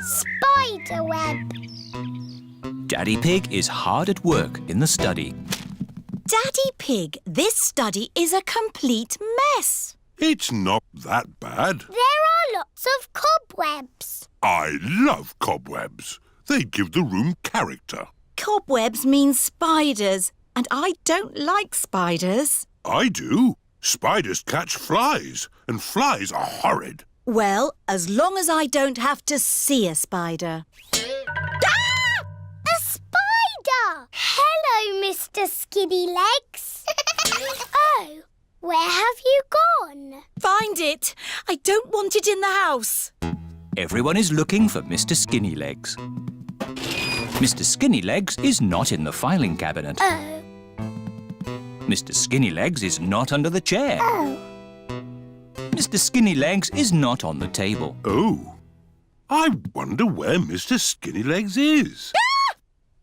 Spider web. Daddy Pig is hard at work in the study. Daddy Pig, this study is a complete mess. It's not that bad. There are lots of cobwebs. I love cobwebs. They give the room character. Cobwebs mean spiders, and I don't like spiders. I do. Spiders catch flies, and flies are horrid. Well, as long as I don't have to see a spider. Ah! A spider! Hello, Mr. Skinny Legs. Oh, where have you gone? Find it! I don't want it in the house. Everyone is looking for Mr. Skinny Legs. Mr. Skinny Legs is not in the filing cabinet. Oh. Mr. Skinny Legs is not under the chair. Oh. Mr. Skinny Legs is not on the table. Oh, I wonder where Mr. Skinny Legs is.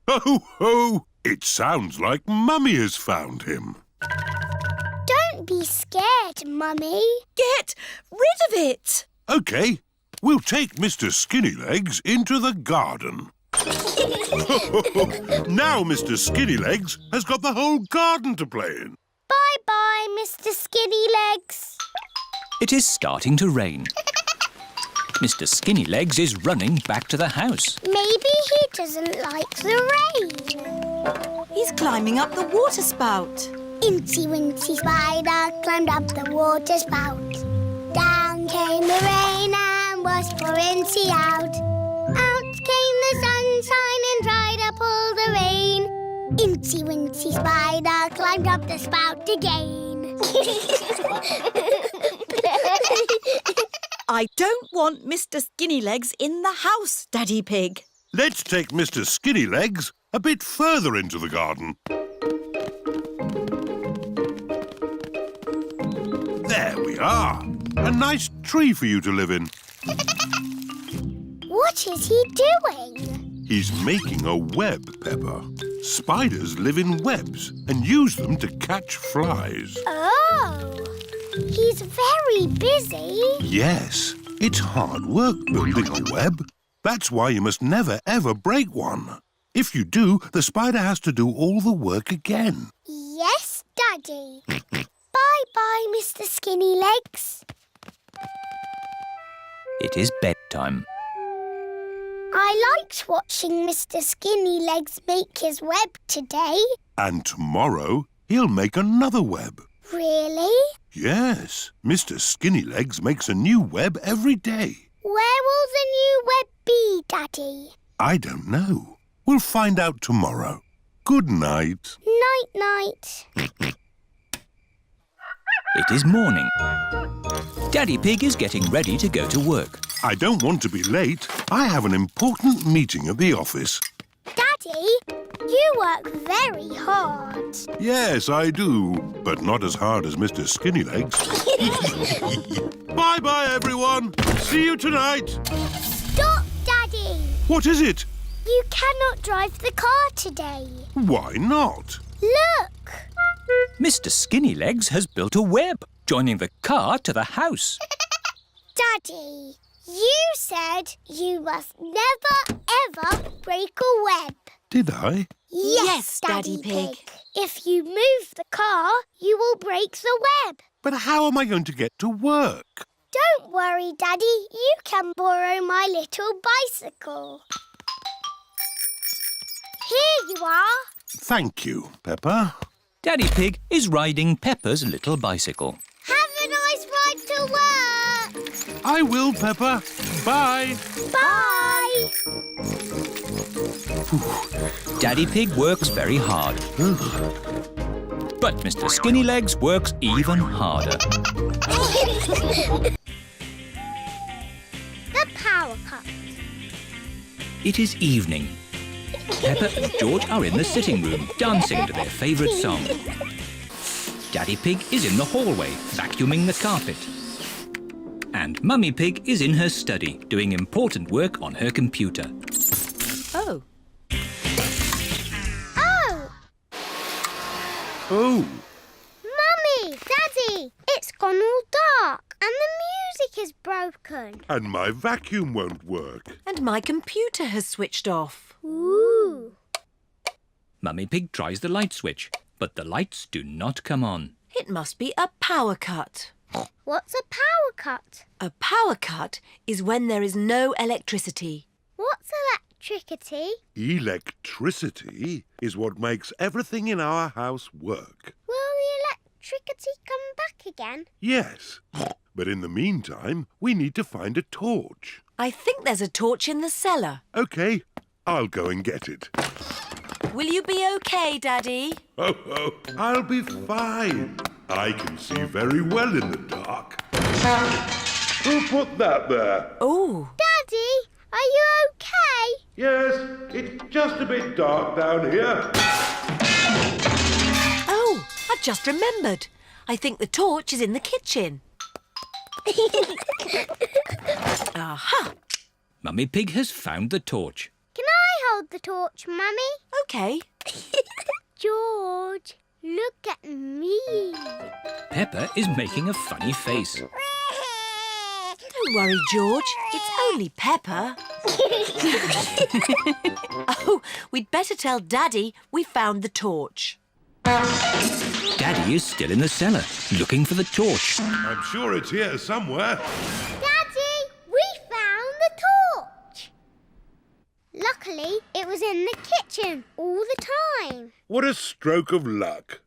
Oh, ho! It sounds like Mummy has found him. Don't be scared, Mummy. Get rid of it! OK, we'll take Mr. Skinny Legs into the garden. Now Mr. Skinny Legs has got the whole garden to play in. Bye-bye, Mr. Skinny Legs. It is starting to rain. Mr. Skinny Legs is running back to the house. Maybe he doesn't like the rain. He's climbing up the water spout. Incy Wincy Spider climbed up the water spout. Down came the rain and washed poor Incy out. Out came the sunshine and dried up all the rain. Incy Wincy Spider climbed up the spout again. I don't want Mr. Skinny Legs in the house, Daddy Pig. Let's take Mr. Skinny Legs a bit further into the garden. There we are. A nice tree for you to live in. What is he doing? He's making a web, Peppa. Spiders live in webs and use them to catch flies. Oh, he's very busy. Yes, it's hard work building a web. That's why you must never, ever break one. If you do, the spider has to do all the work again. Yes, Daddy. Bye-bye, Mr. Skinny Legs. It is bedtime. I liked watching Mr. Skinny Legs make his web today. And tomorrow, he'll make another web. Really? Yes, Mr. Skinny Legs makes a new web every day. Where will the new web be, Daddy? I don't know. We'll find out tomorrow. Good night. Night-night. It is morning. Daddy Pig is getting ready to go to work. I don't want to be late. I have an important meeting at the office. Daddy, you work very hard. Yes, I do, but not as hard as Mr. Skinny Legs. Bye-bye, everyone. See you tonight. Stop, Daddy. What is it? You cannot drive the car today. Why not? Look. Mr. Skinny Legs has built a web, joining the car to the house. Daddy, you said you must never, ever break a web. Did I? Yes, Daddy Pig. If you move the car, you will break the web. But how am I going to get to work? Don't worry, Daddy. You can borrow my little bicycle. Here you are. Thank you, Peppa. Daddy Pig is riding Peppa's little bicycle. Have a nice ride to work. I will, Peppa. Bye. Bye. Daddy Pig works very hard. But Mr. Skinny Legs works even harder. The power cut. It is evening. Peppa and George are in the sitting room, dancing to their favourite song. Daddy Pig is in the hallway, vacuuming the carpet. And Mummy Pig is in her study, doing important work on her computer. Oh. Oh! Oh, Mummy, Daddy, it's gone all dark and the episodic is broken. And my vacuum won't work. And my computer has switched off. Ooh. Mummy Pig tries the light switch, but the lights do not come on. It must be a power cut. What's a power cut? A power cut is when there is no electricity. What's electricity? Electricity is what makes everything in our house work. Will the electricity come back again? Yes, but in the meantime, we need to find a torch. I think there's a torch in the cellar. OK, I'll go and get it. Will you be okay, Daddy? Oh, I'll be fine. I can see very well in the dark. Who put that there? Oh. Daddy, are you okay? Yes, it's just a bit dark down here. Oh, I've just remembered. I think the torch is in the kitchen. Aha! Mummy Pig has found the torch. Can I hold the torch, Mummy? OK. George, look at me. Peppa is making a funny face. Don't worry, George. It's only Peppa. Oh, we'd better tell Daddy we found the torch. Daddy is still in the cellar, looking for the torch. I'm sure it's here somewhere. Daddy, we found the torch. Luckily, it was in the kitchen all the time. What a stroke of luck.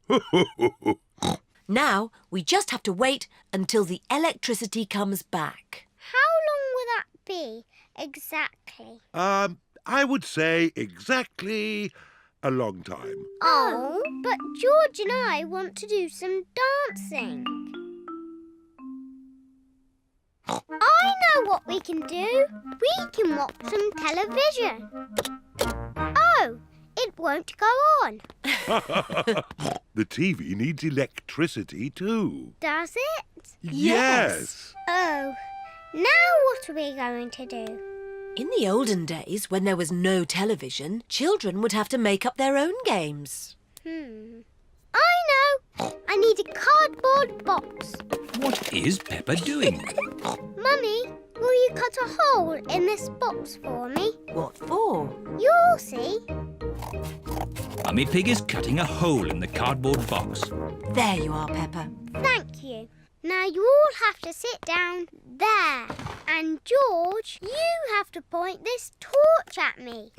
Now we just have to wait until the electricity comes back. How long will that be, exactly? I would say exactly a long time. Oh, but George and I want to do some dancing. I know what we can do. We can watch some television. Oh, it won't go on. The TV needs electricity too. Does it? Yes. Oh, now what are we going to do? In the olden days, when there was no television, children would have to make up their own games. I know. I need a cardboard box. What is Peppa doing? Mummy, will you cut a hole in this box for me? What for? You'll see. Mummy Pig is cutting a hole in the cardboard box. There you are, Peppa. Thank you. Now you all have to sit down there. And George, you have to point this torch at me.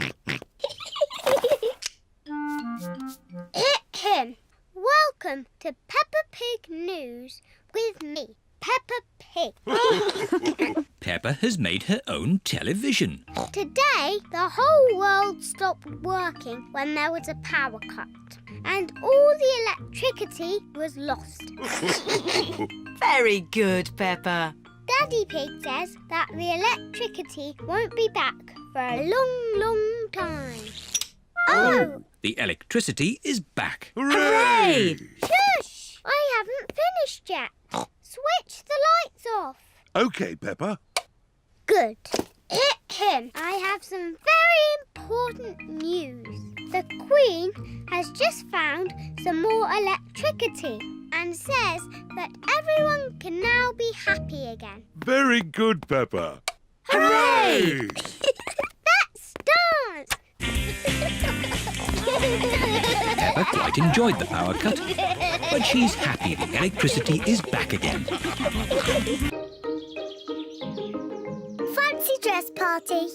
Welcome to Peppa Pig News with me, Peppa Pig. Peppa has made her own television. Today, the whole world stopped working when there was a power cut. And all the electricity was lost. Very good, Peppa. Daddy Pig says that the electricity won't be back for a long, long time. Oh! The electricity is back. Hooray! Shush! I haven't finished yet. Switch the lights off. OK, Peppa. Good. I have some very important news. The Queen has just found some more electricity and says that everyone can now be happy again. Very good, Peppa. Hooray! Let's dance! Peppa quite enjoyed the power cut, but she's happy the electricity is back again. Fancy dress party.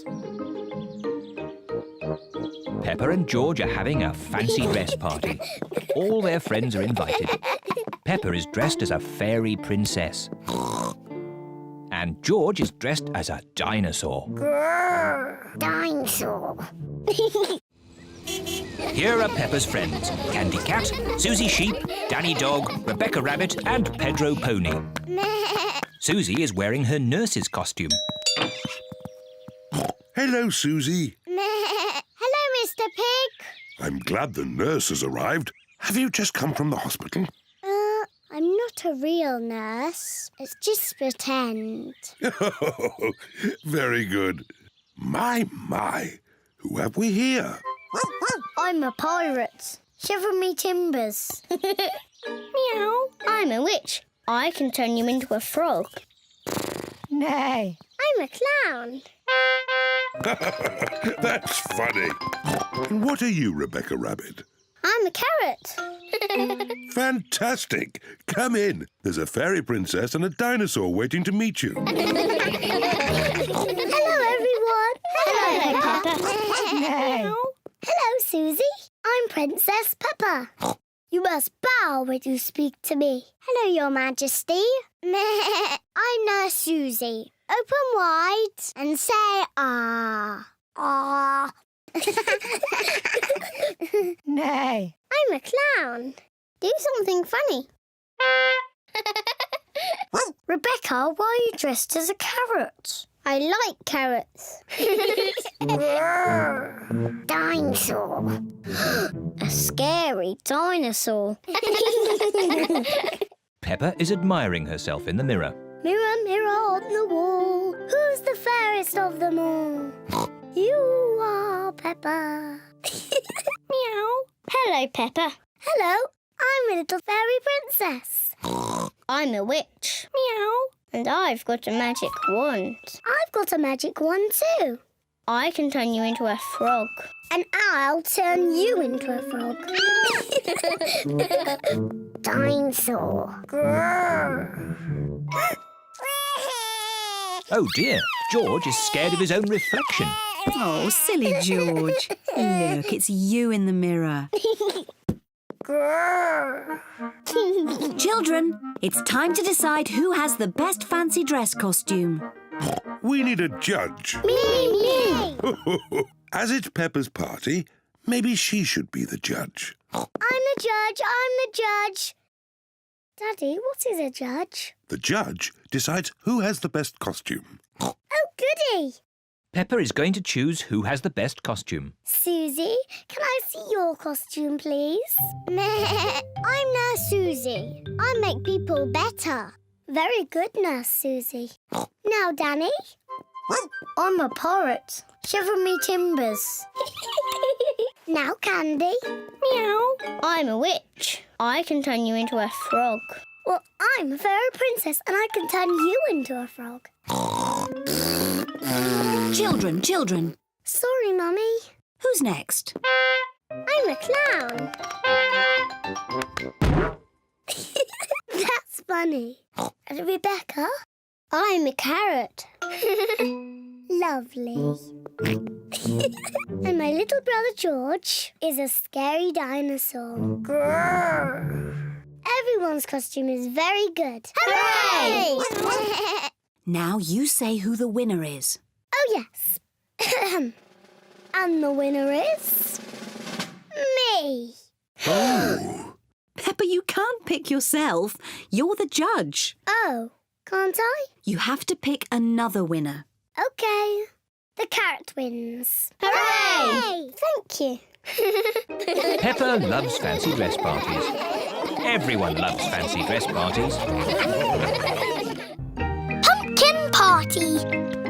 Peppa and George are having a fancy dress party. All their friends are invited. Peppa is dressed as a fairy princess. And George is dressed as a dinosaur. Grrr, dinosaur. Here are Peppa's friends: Candy Cat, Susie Sheep, Danny Dog, Rebecca Rabbit and Pedro Pony. Susie is wearing her nurse's costume. Hello, Susie. Hello, Mr. Pig. I'm glad the nurse has arrived. Have you just come from the hospital? I'm not a real nurse. It's just pretend. Very good. My. Who have we here? I'm a pirate. Shiver me timbers. Meow. I'm a witch. I can turn you into a frog. Nay. I'm a clown. That's funny. And what are you, Rebecca Rabbit? I'm a carrot. Fantastic. Come in. There's a fairy princess and a dinosaur waiting to meet you. Hello, everyone. Hello, Peppa. No. Hello, Susie. I'm Princess Peppa. You must bow when you speak to me. Hello, Your Majesty. I'm Nurse Susie. Open wide and say ah. Ah. Nay. I'm a clown. Do something funny. Rebecca, why are you dressed as a carrot? I like carrots. Dinosaur. A scary dinosaur. Peppa is admiring herself in the mirror. Mirror, mirror on the wall, who's the fairest of them all? You are Peppa. Meow. Hello, Peppa. Hello, I'm a little fairy princess. I'm a witch. Meow. And I've got a magic wand. I've got a magic wand too. I can turn you into a frog. And I'll turn you into a frog. Dinosaur. Oh dear, George is scared of his own reflection. Oh, silly George. Look, it's you in the mirror. Children, it's time to decide who has the best fancy dress costume. We need a judge. Me. As it's Peppa's party, maybe she should be the judge. I'm the judge. Daddy, what is a judge? The judge decides who has the best costume. Oh, goody. Peppa is going to choose who has the best costume. Susie, can I see your costume, please? I'm Nurse Susie. I make people better. Very good, Nurse Susie. Now, Danny. I'm a parrot. Shiver me timbers. Now, Candy. Meow. I'm a witch. I can turn you into a frog. Well, I'm a fairy princess and I can turn you into a frog. Children. Sorry, Mummy. Who's next? I'm a clown. That's funny. And Rebecca? I'm a carrot. Lovely. And my little brother George is a scary dinosaur. Everyone's costume is very good. Hooray! Now you say who the winner is. Oh, yes. And the winner is... me. Oh. Peppa, you can't pick yourself. You're the judge. Oh, can't I? You have to pick another winner. OK. The carrot wins. Hooray! Thank you. Peppa loves fancy dress parties. Everyone loves fancy dress parties. Pumpkin party.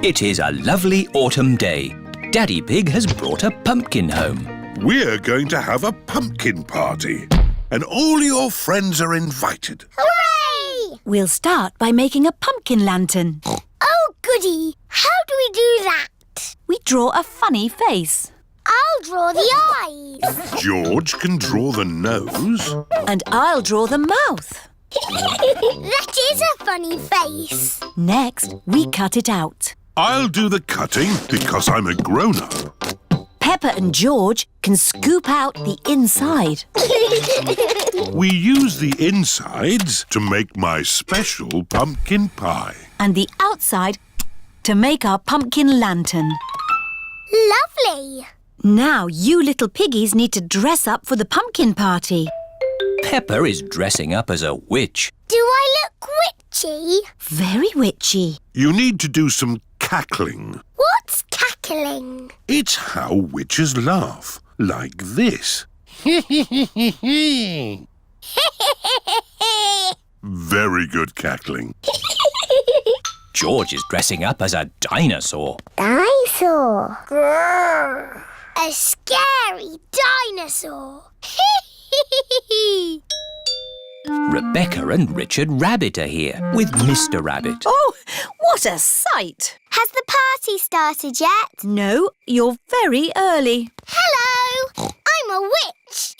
It is a lovely autumn day. Daddy Pig has brought a pumpkin home. We're going to have a pumpkin party. And all your friends are invited. Hooray! We'll start by making a pumpkin lantern. Oh, goody. How do we do that? We draw a funny face. I'll draw the eyes. George can draw the nose. And I'll draw the mouth. That is a funny face. Next, we cut it out. I'll do the cutting because I'm a grown-up. Peppa and George can scoop out the inside. We use the insides to make my special pumpkin pie. And the outside to make our pumpkin lantern. Lovely. Now you little piggies need to dress up for the pumpkin party. Peppa is dressing up as a witch. Do I look witchy? Very witchy. You need to do some cackling. What's cackling? It's how witches laugh, like this. Very good cackling. George is dressing up as a dinosaur. Dinosaur. Grrr. A scary dinosaur. Rebecca and Richard Rabbit are here with Mr. Rabbit. Oh, what a sight! Has the party started yet? No, you're very early. Hello! I'm a witch!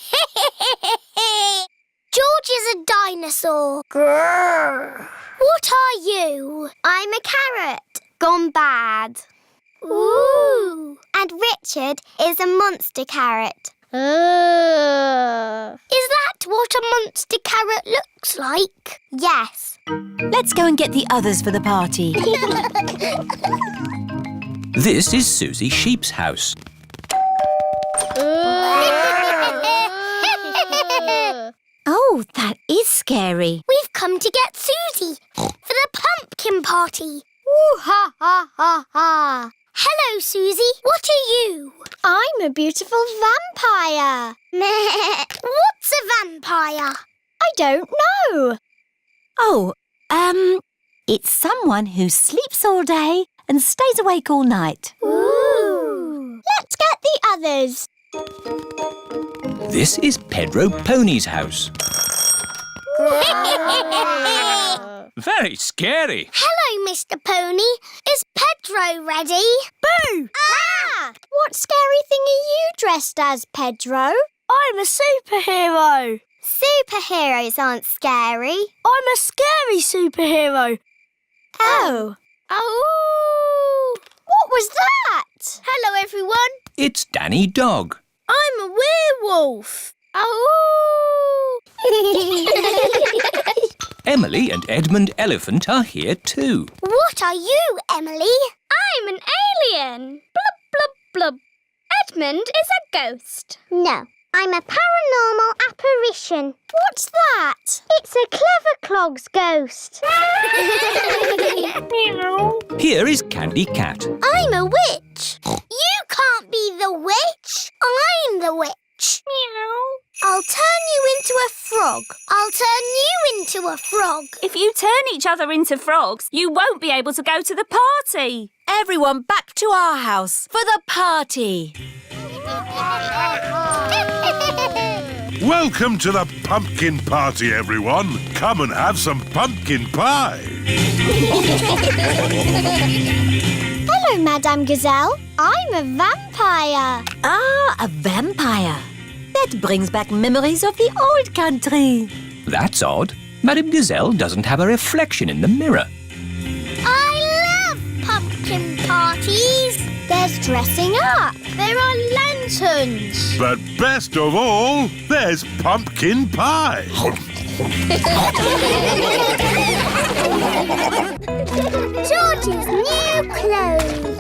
George is a dinosaur. Grrr. What are you? I'm a carrot. Gone bad. Ooh! And Richard is a monster carrot. Is that what a monster carrot looks like? Yes. Let's go and get the others for the party. This is Susie Sheep's house. Oh, that is scary. We've come to get Susie for the pumpkin party. Ooh, ha, ha, ha, ha. Hello, Susie. What are you? I'm a beautiful vampire. What's a vampire? I don't know. Oh, it's someone who sleeps all day and stays awake all night. Ooh. Let's get the others. This is Pedro Pony's house. Very scary. Hello, Mr. Pony. Is Pedro ready? Boo! Ah! What scary thing are you dressed as, Pedro? I'm a superhero. Superheroes aren't scary. I'm a scary superhero. Oh. Oh! What was that? Hello, everyone. It's Danny Dog. I'm a werewolf. Oh! Emily and Edmund Elephant are here too. What are you, Emily? I'm an alien. Blub, blub, blub. Edmund is a ghost. No, I'm a paranormal apparition. What's that? It's a Clever Clogs ghost. Here is Candy Cat. I'm a witch. You can't be the witch. I'm the witch. Meow. I'll turn you into a frog. I'll turn you into a frog. If you turn each other into frogs, you won't be able to go to the party. Everyone back to our house for the party. Welcome to the pumpkin party, everyone. Come and have some pumpkin pie. Hello, Madame Gazelle. I'm a vampire. Ah, a vampire. That brings back memories of the old country. That's odd. Madame Gazelle doesn't have a reflection in the mirror. I love pumpkin parties. There's dressing up. There are lanterns. But best of all, there's pumpkin pie. George's new clothes.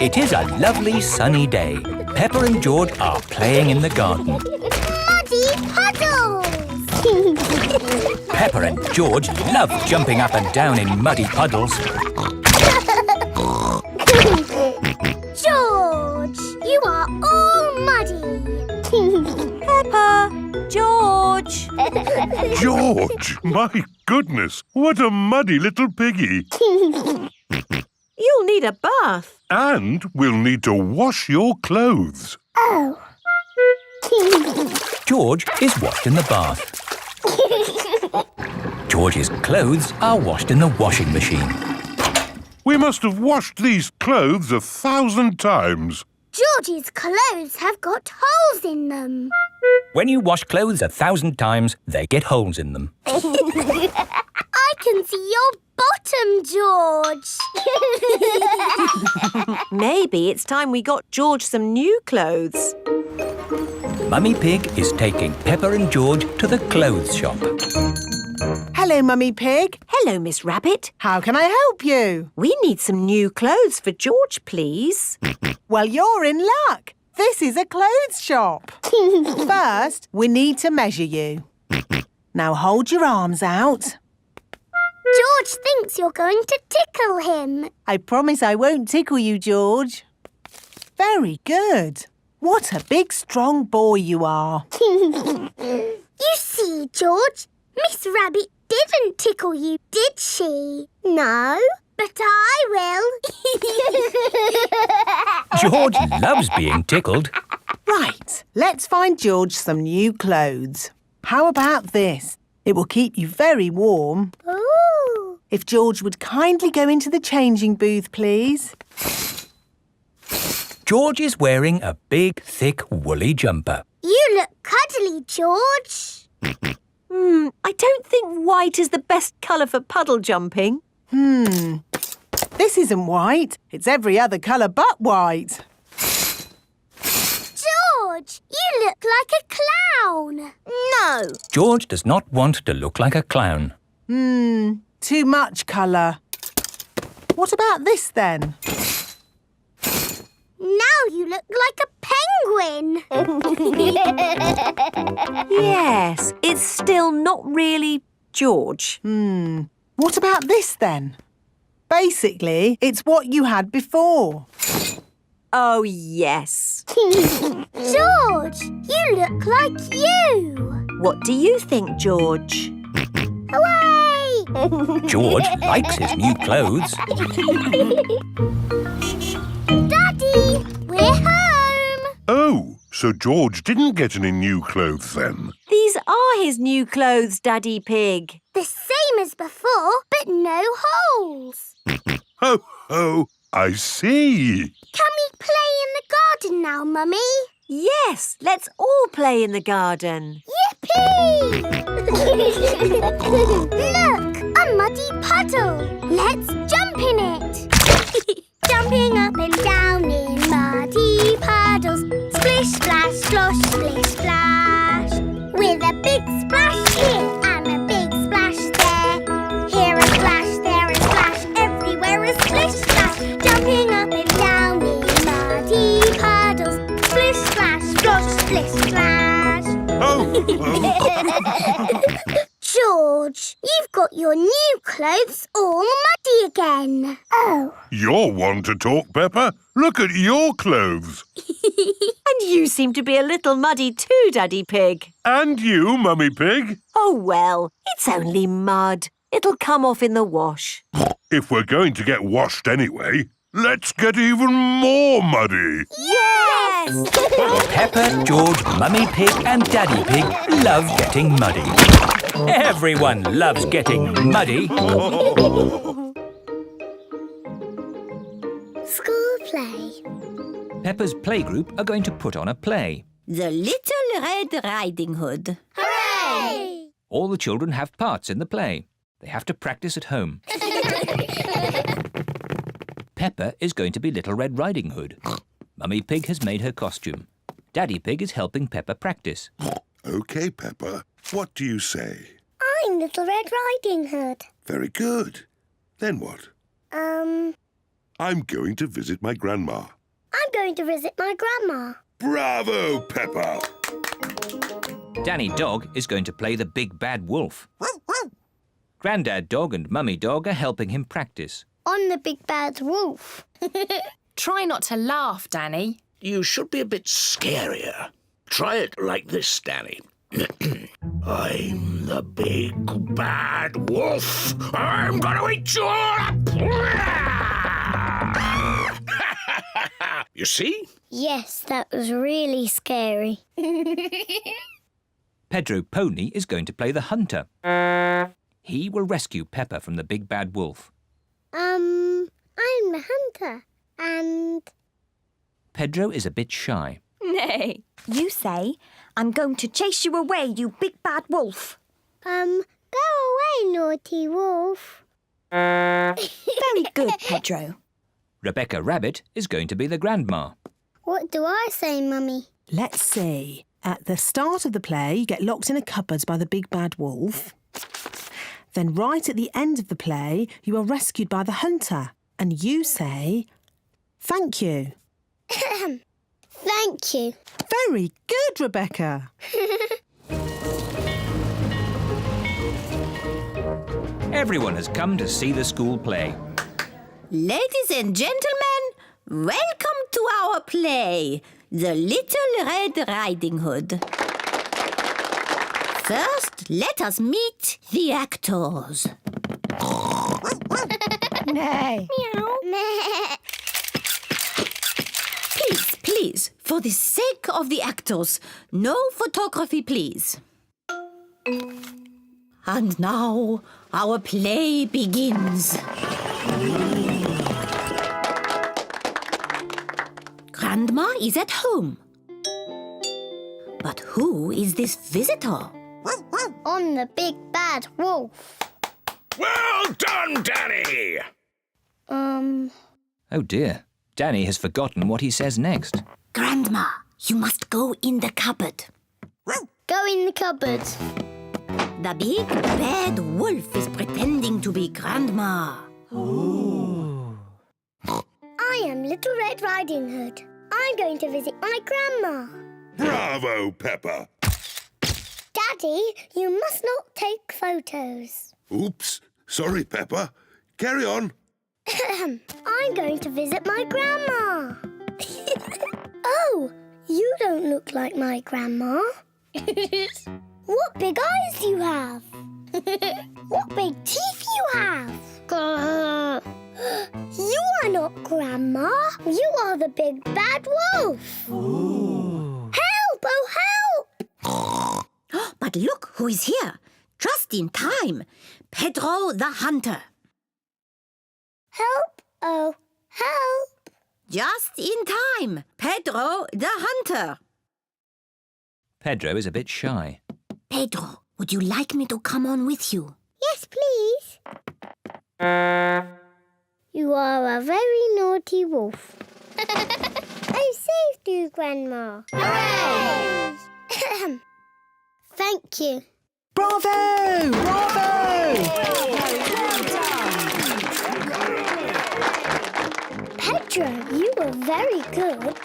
It is a lovely sunny day. Peppa and George are playing in the garden. Muddy puddles. Peppa and George love jumping up and down in muddy puddles. George, you are all muddy. Peppa, George. George, my goodness, what a muddy little piggy. You'll need a bath. And we'll need to wash your clothes. Oh. George is washed in the bath. George's clothes are washed in the washing machine. We must have washed these clothes 1,000 times. George's clothes have got holes in them. When you wash clothes 1,000 times, they get holes in them. I can see your bottom, George. Maybe it's time we got George some new clothes. Mummy Pig is taking Peppa and George to the clothes shop. Hello, Mummy Pig. Hello, Miss Rabbit. How can I help you? We need some new clothes for George, please. Well, you're in luck. This is a clothes shop. First, we need to measure you. Now hold your arms out. George thinks you're going to tickle him. I promise I won't tickle you, George. Very good. What a big, strong boy you are. You see, George, Miss Rabbit didn't tickle you, did she? No, but I will. George loves being tickled. Right, let's find George some new clothes. How about this? It will keep you very warm. Ooh. If George would kindly go into the changing booth, please. George is wearing a big, thick, woolly jumper. You look cuddly, George. I don't think white is the best colour for puddle jumping. This isn't white. It's every other colour but white. George, you look like a clown. No. George does not want to look like a clown. Too much colour. What about this then? Now you look like a penguin. Yes, it's still not really George. What about this then? Basically, it's what you had before. Oh, yes. George, you look like you. What do you think, George? Hooray! George likes his new clothes. Daddy, we're home. Oh, so George didn't get any new clothes then? These are his new clothes, Daddy Pig. The same as before, but no holes. Ho, ho, I see. Can we play in the garden now, Mummy? Yes, let's all play in the garden. Yippee! Look, a muddy puddle. Let's jump in it. Jumping up and down in muddy puddles. Splish, splash, slosh, splish, splash. With a big splash here and a big splash there. Here a splash, there a splash, everywhere a splish, splash. Jumping up and down in muddy puddles. Splish, splash, slosh, splish, splash. Ho, ho. George, you've got your new clothes all muddy again. Oh. You're one to talk, Peppa. Look at your clothes. And you seem to be a little muddy too, Daddy Pig. And you, Mummy Pig. Oh, well, it's only mud. It'll come off in the wash. If we're going to get washed anyway, let's get even more muddy. Yes! Peppa, George, Mummy Pig and Daddy Pig love getting muddy. Everyone loves getting muddy. School play. Peppa's playgroup are going to put on a play. The Little Red Riding Hood. Hooray! All the children have parts in the play. They have to practice at home. Peppa is going to be Little Red Riding Hood. Mummy Pig has made her costume. Daddy Pig is helping Peppa practice. OK, Peppa. What do you say? I'm Little Red Riding Hood. Very good. Then what? I'm going to visit my grandma. I'm going to visit my grandma. Bravo, Peppa! Danny Dog is going to play the big bad wolf. Grandad Dog and Mummy Dog are helping him practice. On the big bad wolf. Try not to laugh, Danny. You should be a bit scarier. Try it like this, Danny. I'm the big bad wolf. I'm gonna eat you all up. You see? Yes, that was really scary. Pedro Pony is going to play the hunter. He will rescue Peppa from the big bad wolf. I'm the hunter. And... Pedro is a bit shy. Nay. You say, I'm going to chase you away, you big bad wolf. Go away, naughty wolf. Very good, Pedro. Rebecca Rabbit is going to be the grandma. What do I say, Mummy? Let's see. At the start of the play, you get locked in a cupboard by the big bad wolf. Then right at the end of the play, you are rescued by the hunter. And you say, thank you. Thank you. Very good, Rebecca. Everyone has come to see the school play. Ladies and gentlemen, welcome to our play, The Little Red Riding Hood. First, let us meet the actors. Meow. Please, for the sake of the actors, no photography, please. And now our play begins. Grandma is at home. But who is this visitor? On the big bad wolf. Well done, Danny! Oh dear, Danny has forgotten what he says next. Grandma, you must go in the cupboard. Go in the cupboard. The big bad wolf is pretending to be Grandma. I am Little Red Riding Hood. I'm going to visit my grandma. Bravo, Peppa. Daddy, you must not take photos. Oops. Sorry, Peppa. Carry on. I'm going to visit my grandma. Oh, you don't look like my grandma. What big eyes you have. What big teeth you have. You are not Grandma. You are the big bad wolf. Ooh. Help! Oh, help! But look who is here. Just in time. Pedro the Hunter. Help! Oh, help! Just in time. Pedro the Hunter. Pedro is a bit shy. Pedro, would you like me to come on with you? Yes, please. You are a very naughty wolf. I saved you, Grandma. Hooray! Thank you. Bravo! Bravo! Pedro, you were very good.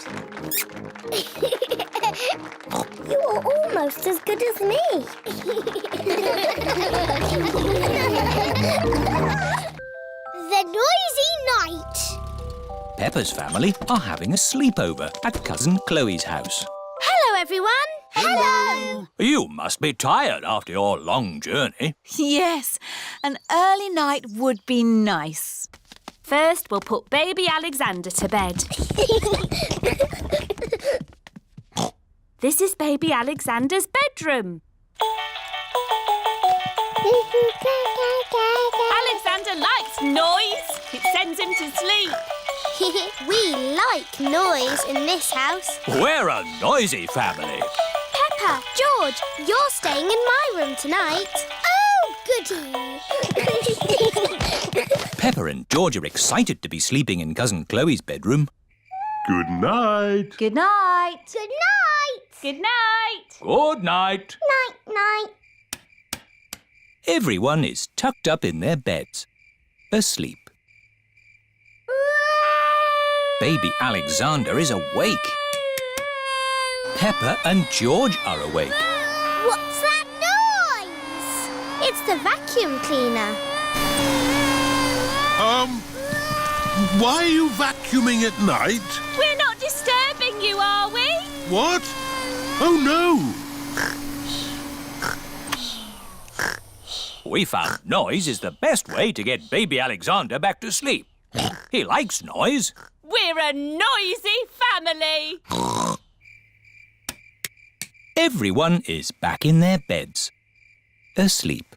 You are almost as good as me. The noisy night. Peppa's family are having a sleepover at Cousin Chloe's house. Hello, everyone. Hello. You must be tired after your long journey. Yes, an early night would be nice. First, we'll put baby Alexander to bed. This is baby Alexander's bedroom. Alexander likes noise. It sends him to sleep. We like noise in this house. We're a noisy family. Peppa, George, you're staying in my room tonight. Oh, goody. Peppa and George are excited to be sleeping in Cousin Chloe's bedroom. Good night. Good night. Good night. Good night. Good night. Night, night. Everyone is tucked up in their beds, asleep. Baby Alexander is awake. Peppa and George are awake. What's that noise? It's the vacuum cleaner. Why are you vacuuming at night? We're not disturbing you, are we? What? Oh, no. We found noise is the best way to get baby Alexander back to sleep. He likes noise. We're a noisy family. Everyone is back in their beds, asleep.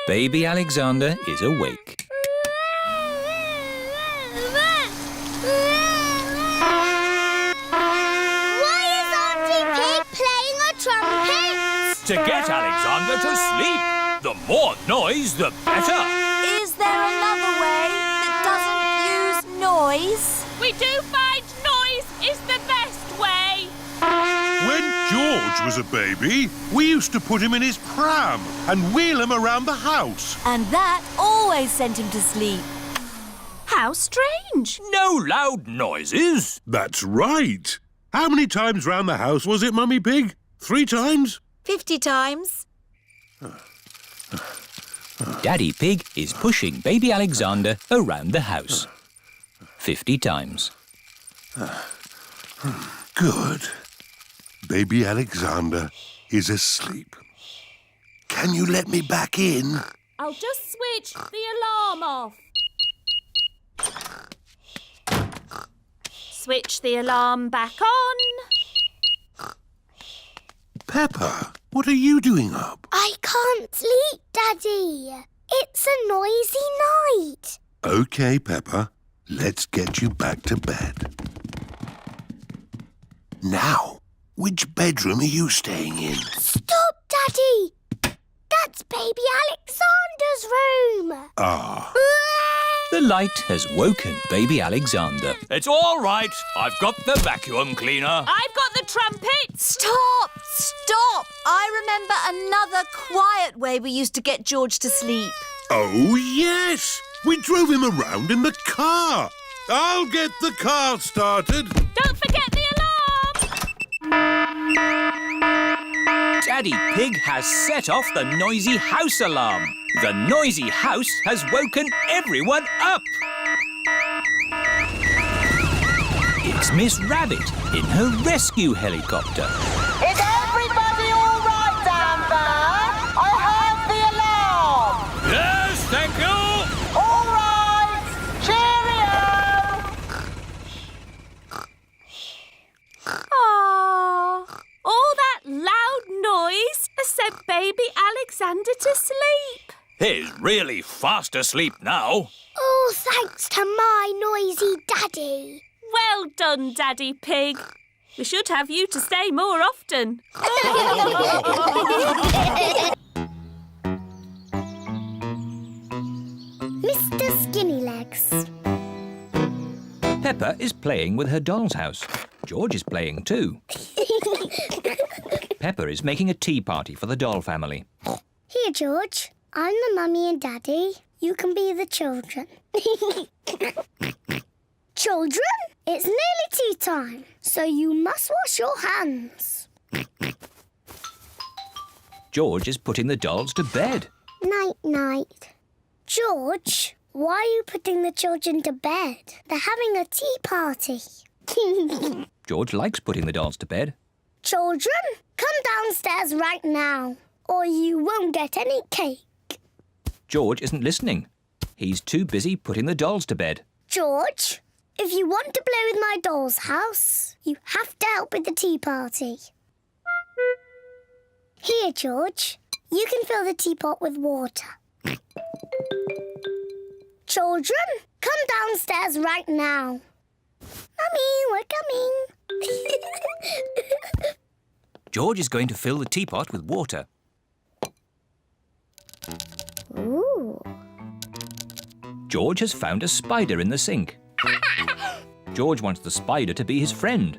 Baby Alexander is awake. Why is Auntie Pig playing a trumpet? To get Alexander to sleep. The more noise, the better. Is there another way that doesn't use noise? We do find noise is the best way. When George was a baby, we used to put him in his pram and wheel him around the house. And that always sent him to sleep. How strange. No loud noises. That's right. How many times round the house was it, Mummy Pig? 3 times? 50 times. Daddy Pig is pushing baby Alexander around the house. 50 times. Good. Baby Alexander is asleep. Can you let me back in? I'll just switch the alarm off. Switch the alarm back on. Peppa, What are you doing up? I can't sleep, Daddy. It's a noisy night. OK, Peppa. Let's get you back to bed. Now, which bedroom are you staying in? Stop, Daddy. That's baby Alexander's room. Ah. The light has woken baby Alexander. It's all right. I've got the vacuum cleaner. I've got the trumpet. Stop! Stop! I remember another quiet way we used to get George to sleep. Oh, yes. We drove him around in the car. I'll get the car started. Don't forget the alarm. Daddy Pig has set off the noisy house alarm. The noisy house has woken everyone up. It's Miss Rabbit in her rescue helicopter. Is everybody all right down there? I heard the alarm. Yes, thank you. All right. Cheerio. Aww. All that loud noise has sent baby Alexander to sleep. He's really fast asleep now. Oh, thanks to my noisy Daddy. Well done, Daddy Pig. We should have you to stay more often. Mr. Skinnylegs. Peppa is playing with her doll's house. George is playing too. Peppa is making a tea party for the doll family. Here, George. I'm the mummy and Daddy. You can be the children. Children, it's nearly tea time, so you must wash your hands. George is putting the dolls to bed. Night-night. George, why are you putting the children to bed? They're having a tea party. George likes putting the dolls to bed. Children, come downstairs right now, or you won't get any cake. George isn't listening. He's too busy putting the dolls to bed. George, if you want to play with my doll's house, you have to help with the tea party. Here, George, you can fill the teapot with water. Children, come downstairs right now. Mummy, we're coming. George is going to fill the teapot with water. Ooh. George has found a spider in the sink. George wants the spider to be his friend.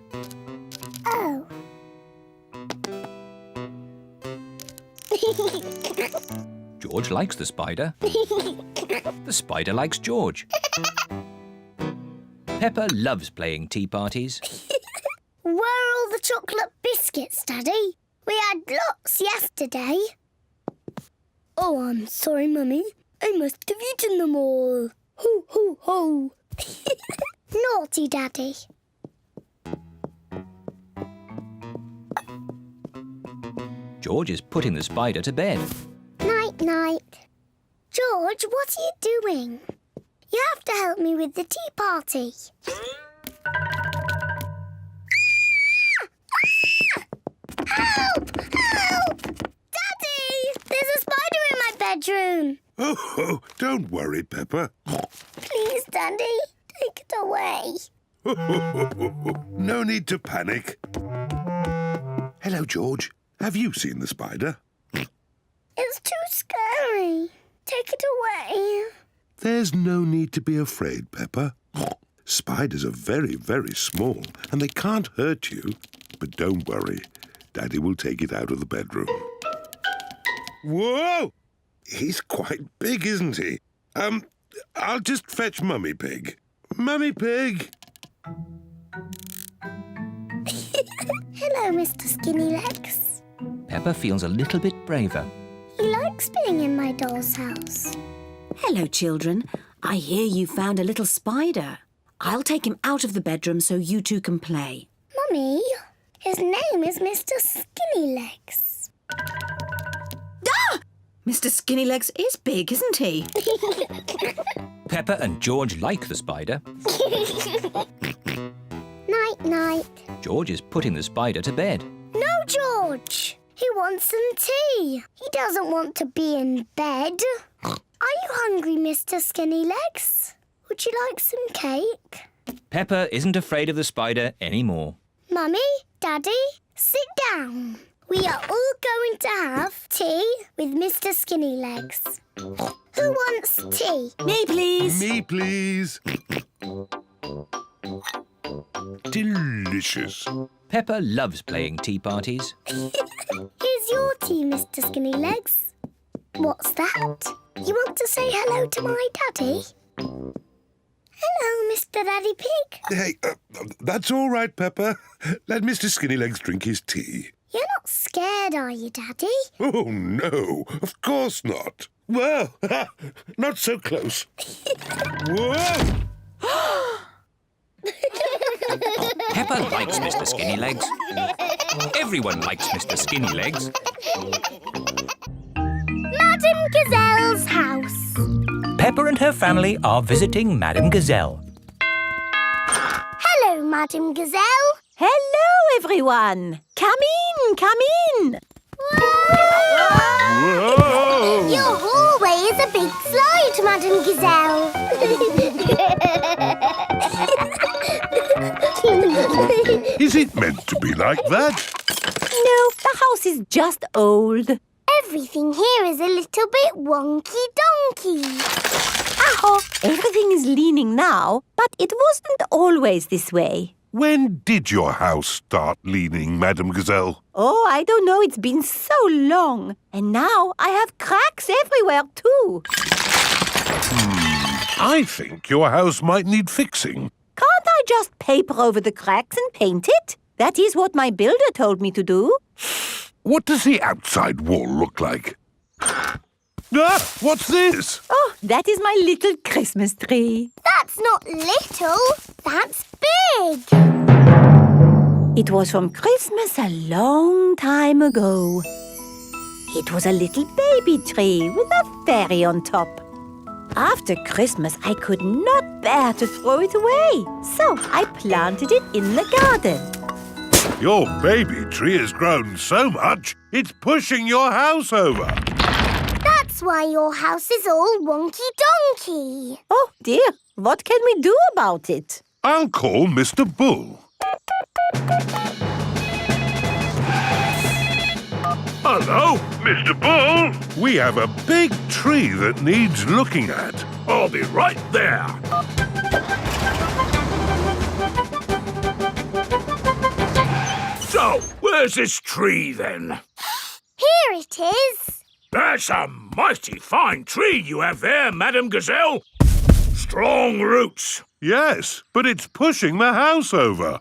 Oh. George likes the spider. The spider likes George. Peppa loves playing tea parties. Where are all the chocolate biscuits, Daddy? We had lots yesterday. Oh, I'm sorry, Mummy. I must have eaten them all. Ho, ho, ho. Naughty Daddy. George is putting the spider to bed. Night-night. George, what are you doing? You have to help me with the tea party. Help! Help! Daddy! There's a spider in my bedroom. Oh, don't worry, Peppa. Please, Daddy, take it away. No need to panic. Hello, George. Have you seen the spider? It's too scary. Take it away. There's no need to be afraid, Peppa. Spiders are very, very small and they can't hurt you. But don't worry. Daddy will take it out of the bedroom. Whoa! He's quite big, isn't he? I'll just fetch Mummy Pig. Mummy Pig! Hello, Mr. Skinnylegs. Peppa feels a little bit braver. He likes being in my doll's house. Hello, children. I hear you found a little spider. I'll take him out of the bedroom so you two can play. Mummy, his name is Mr. Skinnylegs. Ah! Mr. Skinnylegs is big, isn't he? Peppa and George like the spider. Night-night. George is putting the spider to bed. No, George. He wants wants some tea. He doesn't want to be in bed. Are you hungry, Mr. Skinny Legs? Would you like some cake? Peppa isn't afraid of the spider anymore. Mummy, Daddy, sit down. We are all going to have tea with Mr. Skinny Legs. Who wants tea? Me, please. Me, please. Delicious. Peppa loves playing tea parties. Here's your tea, Mr. Skinny Legs. What's that? You want to say hello to my daddy? Hello, Mr. Daddy Pig. Hey, that's all right, Peppa. Let Mr. Skinnylegs drink his tea. You're not scared, are you, Daddy? Oh, no, of course not. Well, not so close. Whoa! Peppa likes Mr. Skinnylegs. Everyone likes Mr. Skinnylegs. Madame Gazelle's house. Peppa and her family are visiting Madame Gazelle. Hello, Madame Gazelle. Hello, everyone. Come in. Whoa! Your hallway is a big slide, Madame Gazelle. Is it meant to be like that? No, the house is just old. Everything here is a little bit wonky-donkey. Aho, everything is leaning now, but it wasn't always this way. When did your house start leaning, Madame Gazelle? Oh, I don't know, it's been so long. And now I have cracks everywhere too. I think your house might need fixing. Can't I just paper over the cracks and paint it? That is what my builder told me to do. What does the outside wall look like? Ah, what's this? Oh, that is my little Christmas tree. That's not little, that's big. It was from Christmas a long time ago. It was a little baby tree with a fairy on top. After Christmas, I could not bear to throw it away, so I planted it in the garden. Your baby tree has grown so much, it's pushing your house over. That's why your house is all wonky-donkey. Oh, dear. What can we do about it? I'll call Mr. Bull. Hello? Mr. Bull, we have a big tree that needs looking at. I'll be right there. So, where's this tree then? Here it is. That's a mighty fine tree you have there, Madame Gazelle. Strong roots. Yes, but it's pushing the house over.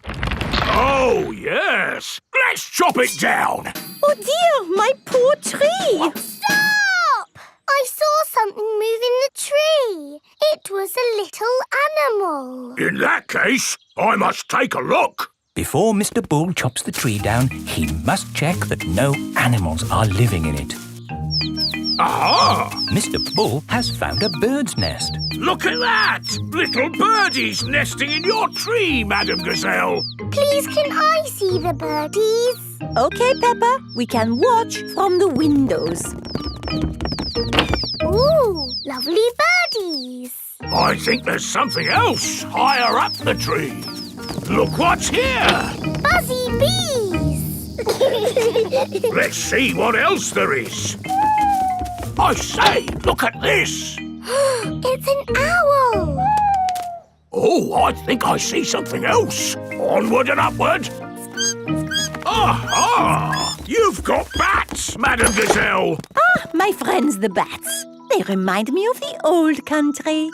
Oh, yes. Let's chop it down. Oh, dear, my poor tree. Stop! I saw something move in the tree. It was a little animal. In that case, I must take a look. Before Mr. Bull chops the tree down, he must check that no animals are living in it. Aha! Mr. Bull has found a bird's nest. Look at that! Little birdies nesting in your tree, Madame Gazelle. Please, can I see the birdies? Okay, Peppa, we can watch from the windows. Ooh, lovely birdies. I think there's something else higher up the tree. Look what's here! Buzzy bees. Let's see what else there is. I say, look at this. It's an owl. Oh, I think I see something else. Onward and upward. Aha! You've got bats, Madame Gazelle. Ah, my friends the bats. They remind me of the old country.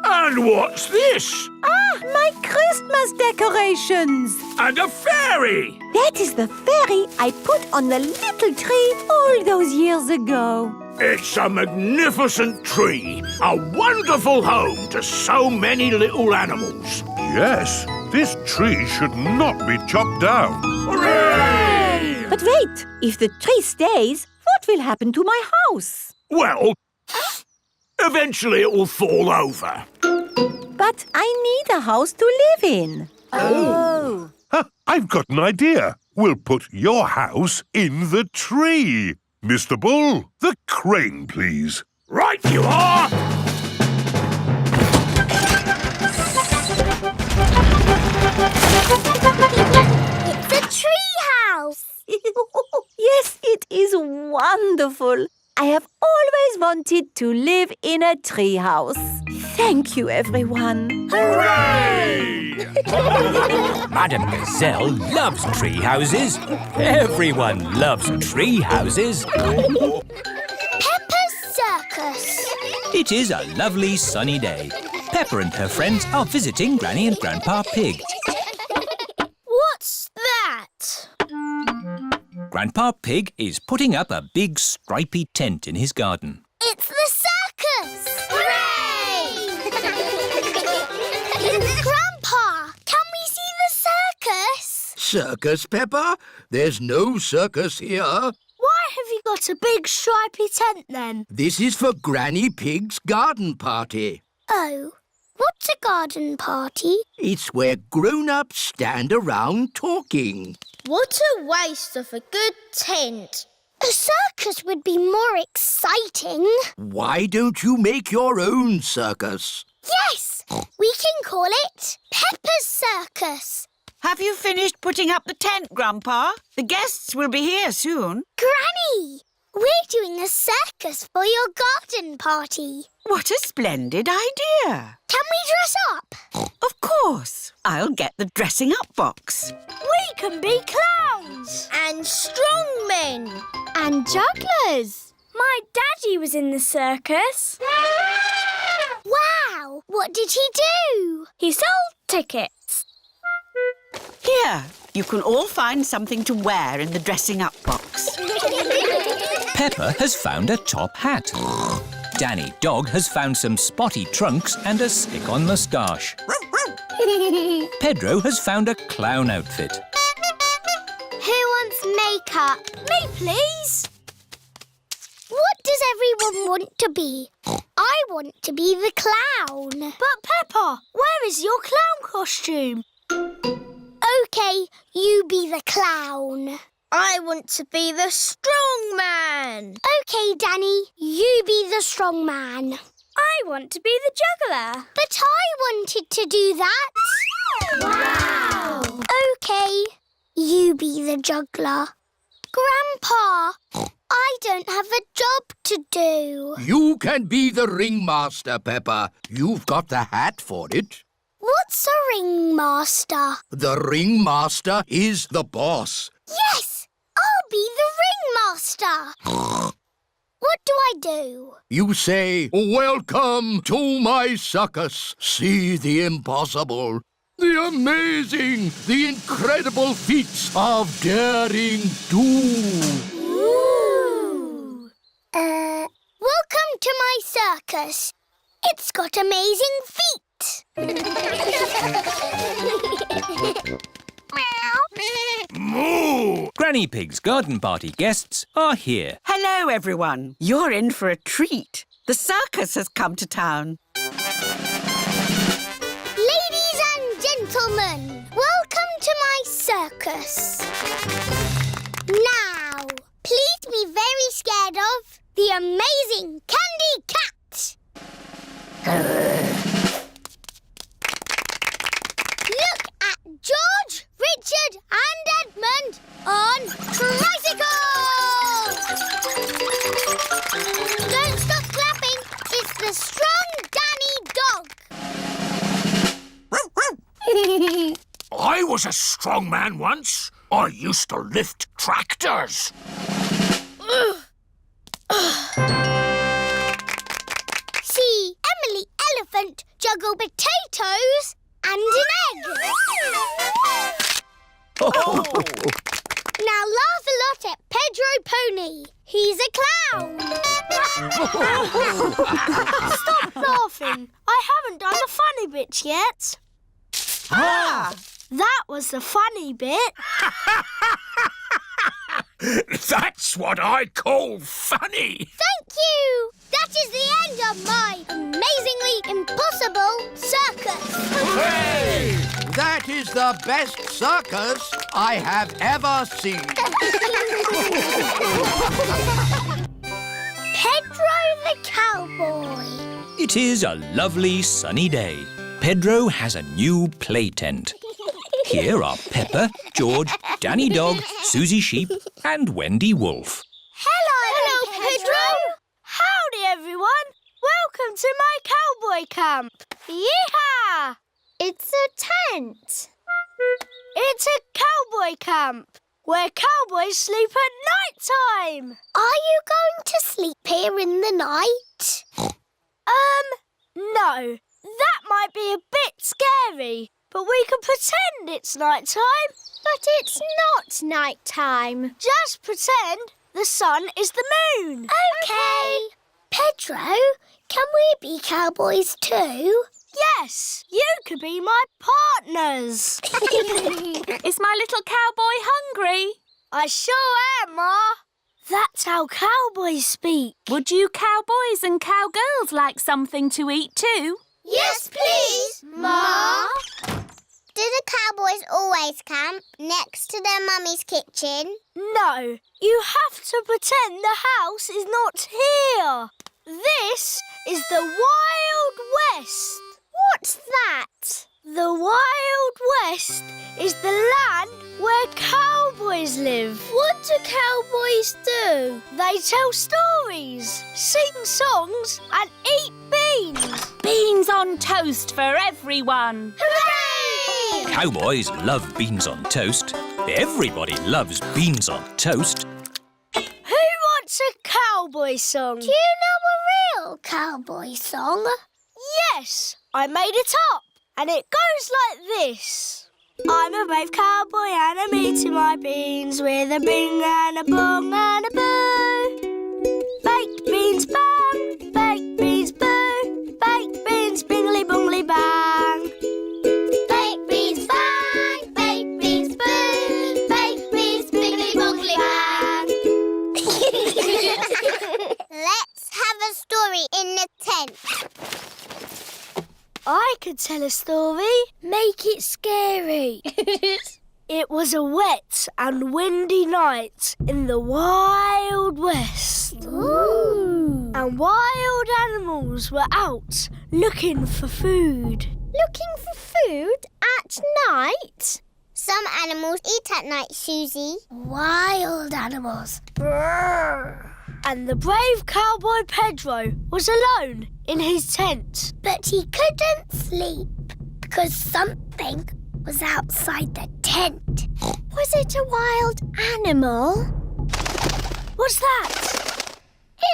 And what's this? Ah, my Christmas decorations. And a fairy. That is the fairy I put on the little tree all those years ago. It's a magnificent tree. A wonderful home to so many little animals. Yes, this tree should not be chopped down. Hooray! But wait, if the tree stays, what will happen to my house? Well, eventually it will fall over. But I need a house to live in. Oh. I've got an idea. We'll put your house in the tree. Mr. Bull, the crane, please. Right you are! It's a tree house. Yes, it is wonderful. I have always wanted to live in a tree house. Thank you, everyone. Hooray! Madame Gazelle loves tree houses. Everyone loves tree houses. Peppa's Circus. It is a lovely sunny day. Peppa and her friends are visiting Granny and Grandpa Pig. What's that? Grandpa Pig is putting up a big stripy tent in his garden. It's the circus! Hooray! Grandpa, can we see the circus? Circus, Peppa? There's no circus here. Why have you got a big stripy tent then? This is for Granny Pig's garden party. Oh, what's a garden party? It's where grown-ups stand around talking. What a waste of a good tent. A circus would be more exciting. Why don't you make your own circus? Yes! We can call it Peppa's Circus. Have you finished putting up the tent, Grandpa? The guests will be here soon. Granny, we're doing a circus for your garden party. What a splendid idea. Can we dress up? Of course. I'll get the dressing up box. We can be clowns. And strongmen. And jugglers. My daddy was in the circus. Wow! What did he do? He sold tickets. Here, you can all find something to wear in the dressing up box. Peppa has found a top hat. Danny Dog has found some spotty trunks and a stick-on moustache. Pedro has found a clown outfit. Who wants makeup? Me, please. What does everyone want to be? I want to be the clown. But Peppa, where is your clown costume? OK, you be the clown. I want to be the strong man. OK, Danny, you be the strong man. I want to be the juggler. But I wanted to do that. Wow! OK, you be the juggler. Grandpa, I don't have a job to do. You can be the ringmaster, Peppa. You've got the hat for it. What's a ringmaster? The ringmaster is the boss. Yes! I'll be the ringmaster. What do I do? You say, "Welcome to my circus. See the impossible, the amazing, the incredible feats of daring do." Ooh. Welcome to my circus. It's got amazing feet. Moo! Granny Pig's garden party guests are here. Hello, everyone. You're in for a treat. The circus has come to town. Ladies and gentlemen, welcome to my circus. Now, please be very scared of the amazing Candy Cat. Look at George, Richard and Edmund on tricycles! Don't stop clapping. It's the strong Danny Dog. I was a strong man once. I used to lift tractors. See Emily Elephant juggle potatoes and an egg. Now laugh a lot at Pedro Pony. He's a clown. Stop laughing. I haven't done the funny bit yet. That was the funny bit. That's what I call funny. Thank you. That is the end of my amazingly impossible circus. Hooray! that is the best circus I have ever seen. Pedro the cowboy. It is a lovely sunny day. Pedro has a new play tent. Here are Peppa, George, Danny Dog, Susie Sheep and Wendy Wolf. Hello, Pedro. Howdy, everyone. Welcome to my cowboy camp. Yeehaw! It's a tent. It's a cowboy camp where cowboys sleep at night time. Are you going to sleep here in the night? No. That might be a bit scary, but we can pretend it's night time. But it's not night time. Just pretend the sun is the moon. Okay. Pedro, can we be cowboys too? Yes, you could be my partners. Is my little cowboy hungry? I sure am, Ma. That's how cowboys speak. Would you cowboys and cowgirls like something to eat too? Yes, please, Ma. Do the cowboys always camp next to their mummy's kitchen? No, you have to pretend the house is not here. This is the Wild West. What's that? The Wild West is the land where cowboys live. What do cowboys do? They tell stories, sing songs and eat beans. Beans on toast for everyone. Hooray! Cowboys love beans on toast. Everybody loves beans on toast. Who wants a cowboy song? Do you know a real cowboy song? Yes, I made it up. And it goes like this. I'm a brave cowboy and I'm eating my beans with a bing and a bong and a boo. Baked beans bang, baked beans boo, baked beans bingly bongly bang. Baked beans bang, baked beans boo, baked beans bingly bongly bang. Let's have a story in the tent. I could tell a story. Make it scary. It was a wet and windy night in the Wild West. Ooh. And wild animals were out looking for food. Looking for food at night? Some animals eat at night, Susie. Wild animals. Brrr. And the brave cowboy Pedro was alone in his tent. But he couldn't sleep because something was outside the tent. Was it a wild animal? What's that?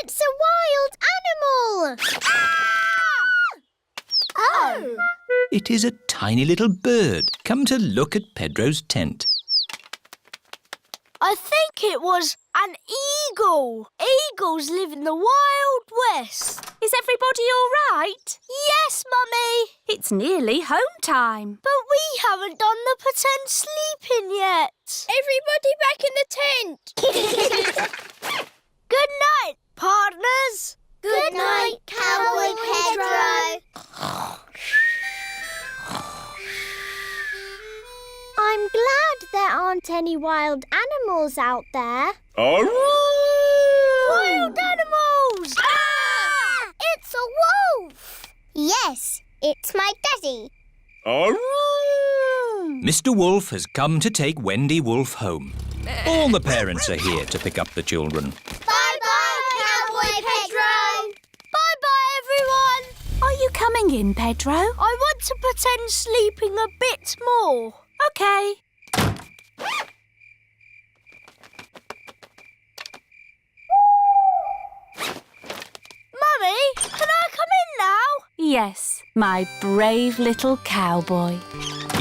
It's a wild animal! Ah! Oh! It is a tiny little bird come to look at Pedro's tent. I think it was an eagle. Eagles live in the Wild West. Is everybody all right? Yes, Mummy. It's nearly home time. But we haven't done the pretend sleeping yet. Everybody back in the tent! Good night, partners. Good night, Cowboy Pedro. I'm glad there aren't any wild animals out there. Wild animals! Ah! It's a wolf! Yes, it's my daddy. Mr. Wolf has come to take Wendy Wolf home. All the parents are here to pick up the children. Bye-bye, Cowboy Pedro. Bye-bye, everyone. Are you coming in, Pedro? I want to pretend sleeping a bit more. OK. Mummy, can I come in now? Yes, my brave little cowboy.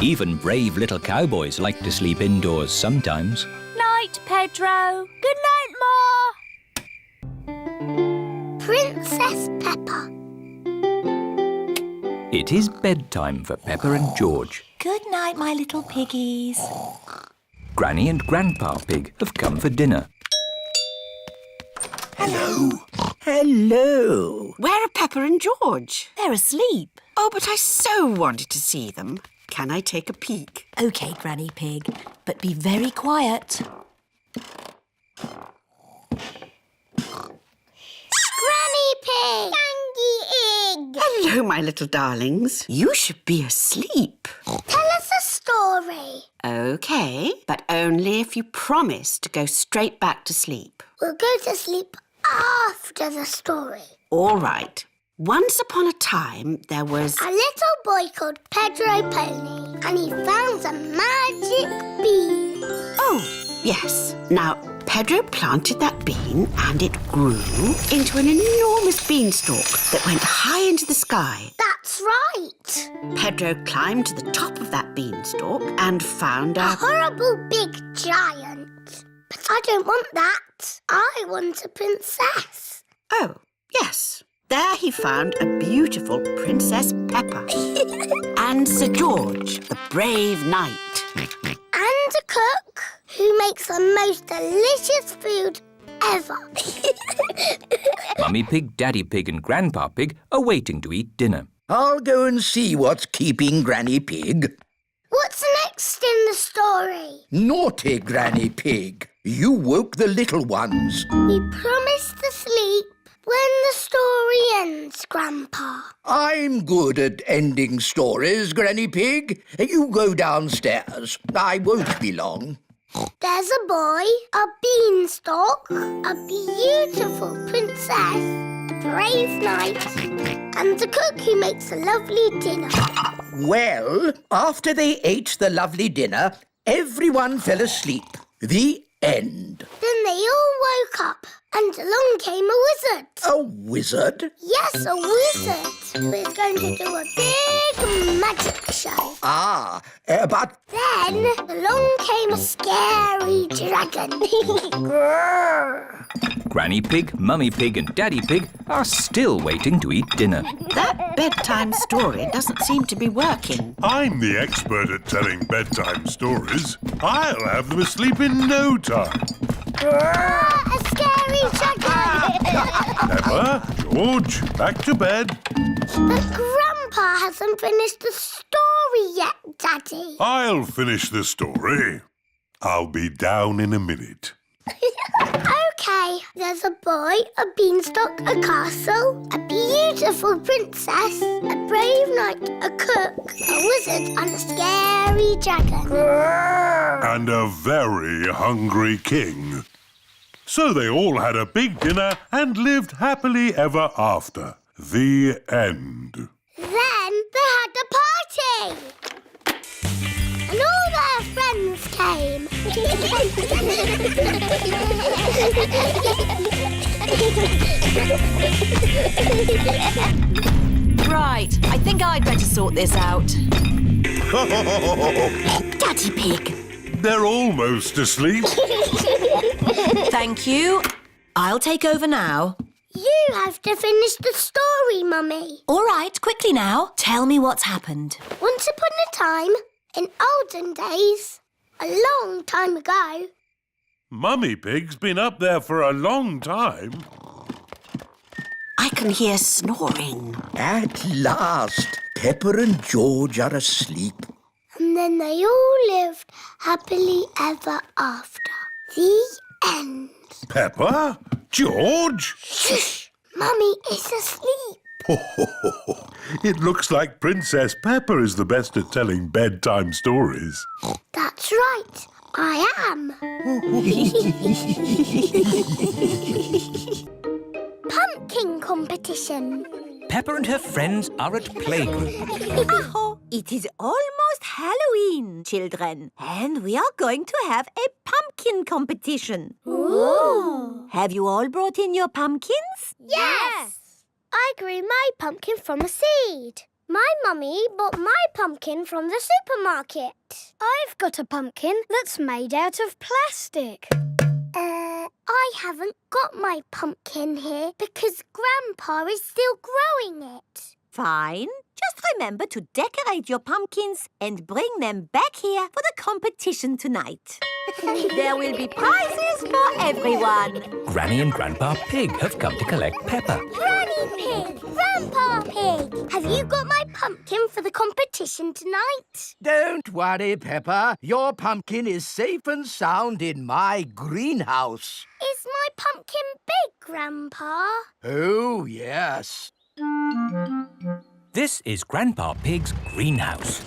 Even brave little cowboys like to sleep indoors sometimes. Night, Pedro. Good night, Ma. Princess Peppa. It is bedtime for Peppa and George. Good night, my little piggies. Granny and Grandpa Pig have come for dinner. Hello. Hello. Where are Peppa and George? They're asleep. Oh, but I so wanted to see them. Can I take a peek? OK, Granny Pig, but be very quiet. Granny Pig! Dandy Egg! Hello, my little darlings. You should be asleep. Tell us a story. OK, but only if you promise to go straight back to sleep. We'll go to sleep after the story. All right. Once upon a time, there was... A little boy called Pedro Pony, and he found a magic bean. Oh, yes. Now, Pedro planted that bean and it grew into an enormous beanstalk that went high into the sky. That's right. Pedro climbed to the top of that beanstalk and found A horrible big giant. But I don't want that. I want a princess. Oh, yes. There he found a beautiful Princess Peppa and Sir George, the brave knight. And a cook who makes the most delicious food ever. Mummy Pig, Daddy Pig and Grandpa Pig are waiting to eat dinner. I'll go and see what's keeping Granny Pig. What's next in the story? Naughty Granny Pig. You woke the little ones. We promised to sleep when the story ends, Grandpa. I'm good at ending stories, Granny Pig. You go downstairs. I won't be long. There's a boy, a beanstalk, a beautiful princess, a brave knight, and a cook who makes a lovely dinner. Well, after they ate the lovely dinner, everyone fell asleep. The end. Then they all woke up, and along came a wizard. A wizard? Yes, a wizard who is going to do a big magic show. But... Then along came a scary dragon. Granny Pig, Mummy Pig and Daddy Pig are still waiting to eat dinner. That bedtime story doesn't seem to be working. I'm the expert at telling bedtime stories. I'll have them asleep in no time. A scary dragon! Peppa, George, back to bed. But Grandpa hasn't finished the story yet, Daddy. I'll finish the story. I'll be down in a minute. OK, there's a boy, a beanstalk, a castle, a beautiful princess, a brave knight, a cook, a wizard and a scary dragon. And a very hungry king. So they all had a big dinner and lived happily ever after. The end. Then they had a party. And all their friends came. Right, I think I'd better sort this out. Daddy Pig. They're almost asleep. Thank you. I'll take over now. You have to finish the story, Mummy. All right, quickly now. Tell me what's happened. Once upon a time, in olden days, a long time ago... Mummy Pig's been up there for a long time. I can hear snoring. At last, Peppa and George are asleep. And then they all lived happily ever after. The end. Peppa? George? Shh! Mummy is asleep. It looks like Princess Peppa is the best at telling bedtime stories. That's right. I am. Pumpkin competition. Peppa and her friends are at playgroup. It is almost Halloween, children, and we are going to have a pumpkin competition. Ooh. Have you all brought in your pumpkins? Yes. I grew my pumpkin from a seed. My mummy bought my pumpkin from the supermarket. I've got a pumpkin that's made out of plastic. I haven't got my pumpkin here because Grandpa is still growing it. Fine. Just remember to decorate your pumpkins and bring them back here for the competition tonight. There will be prizes for everyone. Granny and Grandpa Pig have come to collect Peppa. Granny Pig! Grandpa Pig! Have you got my pumpkin for the competition tonight? Don't worry, Peppa. Your pumpkin is safe and sound in my greenhouse. Is my pumpkin big, Grandpa? Oh, yes. This is Grandpa Pig's greenhouse.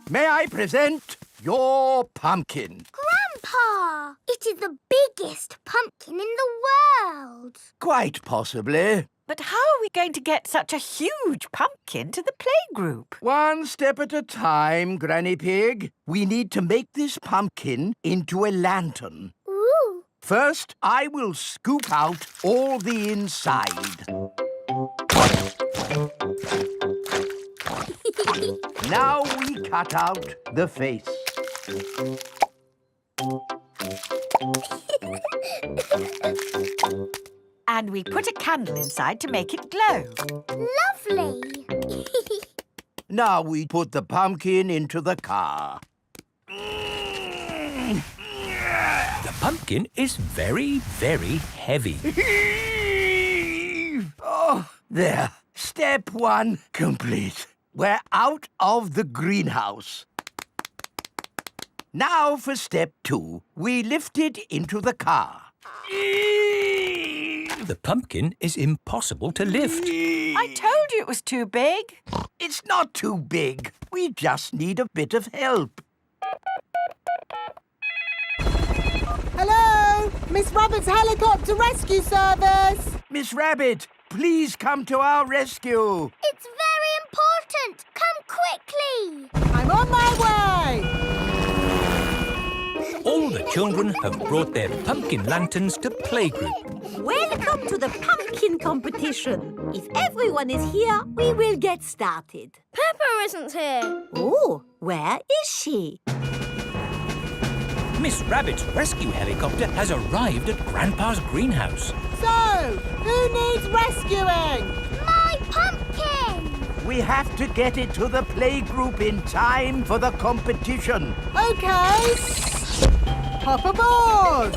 May I present your pumpkin? Grandpa! It is the biggest pumpkin in the world. Quite possibly. But how are we going to get such a huge pumpkin to the playgroup? One step at a time, Granny Pig. We need to make this pumpkin into a lantern. Ooh! First, I will scoop out all the inside. Now we cut out the face. And we put a candle inside to make it glow. Lovely! Now we put the pumpkin into the car. The pumpkin is very, very heavy. Oh, there. Step one complete. We're out of the greenhouse. Now for step two. We lift it into the car. The pumpkin is impossible to lift. I told you it was too big. It's not too big. We just need a bit of help. Hello? Miss Rabbit's helicopter rescue service. Miss Rabbit, please come to our rescue. It's very important. Come quickly. I'm on my way. All the children have brought their pumpkin lanterns to playgroup. Welcome to the pumpkin competition. If everyone is here, we will get started. Peppa isn't here. Oh, where is she? Miss Rabbit's rescue helicopter has arrived at Grandpa's greenhouse. So, who needs rescuing? My pumpkin! We have to get it to the playgroup in time for the competition. Okay. Hop aboard.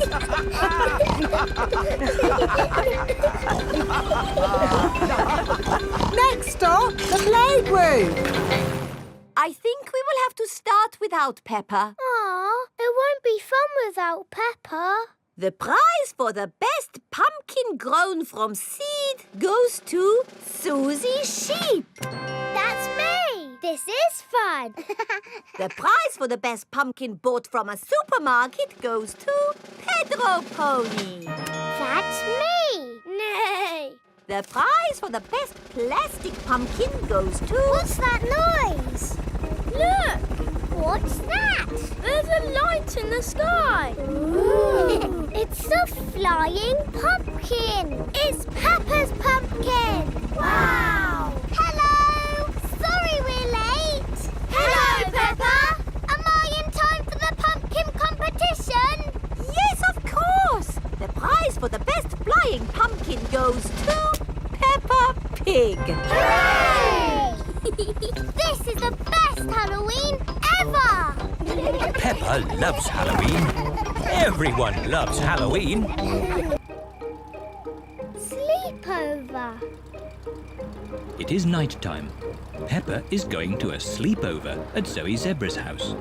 Next stop, the playgroup. I think we will have to start without Peppa. Aw, it won't be fun without Peppa. The prize for the best pumpkin grown from seed goes to Susie Sheep. That's me. This is fun. The prize for the best pumpkin bought from a supermarket goes to Pedro Pony. That's me. Nay. The prize for the best plastic pumpkin goes to... What's that noise? Look, What's that? there's a light in the sky. Ooh. It's a flying pumpkin. It's Peppa's pumpkin. Wow. Hello. Sorry we're late. Hello, Peppa. Am I in time for the pumpkin competition? Yes, of course! The prize for the best flying pumpkin goes to Peppa Pig. Hooray! This is the best Halloween ever! Peppa loves Halloween. Everyone loves Halloween. Sleepover. It is night time. Peppa is going to a sleepover at Zoe Zebra's house.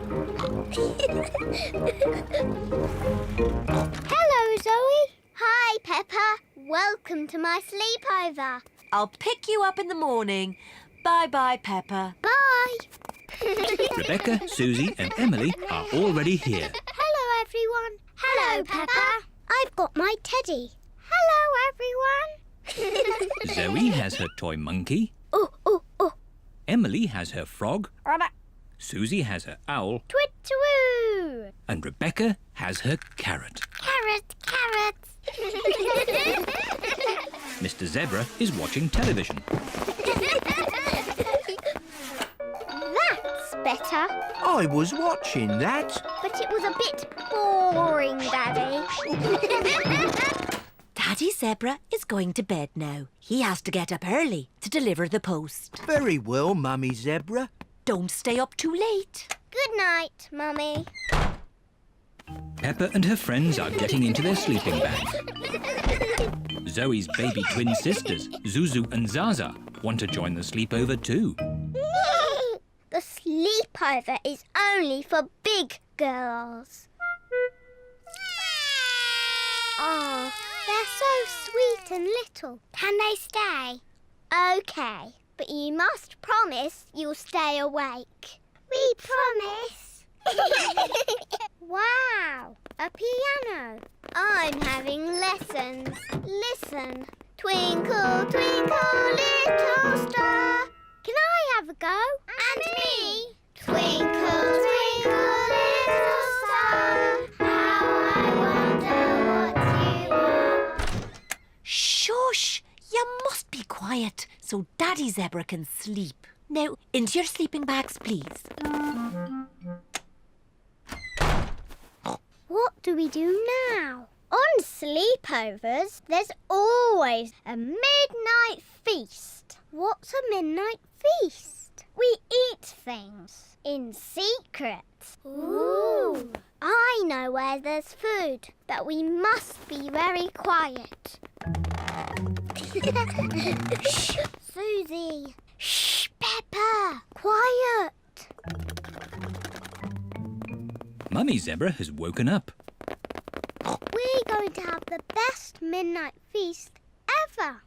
Hello, Zoe. Hi, Peppa. Welcome to my sleepover. I'll pick you up in the morning. Bye-bye, Peppa. Bye. Rebecca, Susie and Emily are already here. Hello, everyone. Hello, Peppa. I've got my teddy. Hello, everyone. Zoe has her toy monkey. Oh, oh, oh. Emily has her frog. Susie has her owl. Twit-twoo. And Rebecca has her carrot. Carrot, carrot. Mr. Zebra is watching television. That's better. I was watching that. But it was a bit boring, Daddy. Daddy Zebra is going to bed now. He has to get up early to deliver the post. Very well, Mummy Zebra. Don't stay up too late. Good night, Mummy. Peppa and her friends are getting into their sleeping bag. Zoe's baby twin sisters, Zuzu and Zaza, want to join the sleepover too. The sleepover is only for big girls. Oh, they're so sweet and little. Can they stay? OK, but you must promise you'll stay awake. We promise. Wow, a piano. I'm having lessons. Listen. Twinkle, twinkle, little star. Can I have a go? And me. Twinkle, twinkle, little star. How I wonder what you are. Shush! You must be quiet so Daddy Zebra can sleep. Now, into your sleeping bags, please. What do we do now? On sleepovers, there's always a midnight feast. What's a midnight feast? We eat things in secret. Ooh! I know where there's food, but we must be very quiet. Shh, Susie. Shh, Peppa. Quiet. Mummy Zebra has woken up. We're going to have the best midnight feast ever.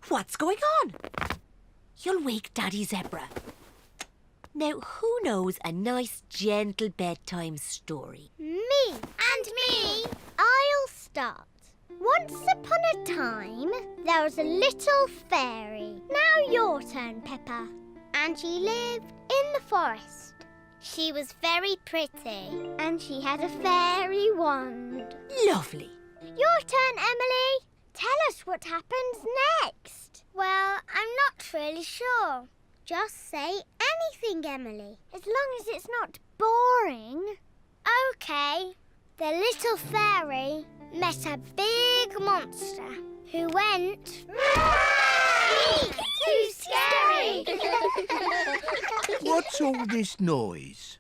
What's going on? You'll wake Daddy Zebra. Now, who knows a nice, gentle bedtime story? Me. And me. I'll start. Once upon a time, there was a little fairy. Now your turn, Peppa. And she lived in the forest. She was very pretty, and she had a fairy wand. Lovely. Your turn, Emily. Tell us what happens next. Well, I'm not really sure. Just say anything, Emily, as long as it's not boring. OK. The little fairy met a big monster who went... Too scary! What's all this noise?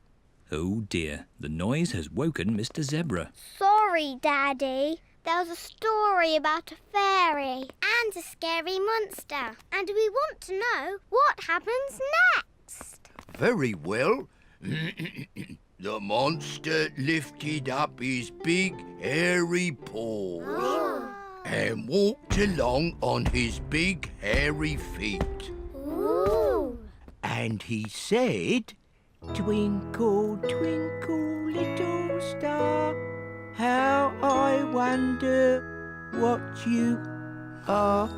Oh dear, the noise has woken Mr. Zebra. Sorry, Daddy. There was a story about a fairy and a scary monster, and we want to know what happens next. Very well. The monster lifted up his big, hairy paws and walked along on his big, hairy feet. Ooh. And he said, "Twinkle, twinkle, little star, how I wonder what you are."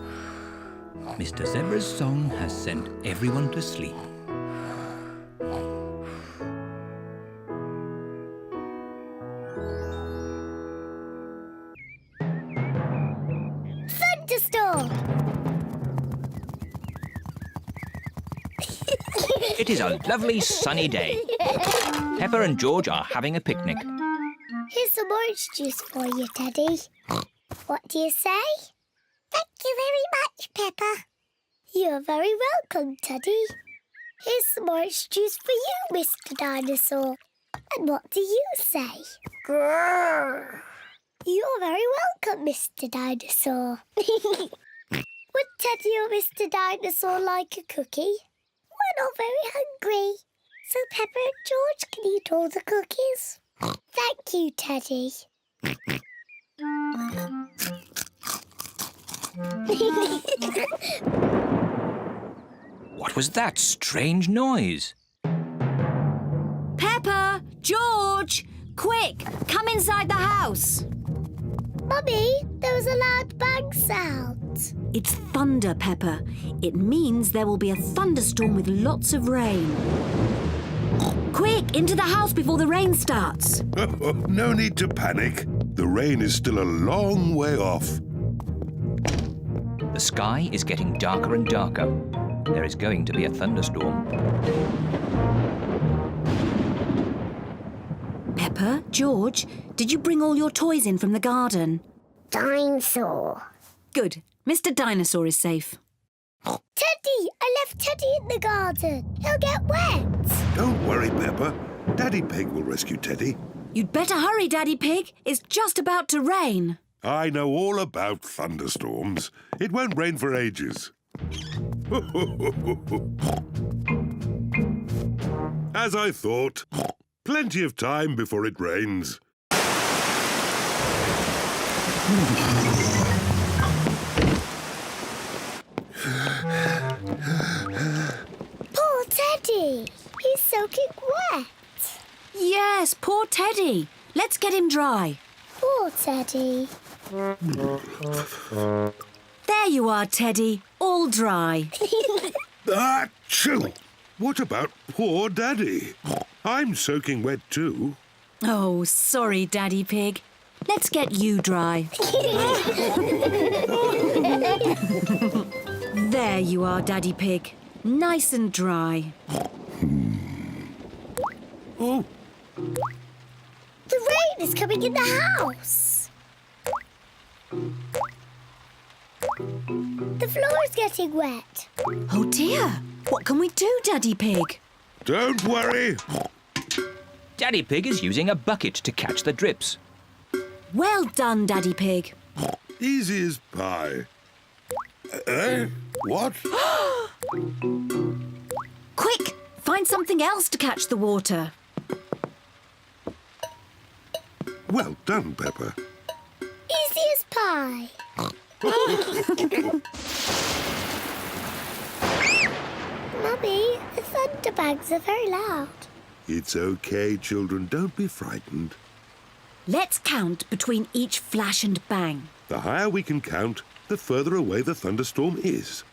Mr. Zebra's song has sent everyone to sleep. Thunderstorm! It is a lovely sunny day. Peppa and George are having a picnic. Here's some orange juice for you, Teddy. What do you say? Thank you very much, Peppa. You're very welcome, Teddy. Here's some orange juice for you, Mr. Dinosaur. And what do you say? Grrr. You're very welcome, Mr. Dinosaur. Would Teddy or Mr. Dinosaur like a cookie? We're not very hungry, so Peppa and George can eat all the cookies. Thank you, Teddy. What was that strange noise? Peppa! George! Quick! Come inside the house! Mummy, there was a loud bang sound. It's thunder, Peppa. It means there will be a thunderstorm with lots of rain. Quick, into the house before the rain starts. No need to panic. The rain is still a long way off. The sky is getting darker and darker. There is going to be a thunderstorm. Peppa, George, did you bring all your toys in from the garden? Dinosaur. Good. Mr. Dinosaur is safe. Teddy! I left Teddy in the garden. He'll get wet. Don't worry, Peppa. Daddy Pig will rescue Teddy. You'd better hurry, Daddy Pig. It's just about to rain. I know all about thunderstorms. It won't rain for ages. As I thought, plenty of time before it rains. Poor Teddy. He's soaking wet. Yes, poor Teddy. Let's get him dry. Poor Teddy. There you are, Teddy. All dry. Achoo! What about poor Daddy? I'm soaking wet too. Oh, sorry, Daddy Pig. Let's get you dry. There you are, Daddy Pig. Nice and dry. Oh, The rain is coming in the house. The floor is getting wet. Oh, dear. What can we do, Daddy Pig? don't worry. Daddy Pig is using a bucket to catch the drips. Well done, Daddy Pig. Easy as pie. What? Quick, find something else to catch the water. Well done, Peppa. Easy as pie. Mummy, the thunderbags are very loud. It's okay, children. Don't be frightened. Let's count between each flash and bang. The higher we can count, the further away the thunderstorm is.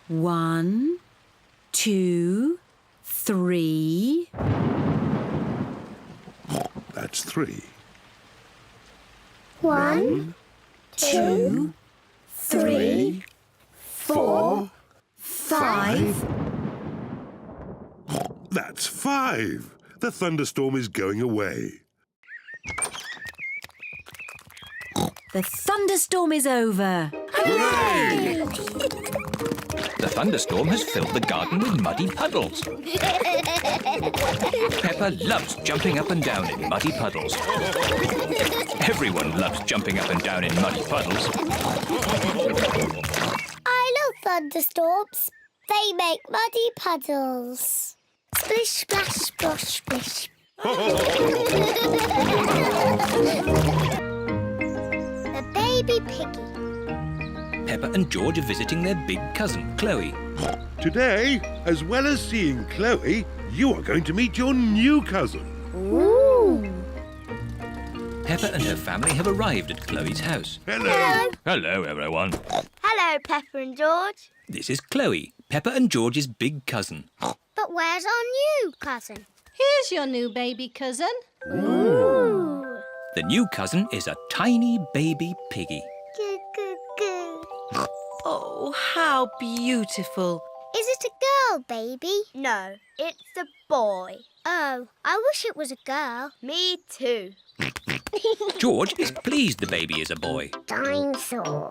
1, 2, 3. That's 3. 1, 2, 3, 4, 5. That's 5. The thunderstorm is going away. The thunderstorm is over. Hooray! The thunderstorm has filled the garden with muddy puddles. Peppa loves jumping up and down in muddy puddles. Everyone loves jumping up and down in muddy puddles. I love thunderstorms. They make muddy puddles. Splish, splash, splosh, splish. The baby piggy. Peppa and George are visiting their big cousin, Chloe. Today, as well as seeing Chloe, you are going to meet your new cousin. Ooh. Peppa and her family have arrived at Chloe's house. Hello. Hello, everyone. Hello, Peppa and George. This is Chloe, Peppa and George's big cousin. But where's our new cousin? Here's your new baby cousin. Ooh. The new cousin is a tiny baby piggy. Goo, goo, goo. Oh, how beautiful. Is it a girl, baby? No, it's a boy. Oh, I wish it was a girl. Me too. George is pleased the baby is a boy. Dinosaur.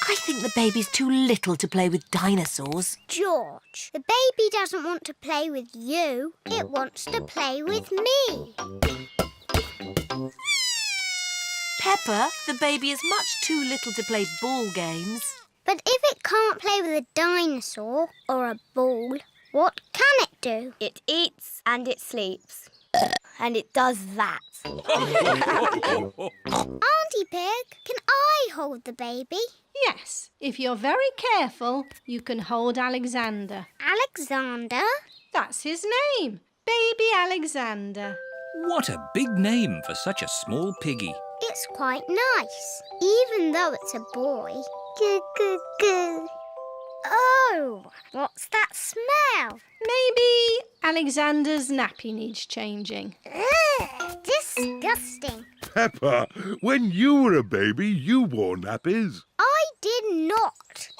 I think the baby's too little to play with dinosaurs. George, the baby doesn't want to play with you. It wants to play with me. Peppa, the baby is much too little to play ball games. But if it can't play with a dinosaur or a ball, what can it do? It eats and it sleeps. And it does that. Auntie Pig, can I hold the baby? Yes, if you're very careful, you can hold Alexander. Alexander? That's his name, Baby Alexander. What a big name for such a small piggy. It's quite nice, even though it's a boy. Goo, goo, goo. Oh, what's that smell? Maybe Alexander's nappy needs changing. Ugh, disgusting. Peppa, when you were a baby, you wore nappies. I did not.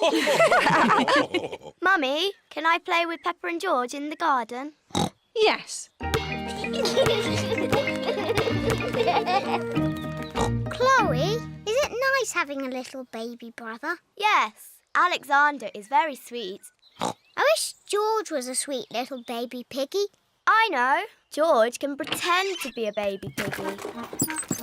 Mummy, can I play with Peppa and George in the garden? Yes. Chloe, is it nice having a little baby brother? Yes, Alexander is very sweet. I wish George was a sweet little baby piggy. I know. George can pretend to be a baby piggy.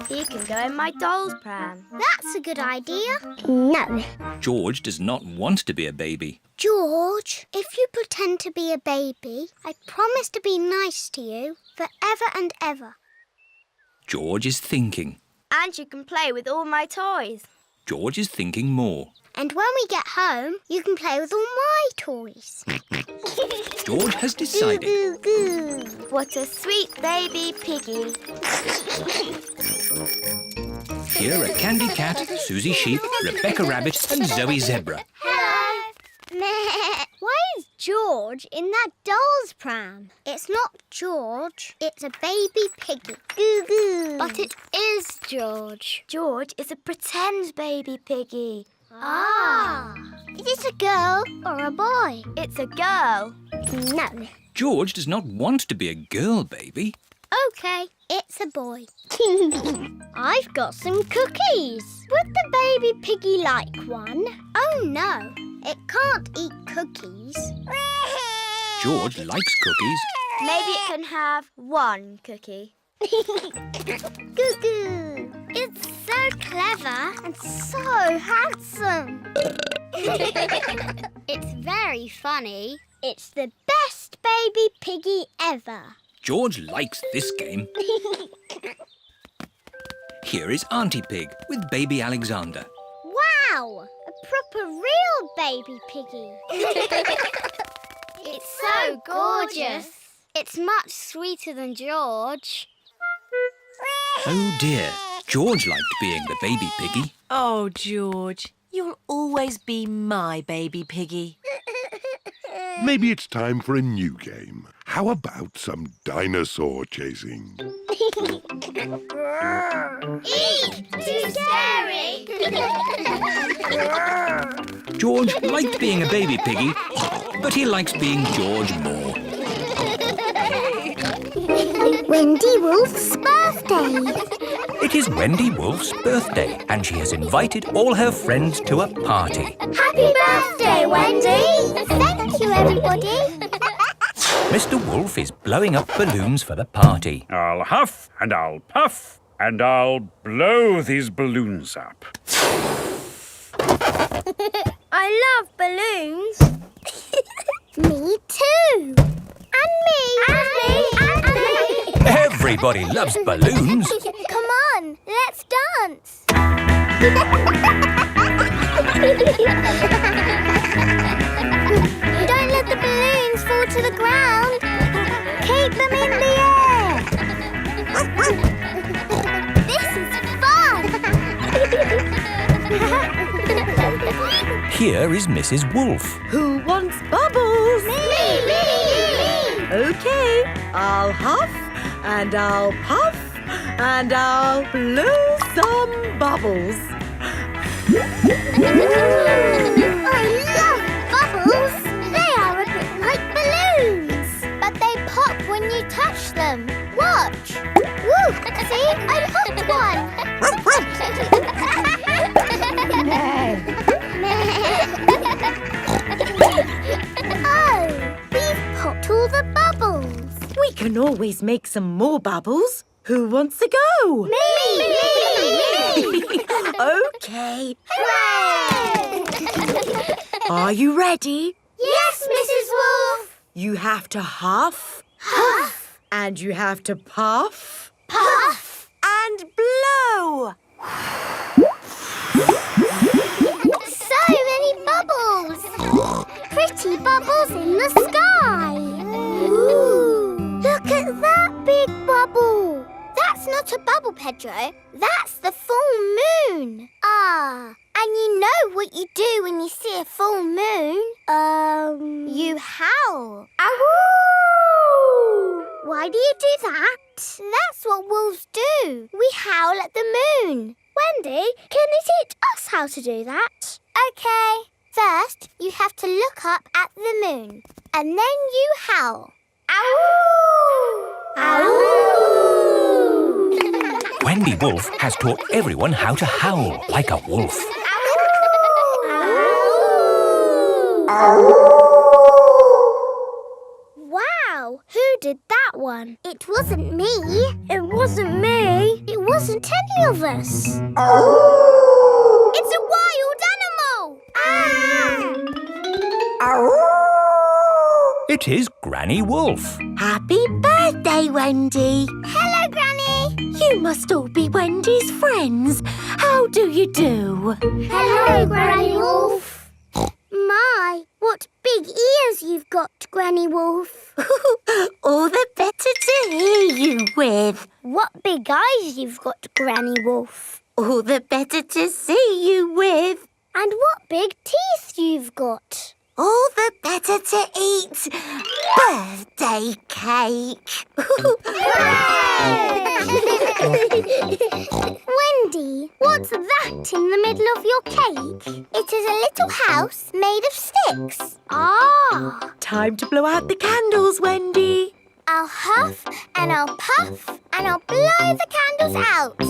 He can go in my doll's pram. That's a good idea. No. George does not want to be a baby. George, if you pretend to be a baby, I promise to be nice to you forever and ever. George is thinking. And you can play with all my toys. George is thinking more. And when we get home, you can play with all my toys. George has decided. Goo, goo, goo. What a sweet baby piggy. Here are Candy Cat, Susie Sheep, Rebecca Rabbit and Zoe Zebra. Hello. Meh. Why is George in that doll's pram? It's not George. It's a baby piggy. Goo goo. But it is George. George is a pretend baby piggy. Ah. Is it a girl or a boy? It's a girl. No. George does not want to be a girl baby. OK, it's a boy. I've got some cookies. Would the baby piggy like one? Oh, no. It can't eat cookies. George likes cookies. Maybe it can have one cookie. Goo goo. It's so clever and so handsome. It's very funny. It's the best baby piggy ever. George likes this game. Here is Auntie Pig with baby Alexander. Wow! A proper real baby piggy. It's so gorgeous. It's much sweeter than George. Oh dear, George liked being the baby piggy. Oh, George, you'll always be my baby piggy. Maybe it's time for a new game. How about some dinosaur chasing? Eek! Too scary! George liked being a baby piggy, but he likes being George more. Wendy Wolf's birthday. It is Wendy Wolf's birthday and she has invited all her friends to a party. Happy birthday, Wendy! Thank you, everybody. Mr. Wolf is blowing up balloons for the party. I'll huff and I'll puff and I'll blow these balloons up. I love balloons. Me too. And me. And me. And me. Everybody loves balloons. Come on, let's dance. Don't let the balloons fall to the ground. Keep them in the air. This is fun. Here is Mrs. Wolf. Who wants bubbles? Me. OK, I'll huff and I'll puff and I'll blow some bubbles. I love bubbles. They are a bit like balloons, but they pop when you touch them. Watch. Woo! See, I popped one. Oh, we've popped all the bubbles. We can always make some more bubbles. Who wants to go? Me! OK. Hooray! Are you ready? Yes, Mrs. Wolf. You have to huff. Huff. And you have to puff. Puff. And blow. So many bubbles. Pretty bubbles in the sky. Ooh. Look at that big bubble. That's not a bubble, Pedro. That's the full moon. Ah, and you know what you do when you see a full moon? You howl. Ow! Why do you do that? That's what wolves do. We howl at the moon. Wendy, can you teach us how to do that? OK. First, you have to look up at the moon. And then you howl. Ow! Ow! Wendy Wolf has taught everyone how to howl like a wolf. Wow! Who did that one. It wasn't me. It wasn't me. It wasn't any of us. It's a wild animal! It is Granny Wolf. Happy birthday, Wendy. Hello, Granny. You must all be Wendy's friends. How do you do? Hello, Granny Wolf. My, what big ears you've got, Granny Wolf. All the better to hear you with. What big eyes you've got, Granny Wolf. All the better to see you with. And what big teeth you've got. All the better to eat birthday cake. Wendy, what's that in the middle of your cake? It is a little house made of sticks. Ah! Time to blow out the candles, Wendy. I'll huff and I'll puff and I'll blow the candles out.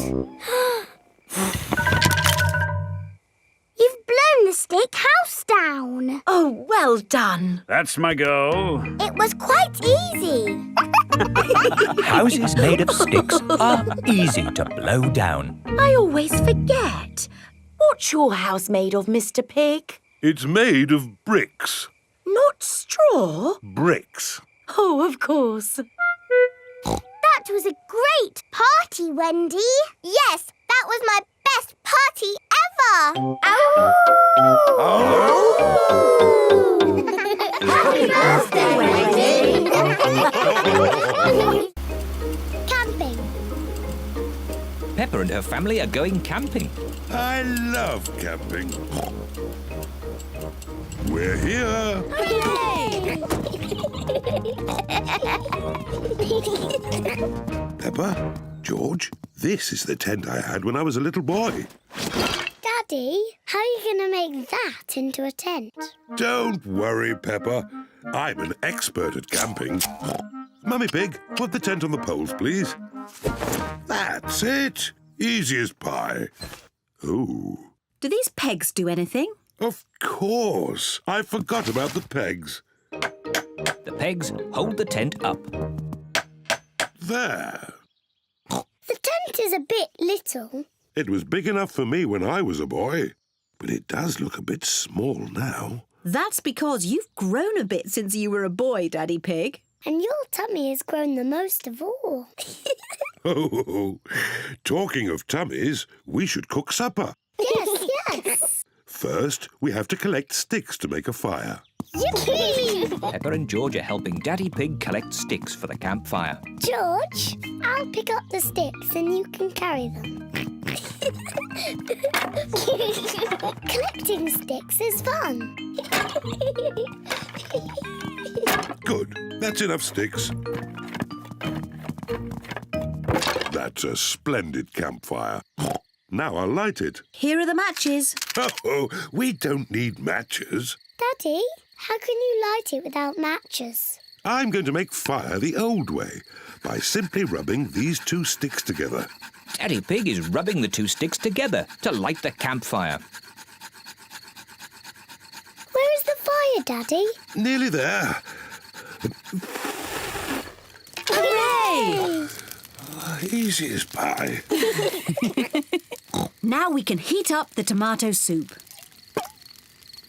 You've blown the stick house down. Oh, well done. That's my go. It was quite easy. Houses made of sticks are easy to blow down. I always forget. What's your house made of, Mr. Pig? It's made of bricks. Not straw? Bricks. Oh, of course. That was a great party, Wendy. Yes, that was my best party ever. Happy birthday, Wendy. Camping. Peppa and her family are going camping. I love camping. We're here. Peppa, George, this is the tent I had when I was a little boy. Daddy, how are you going to make that into a tent? Don't worry, Peppa. I'm an expert at camping. Mummy Pig, put the tent on the poles, please. That's it. Easy as pie. Oh. Do these pegs do anything? Of course. I forgot about the pegs. The pegs hold the tent up. There. The tent is a bit little. It was big enough for me when I was a boy, but it does look a bit small now. That's because you've grown a bit since you were a boy, Daddy Pig. And your tummy has grown the most of all. Oh, talking of tummies, we should cook supper. Yes. First, we have to collect sticks to make a fire. Yippee! Peppa and George are helping Daddy Pig collect sticks for the campfire. George, I'll pick up the sticks and you can carry them. Collecting sticks is fun. Good. That's enough sticks. That's a splendid campfire. Now I'll light it. Here are the matches. Oh, we don't need matches. Daddy, how can you light it without matches? I'm going to make fire the old way by simply rubbing these two sticks together. Daddy Pig is rubbing the two sticks together to light the campfire. Where is the fire, Daddy? Nearly there. Hooray! Easy as pie. Now we can heat up the tomato soup.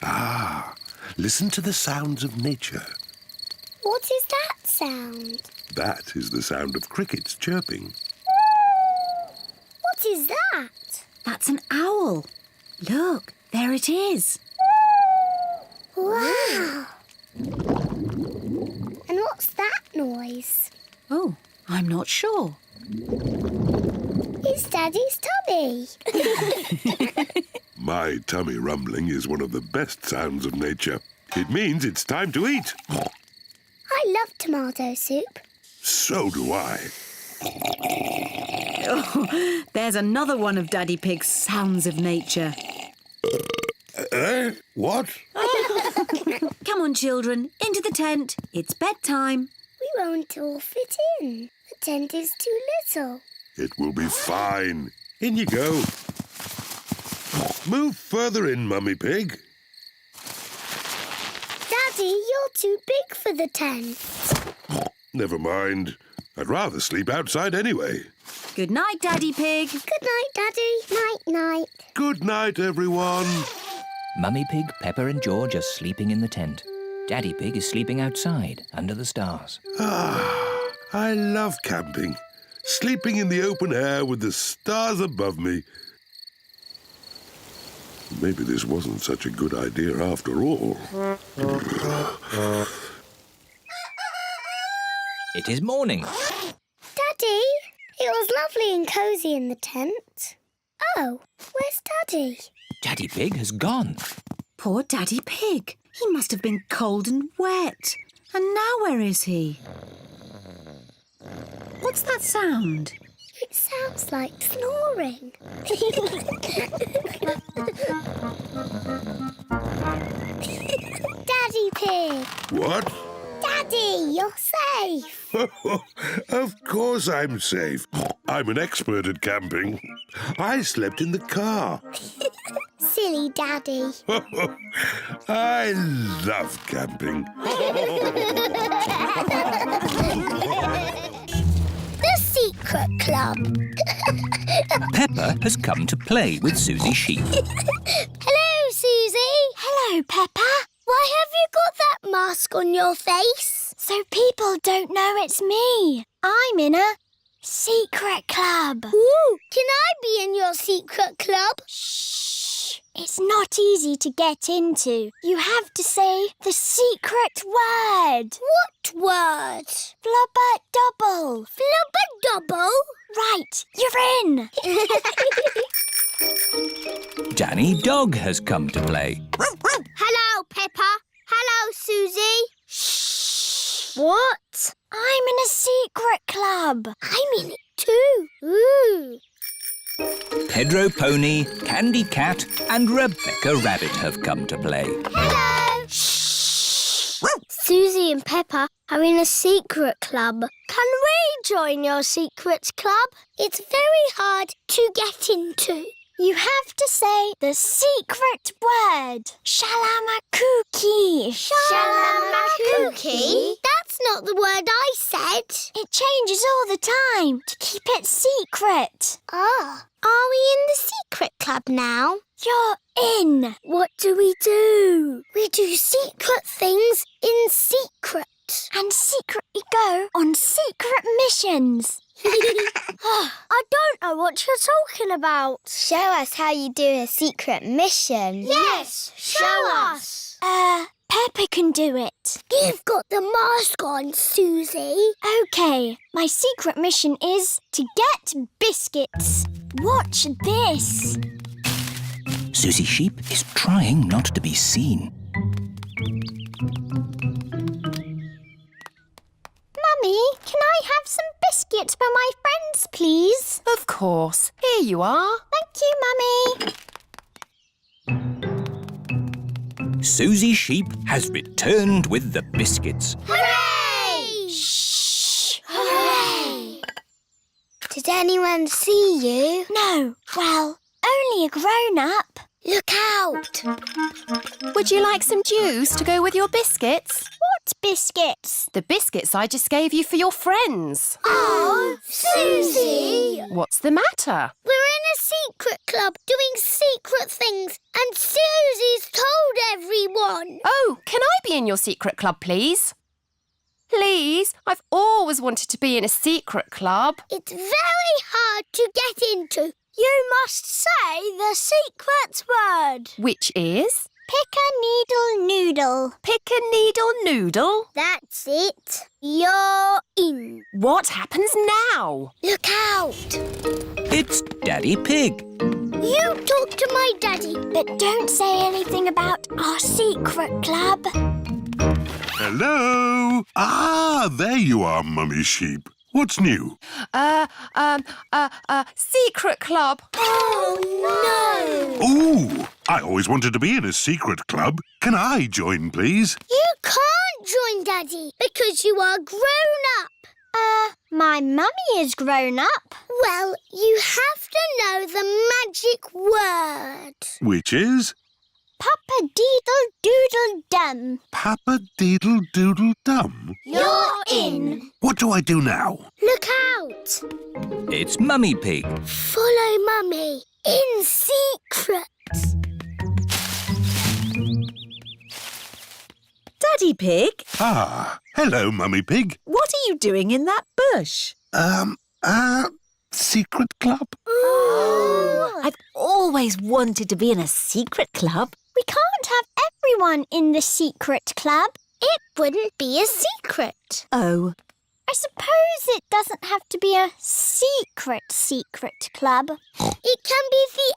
Ah, listen to the sounds of nature. What is that sound? That is the sound of crickets chirping. What is that? That's an owl. Look, there it is. Wow! And what's that noise? Oh, I'm not sure. It's Daddy's tummy. My tummy rumbling is one of the best sounds of nature. It means it's time to eat. I love tomato soup. So do I. Oh, there's another one of Daddy Pig's sounds of nature. What? Come on, children, into the tent. It's bedtime. We won't all fit in. The tent is too little. It will be fine. In you go. Move further in, Mummy Pig. Daddy, you're too big for the tent. Never mind. I'd rather sleep outside anyway. Good night, Daddy Pig. Good night, Daddy. Night-night. Good night, everyone. Mummy Pig, Peppa and George are sleeping in the tent. Daddy Pig is sleeping outside, under the stars. Ah, I love camping. Sleeping in the open air with the stars above me. Maybe this wasn't such a good idea after all. It is morning. Daddy, it was lovely and cosy in the tent. Oh, where's Daddy? Daddy Pig has gone. Poor Daddy Pig. He must have been cold and wet. And now where is he? What's that sound? It sounds like snoring. Daddy Pig. What? Daddy, you're safe. Of course I'm safe. I'm an expert at camping. I slept in the car. Silly Daddy. I love camping. The Secret Club. Peppa has come to play with Susie Sheep. Hello, Susie. Hello, Peppa. Why have you got that mask on your face? So people don't know it's me. I'm in a secret club. Ooh, can I be in your secret club? Shh. It's not easy to get into. You have to say the secret word. What word? Flubber-double. Flubber-double? Right, you're in. Danny Dog has come to play. Hello, Peppa. Hello, Susie. Shh. What? I'm in a secret club. I'm in it too. Ooh. Pedro Pony, Candy Cat and Rebecca Rabbit have come to play. Hello. Shh. Susie and Peppa are in a secret club. Can we join your secret club? It's very hard to get into. You have to say the secret word. Shalamakuki. Shalamakuki? That's not the word I said. It changes all the time to keep it secret. Ah. Are we in the secret club now? You're in. What do? We do secret things in secret. And secretly go on secret missions. I don't know what you're talking about. Show us how you do a secret mission. Yes, show us. Peppa can do it. You've got the mask on, Susie. OK, my secret mission is to get biscuits. Watch this. Susie Sheep is trying not to be seen. Mummy, can I have some biscuits for my friends, please? Of course. Here you are. Thank you, Mummy. Susie Sheep has returned with the biscuits. Hooray! Shh! Hooray! Did anyone see you? No. Well, only a grown-up. Look out! Would you like some juice to go with your biscuits? What biscuits? The biscuits I just gave you for your friends. Oh, Susie! What's the matter? We're in a secret club doing secret things and Susie's told everyone. Oh, can I be in your secret club, please? Please, I've always wanted to be in a secret club. It's very hard to get into. You must say the secret word. Which is? Pick-a-needle-noodle. Pick-a-needle-noodle? That's it. You're in. What happens now? Look out. It's Daddy Pig. You talk to my daddy, but don't say anything about our secret club. Hello. Ah, there you are, Mummy Sheep. What's new? Secret club. Oh, no. Ooh, I always wanted to be in a secret club. Can I join, please? You can't join Daddy because you are grown up. My mummy is grown up. Well, you have to know the magic word. Which is? Papa-deedle-doodle-dum. Papa-deedle-doodle-dum. You're in. What do I do now? Look out! It's Mummy Pig. Follow Mummy in secret. Daddy Pig, Ah, hello, Mummy Pig. what are you doing in that bush? Secret club? I've always wanted to be in a secret club. We can't have everyone in the secret club. It wouldn't be a secret. Oh, I suppose it doesn't have to be a secret club. It can be the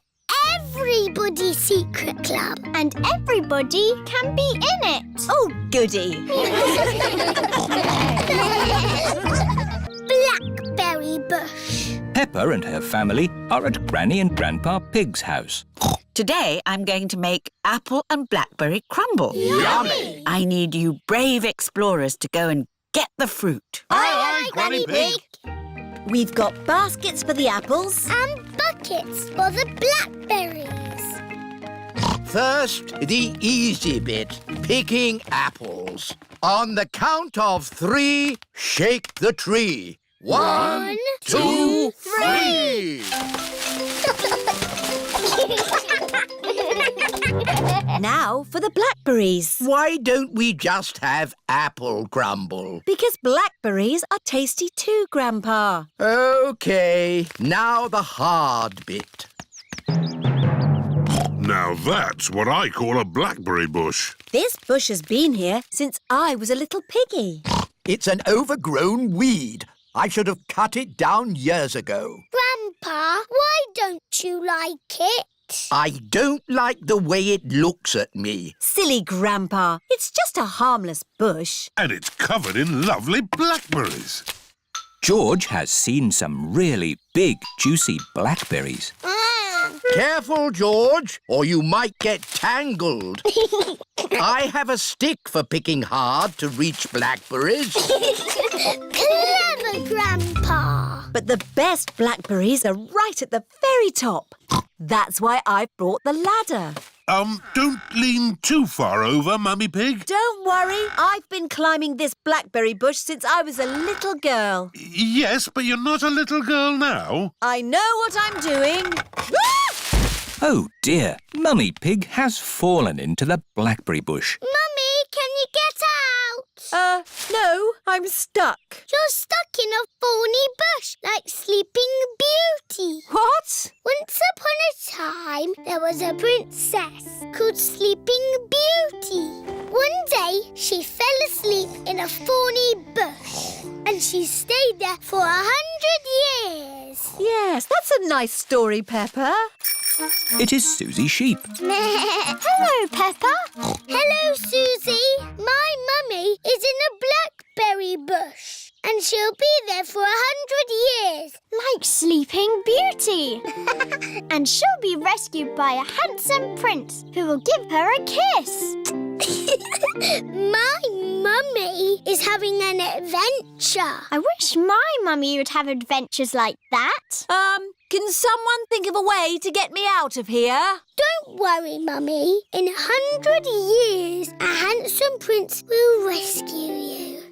Everybody Secret Club. And everybody can be in it. Oh, goody. Blackberry bush. Peppa and her family are at Granny and Grandpa Pig's house. Today I'm going to make apple and blackberry crumble. Yummy! I need you brave explorers to go and get the fruit. Aye, Granny Pig. We've got baskets for the apples. And buckets for the blackberries. First, the easy bit, picking apples. On the count of 3, shake the tree. 1, 2, 3. Now for the blackberries. Why don't we just have apple crumble? Because blackberries are tasty too, Grandpa. OK, now the hard bit. Now that's what I call a blackberry bush. This bush has been here since I was a little piggy. It's an overgrown weed. I should have cut it down years ago. Grandpa, why don't you like it? I don't like the way it looks at me. Silly Grandpa. It's just a harmless bush. And it's covered in lovely blackberries. George has seen some really big, juicy blackberries. Careful, George, or you might get tangled. I have a stick for picking hard to reach blackberries. Clever, Grandpa. But the best blackberries are right at the very top. That's why I brought the ladder. Don't lean too far over, Mummy Pig. Don't worry, I've been climbing this blackberry bush since I was a little girl. Yes, but you're not a little girl now. I know what I'm doing. Oh dear, Mummy Pig has fallen into the blackberry bush. Mummy, can you get out? No, I'm stuck. You're stuck in a thorny bush like Sleeping Beauty. What? Once upon a time, there was a princess called Sleeping Beauty. One day, she fell asleep in a thorny bush. And she stayed there for 100 years. Yes, that's a nice story, Peppa. It is Susie Sheep. Hello, Peppa. Hello, Susie. My mummy is in a blackberry bush. And she'll be there for 100 years. Like Sleeping Beauty. And she'll be rescued by a handsome prince who will give her a kiss. My mummy is having an adventure. I wish my mummy would have adventures like that. Can someone think of a way to get me out of here? Don't worry, Mummy. In 100 years, a handsome prince will rescue you.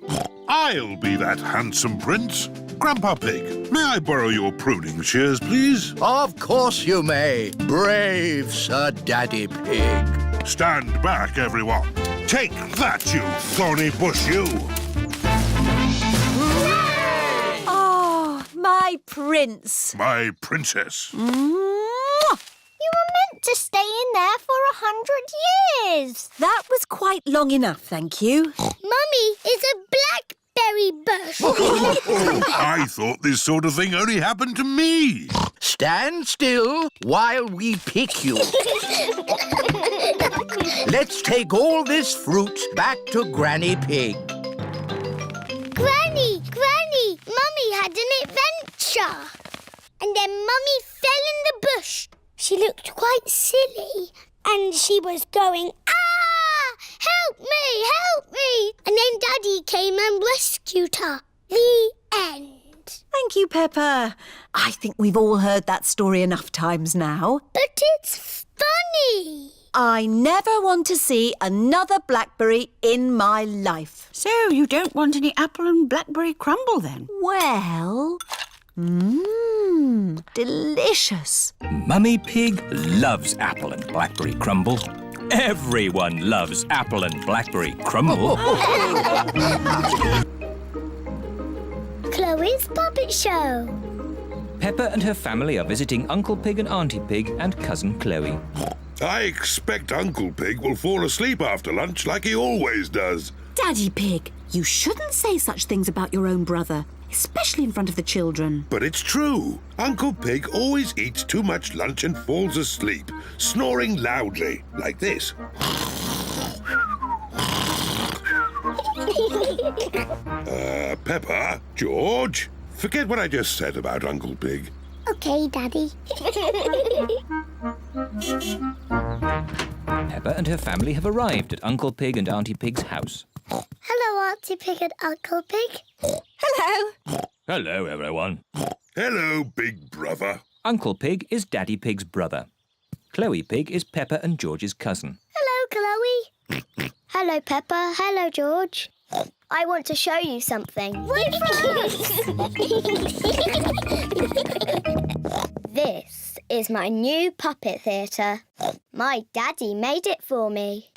I'll be that handsome prince. Grandpa Pig, may I borrow your pruning shears, please? Of course you may, brave Sir Daddy Pig. Stand back, everyone. Take that, you thorny bush, you. Oh, my prince. My princess. You were meant to stay in there for 100 years. That was quite long enough, thank you. Mummy is a blackberry bush. I thought this sort of thing only happened to me. Stand still while we pick you. Let's take all this fruit back to Granny Pig. Granny, Mummy had an adventure. And then Mummy fell in the bush. She looked quite silly. And she was going, ah! Help me, help me! And then Daddy came and rescued her. The end. Thank you, Peppa. I think we've all heard that story enough times now. But it's funny. I never want to see another blackberry in my life. So you don't want any apple and blackberry crumble then? Well, delicious. Mummy Pig loves apple and blackberry crumble. Everyone loves apple and blackberry crumble. Chloe's Puppet Show. Peppa and her family are visiting Uncle Pig and Auntie Pig and Cousin Chloe. I expect Uncle Pig will fall asleep after lunch like he always does. Daddy Pig, you shouldn't say such things about your own brother, especially in front of the children. But it's true. Uncle Pig always eats too much lunch and falls asleep, snoring loudly, like this. Peppa, George, forget what I just said about Uncle Pig. OK, Daddy. Peppa and her family have arrived at Uncle Pig and Auntie Pig's house. Hello, Auntie Pig and Uncle Pig. Hello. Hello, everyone. Hello, big brother. Uncle Pig is Daddy Pig's brother. Chloe Pig is Peppa and George's cousin. Hello, Chloe. Hello, Peppa. Hello, George. I want to show you something. Wait for us! This is my new puppet theatre. My daddy made it for me.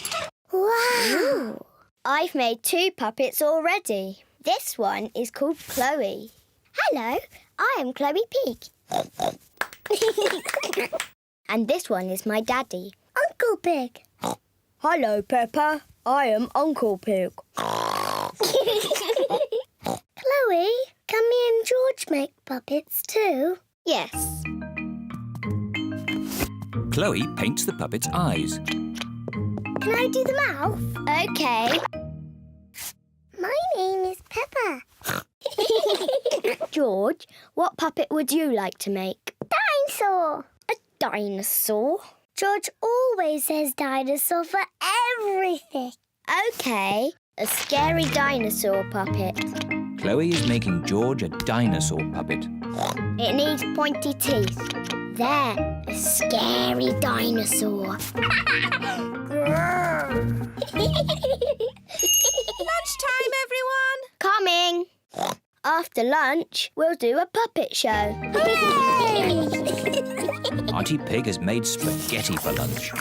Wow! I've made 2 puppets already. This one is called Chloe. Hello, I am Chloe Pig. And this one is my daddy, Uncle Pig. Hello, Peppa. I am Uncle Pig. Chloe, can me and George make puppets too? Yes. Chloe paints the puppet's eyes. Can I do the mouth? OK. My name is Peppa. George, what puppet would you like to make? Dinosaur. A dinosaur? George always says dinosaur for everything. OK, a scary dinosaur puppet. Chloe is making George a dinosaur puppet. It needs pointy teeth. There, a scary dinosaur. Lunchtime, everyone. Coming. After lunch, we'll do a puppet show. Hooray! Auntie Pig has made spaghetti for lunch.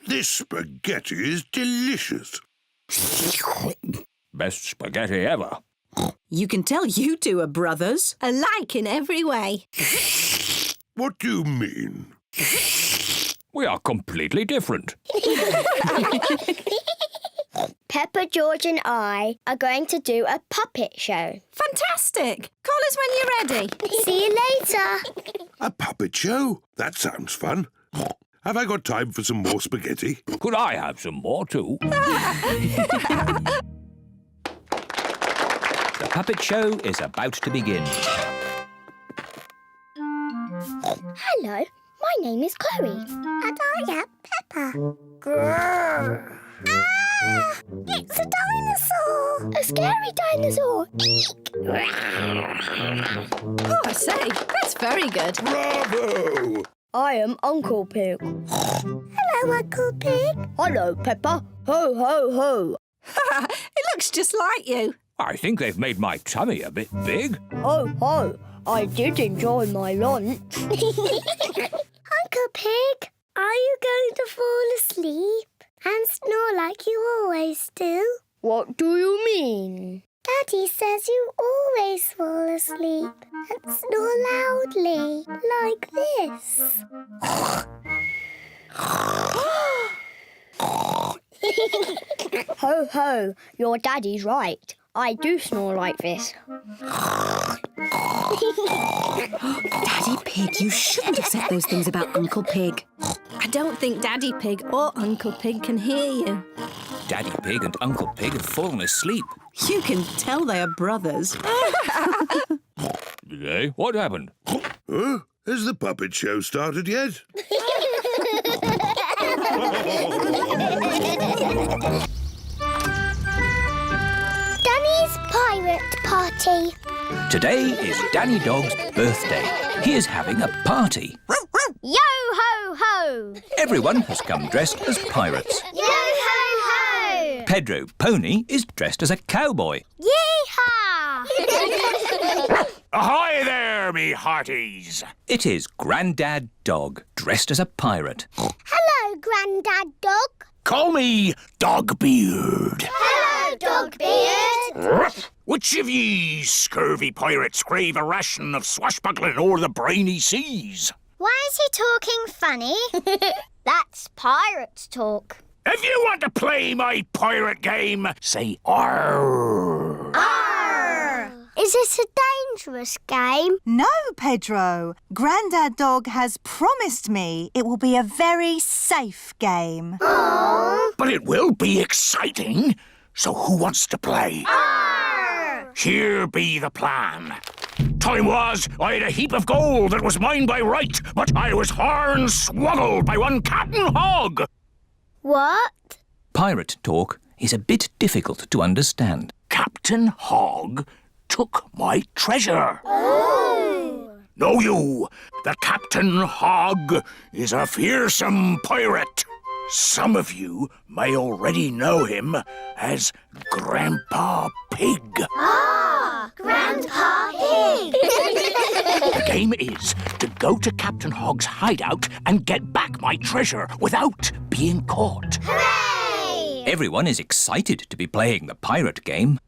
This spaghetti is delicious. Best spaghetti ever. You can tell you 2 are brothers. Alike in every way. What do you mean? We are completely different. Peppa, George and I are going to do a puppet show. Fantastic. Call us when you're ready. See you later. A puppet show? That sounds fun. Have I got time for some more spaghetti? Could I have some more too? The puppet show is about to begin. Hello, my name is Chloe. And I am Peppa. Grrr. Ah! It's a dinosaur! A scary dinosaur! Eek! Oh, I say, that's very good. Bravo! I am Uncle Pig. Hello, Uncle Pig. Hello, Peppa. Ho, ho, ho. It looks just like you. I think they've made my tummy a bit big. Ho, ho. I did enjoy my lunch. Uncle Pig, are you going to fall asleep and snore like you always do? What do you mean? Daddy says you always fall asleep and snore loudly, like this. Ho, ho. Your daddy's right. I do snore like this. Daddy Pig, you shouldn't have said those things about Uncle Pig. I don't think Daddy Pig or Uncle Pig can hear you. Daddy Pig and Uncle Pig have fallen asleep. You can tell they are brothers. Did they? What happened? Huh? Has the puppet show started yet? Danny's Pirate Party. Today is Danny Dog's birthday. He is having a party. Yo-ho-ho! Everyone has come dressed as pirates. Yo-ho-ho! Pedro Pony is dressed as a cowboy. Yee-haw! Ahoy there, me hearties! It is Grandad Dog, dressed as a pirate. Hello, Grandad Dog. Call me Dogbeard. Hello, Dogbeard. Which of ye scurvy pirates crave a ration of swashbuckling o'er the briny seas? Why is he talking funny? That's pirate talk. If you want to play my pirate game, say arr. Arr! Is it a dangerous game? No, Pedro. Grandad Dog has promised me it will be a very safe game. Aww. But it will be exciting. So who wants to play? Arr! Here be the plan. Time was, I had a heap of gold that was mine by right, but I was horn-swoggled by one Captain Hog. What? Pirate talk is a bit difficult to understand. Captain Hog took my treasure. Oh! Know you that Captain Hog is a fearsome pirate? Some of you may already know him as Grandpa Pig. Ah! Grandpa Pig! The game is to go to Captain Hog's hideout and get back my treasure without being caught. Hooray! Everyone is excited to be playing the pirate game.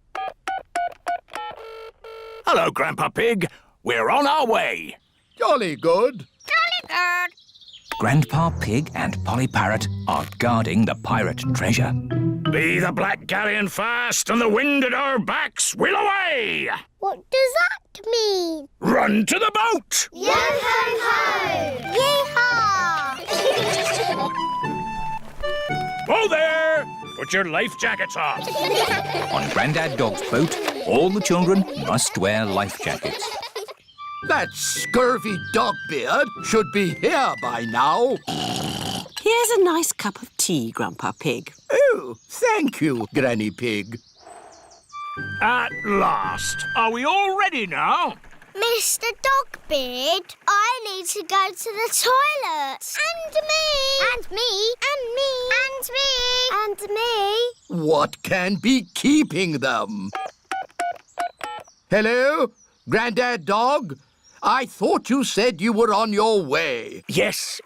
Hello, Grandpa Pig. We're on our way. Jolly good. Jolly good! Grandpa Pig and Polly Parrot are guarding the pirate treasure. Be the black galleon fast and the wind at our backs, we'll away! What does that mean? Run to the boat! Yo-ho-ho! Yeehaw! Whoa there! Put your life jackets on. On Grandad Dog's boat, all the children must wear life jackets. That scurvy Dogbeard should be here by now. Here's a nice cup of tea, Grandpa Pig. Oh, thank you, Granny Pig. At last. Are we all ready now? Mr. Dogbeard, I need to go to the toilet. And me! And me! And me! And me! And me! What can be keeping them? Hello, Grandad Dog? I thought you said you were on your way. Yes,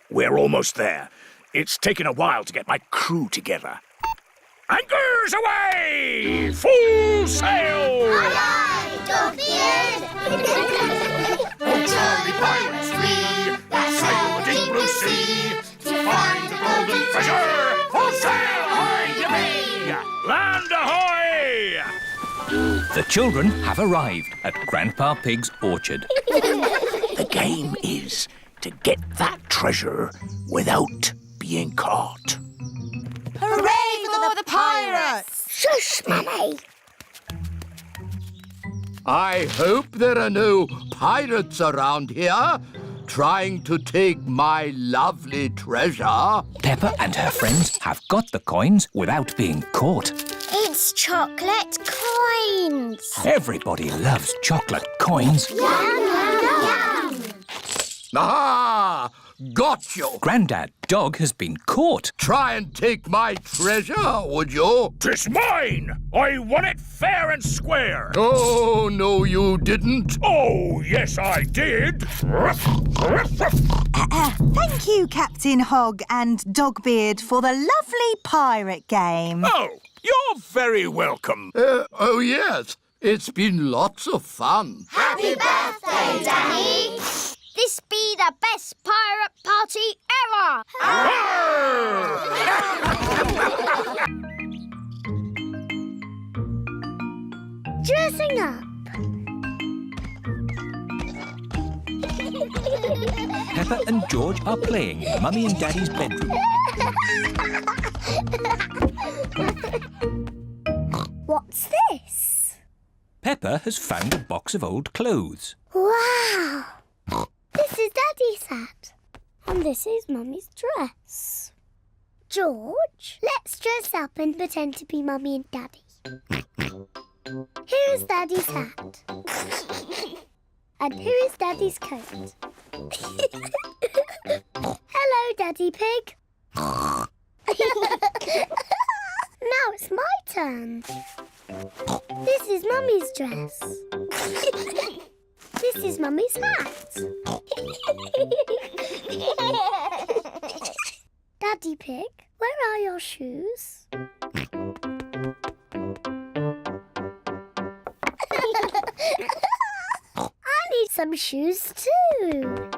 we're almost there. It's taken a while to get my crew together. Anchors away! Full sail! Aye, aye, Dogbeard! Oh, jolly pirates we, that sail the deep blue sea, to find the golden treasure! Full sail, ahoy, ye be! Land ahoy! The children have arrived at Grandpa Pig's orchard. The game is to get that treasure without being caught. Hooray for the pirates! Shush, Mummy! I hope there are no pirates around here trying to take my lovely treasure. Peppa and her friends have got the coins without being caught. It's chocolate coins! Everybody loves chocolate coins. Yum, yum, yum! Ah! Got you! Grandad Dog has been caught. Try and take my treasure, would you? 'Tis mine! I won it fair and square! Oh, no, you didn't. Oh, yes, I did! Thank you, Captain Hog and Dogbeard, for the lovely pirate game. Oh, you're very welcome. Oh, yes. It's been lots of fun. Happy birthday, Danny! This be the best pirate party ever! Dressing up. Peppa and George are playing in Mummy and Daddy's bedroom. What's this? Peppa has found a box of old clothes. Wow! This is Daddy's hat. And this is Mummy's dress. George, let's dress up and pretend to be Mummy and Daddy. Here is Daddy's hat. And here is Daddy's coat. Hello, Daddy Pig. Now it's my turn. This is Mummy's dress. This is Mummy's hat. Daddy Pig, where are your shoes? I need some shoes too.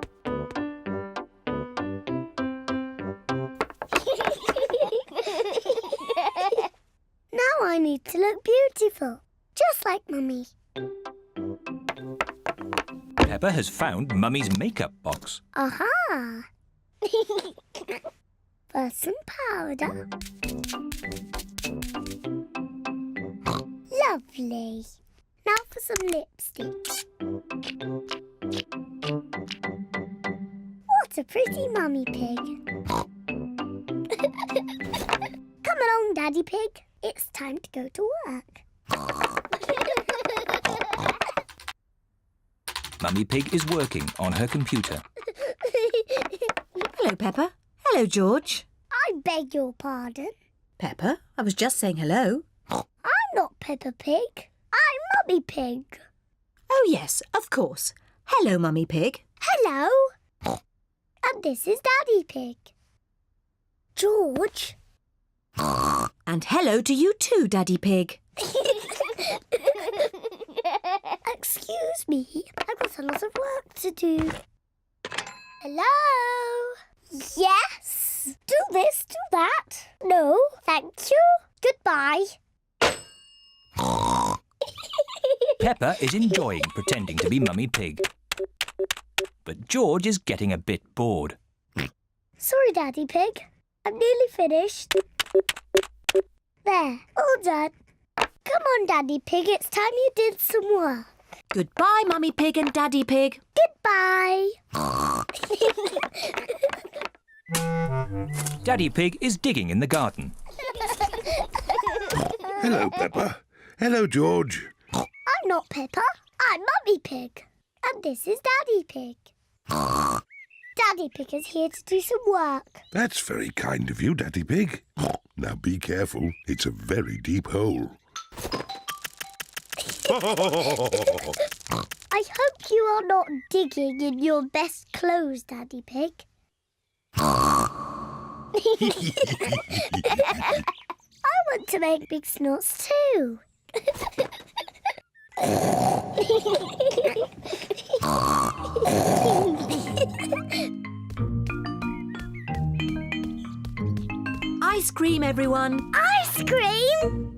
Now I need to look beautiful, just like Mummy. Peppa has found Mummy's makeup box. Aha! First some powder. Lovely. Now for some lipstick. What a pretty Mummy Pig. Come along, Daddy Pig. It's time to go to work. Mummy Pig is working on her computer. Hello, Peppa. Hello, George. I beg your pardon. Peppa, I was just saying hello. I'm not Peppa Pig. I'm Mummy Pig. Oh, yes, of course. Hello, Mummy Pig. Hello. And this is Daddy Pig. George. And hello to you too, Daddy Pig. Excuse me, I've got a lot of work to do. Hello? Yes? Do this, do that. No, thank you. Goodbye. Peppa is enjoying pretending to be Mummy Pig. But George is getting a bit bored. Sorry, Daddy Pig. I'm nearly finished. There, all done. Come on, Daddy Pig, it's time you did some work. Goodbye, Mummy Pig and Daddy Pig. Goodbye. Daddy Pig is digging in the garden. Hello, Peppa. Hello, George. I'm not Peppa. I'm Mummy Pig. And this is Daddy Pig. Daddy Pig is here to do some work. That's very kind of you, Daddy Pig. Now be careful. It's a very deep hole. I hope you are not digging in your best clothes, Daddy Pig. I want to make big snorts too. Ice cream, everyone. Ice cream?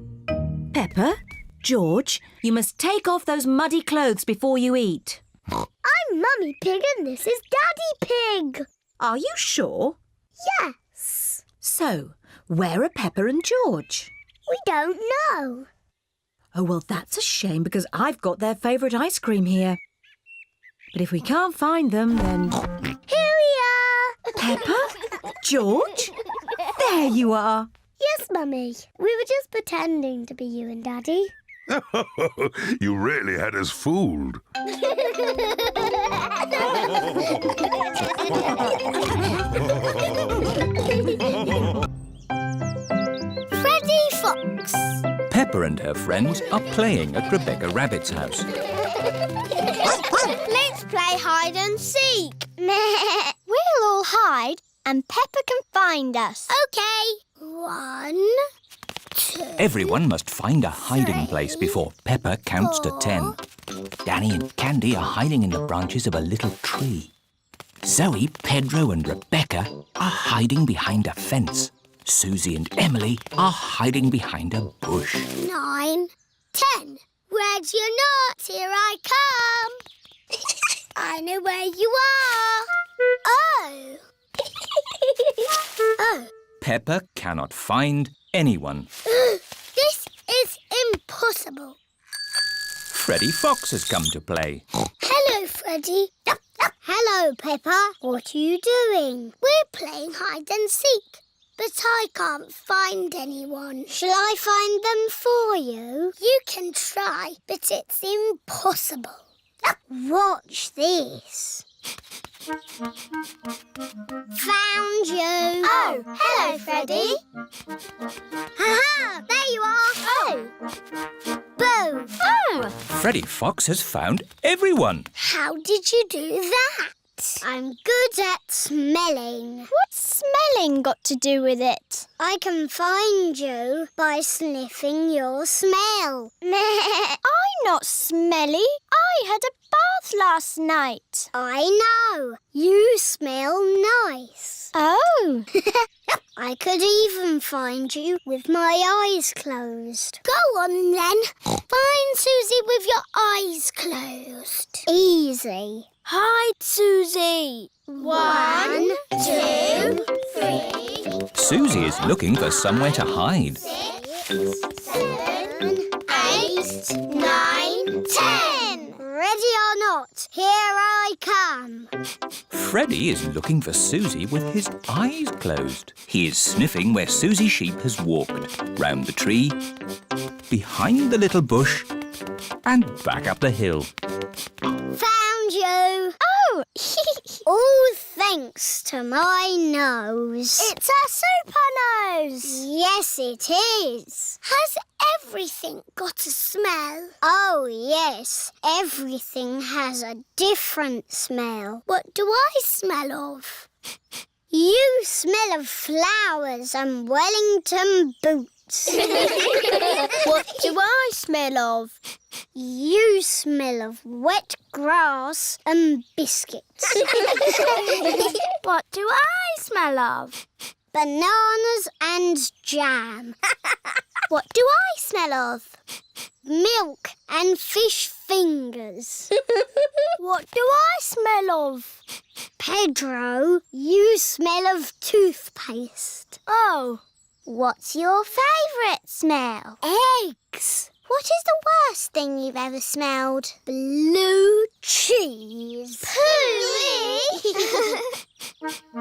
Peppa, George, you must take off those muddy clothes before you eat. I'm Mummy Pig and this is Daddy Pig. Are you sure? Yes. So, where are Peppa and George? We don't know. Oh, well, that's a shame because I've got their favourite ice cream here. But if we can't find them, then... Here we are. Peppa? George? There you are. Yes, Mummy. We were just pretending to be you and Daddy. You really had us fooled. Freddy Fox. Peppa and her friends are playing at Rebecca Rabbit's house. Let's play hide and seek. We'll all hide and Peppa can find us. OK. 1, 2... Everyone must find a hiding place before Peppa counts to 10. Danny and Candy are hiding in the branches of a little tree. Zoe, Pedro and Rebecca are hiding behind a fence. Susie and Emily are hiding behind a bush. 9, 10. Where's your nuts? Here I come. I know where you are. Oh. Oh. Peppa cannot find anyone. This is impossible. Freddy Fox has come to play. Hello, Freddy. Hello, Peppa. What are you doing? We're playing hide and seek, but I can't find anyone. Shall I find them for you? You can try, but it's impossible. Watch this. Found you. Oh, hello, Freddy. Ha-ha! There you are. Oh. Boo. Oh! Freddy Fox has found everyone. How did you do that? I'm good at smelling. What's smelling got to do with it? I can find you by sniffing your smell. I'm not smelly. I had a bath last night. I know. You smell nice. Oh. I could even find you with my eyes closed. Go on then. Find Susie with your eyes closed. Easy. Hide, Susie. 1, 2, 3. Susie is looking for somewhere to hide. 6, 7, 8, 9, 10. Ready or not, here I come. Freddy is looking for Susie with his eyes closed. He is sniffing where Susie Sheep has walked, round the tree, behind the little bush, and back up the hill. Found you. Oh. All thanks to my nose. It's a super nose. Yes, it is. Has everything got a smell? Oh, yes. Everything has a different smell. What do I smell of? You smell of flowers and Wellington boots. What do I smell of? You smell of wet grass and biscuits. What do I smell of? Bananas and jam. What do I smell of? Milk and fish fingers. What do I smell of? Pedro, you smell of toothpaste. Oh. What's your favourite smell? Eggs. What is the worst thing you've ever smelled? Blue cheese. Pooey!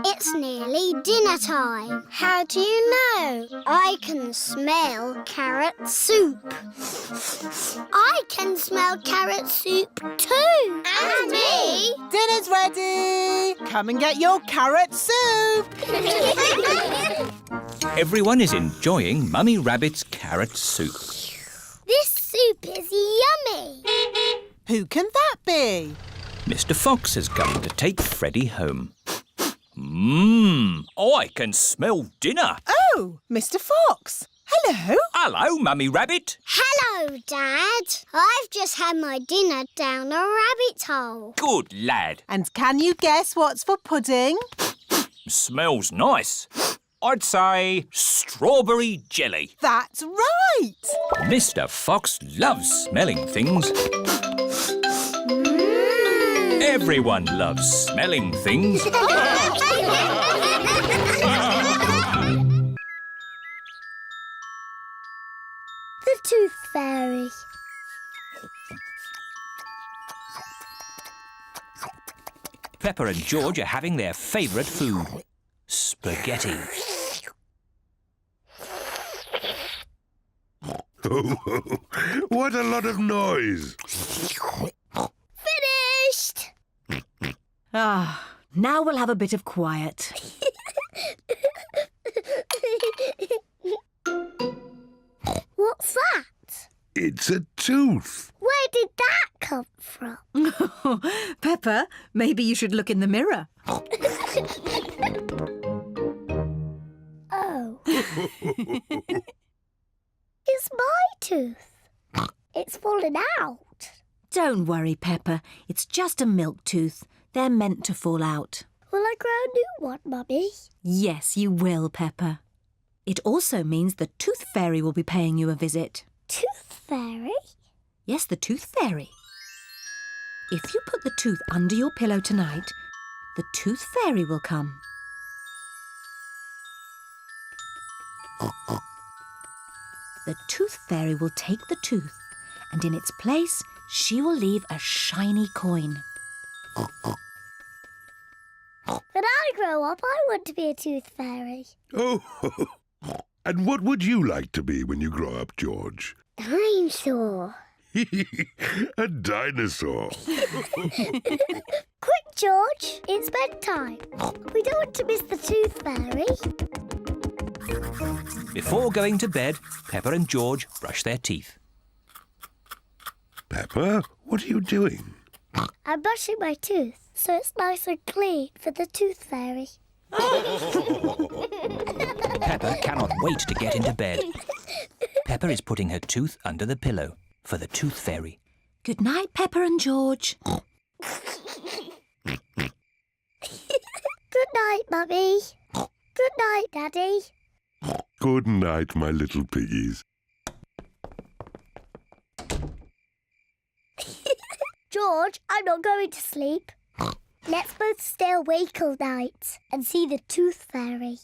It's nearly dinner time. How do you know? I can smell carrot soup. I can smell carrot soup too. And me. Dinner's ready. Come and get your carrot soup. Everyone is enjoying Mummy Rabbit's carrot soup. This soup is yummy. Who can that be? Mr. Fox has come to take Freddy home. I can smell dinner. Oh, Mr. Fox. Hello. Hello, Mummy Rabbit. Hello, Dad. I've just had my dinner down a rabbit hole. Good lad. And can you guess what's for pudding? Smells nice. I'd say strawberry jelly. That's right. Mr. Fox loves smelling things. Everyone loves smelling things. The Tooth Fairy. Peppa and George are having their favourite food, spaghetti. What a lot of noise. Finished! Ah, now we'll have a bit of quiet. What's that? It's a tooth. Where did that come from? Peppa, maybe you should look in the mirror. Oh. It's my tooth. It's fallen out. Don't worry, Peppa. It's just a milk tooth. They're meant to fall out. Will I grow a new one, Mummy? Yes, you will, Peppa. It also means the Tooth Fairy will be paying you a visit. Tooth Fairy? Yes, the Tooth Fairy. If you put the tooth under your pillow tonight, the Tooth Fairy will come. The Tooth Fairy will take the tooth, and in its place, she will leave a shiny coin. When I grow up, I want to be a tooth fairy. Oh, and what would you like to be when you grow up, George? Dinosaur. A dinosaur. Quick, George. It's bedtime. We don't want to miss the Tooth Fairy. Before going to bed, Peppa and George brush their teeth. Peppa, what are you doing? I'm brushing my tooth so it's nice and clean for the Tooth Fairy. Peppa cannot wait to get into bed. Peppa is putting her tooth under the pillow for the Tooth Fairy. Good night, Peppa and George. Good night, Mummy. Good night, Daddy. Good night, my little piggies. George, I'm not going to sleep. Let's both stay awake all night and see the Tooth Fairy.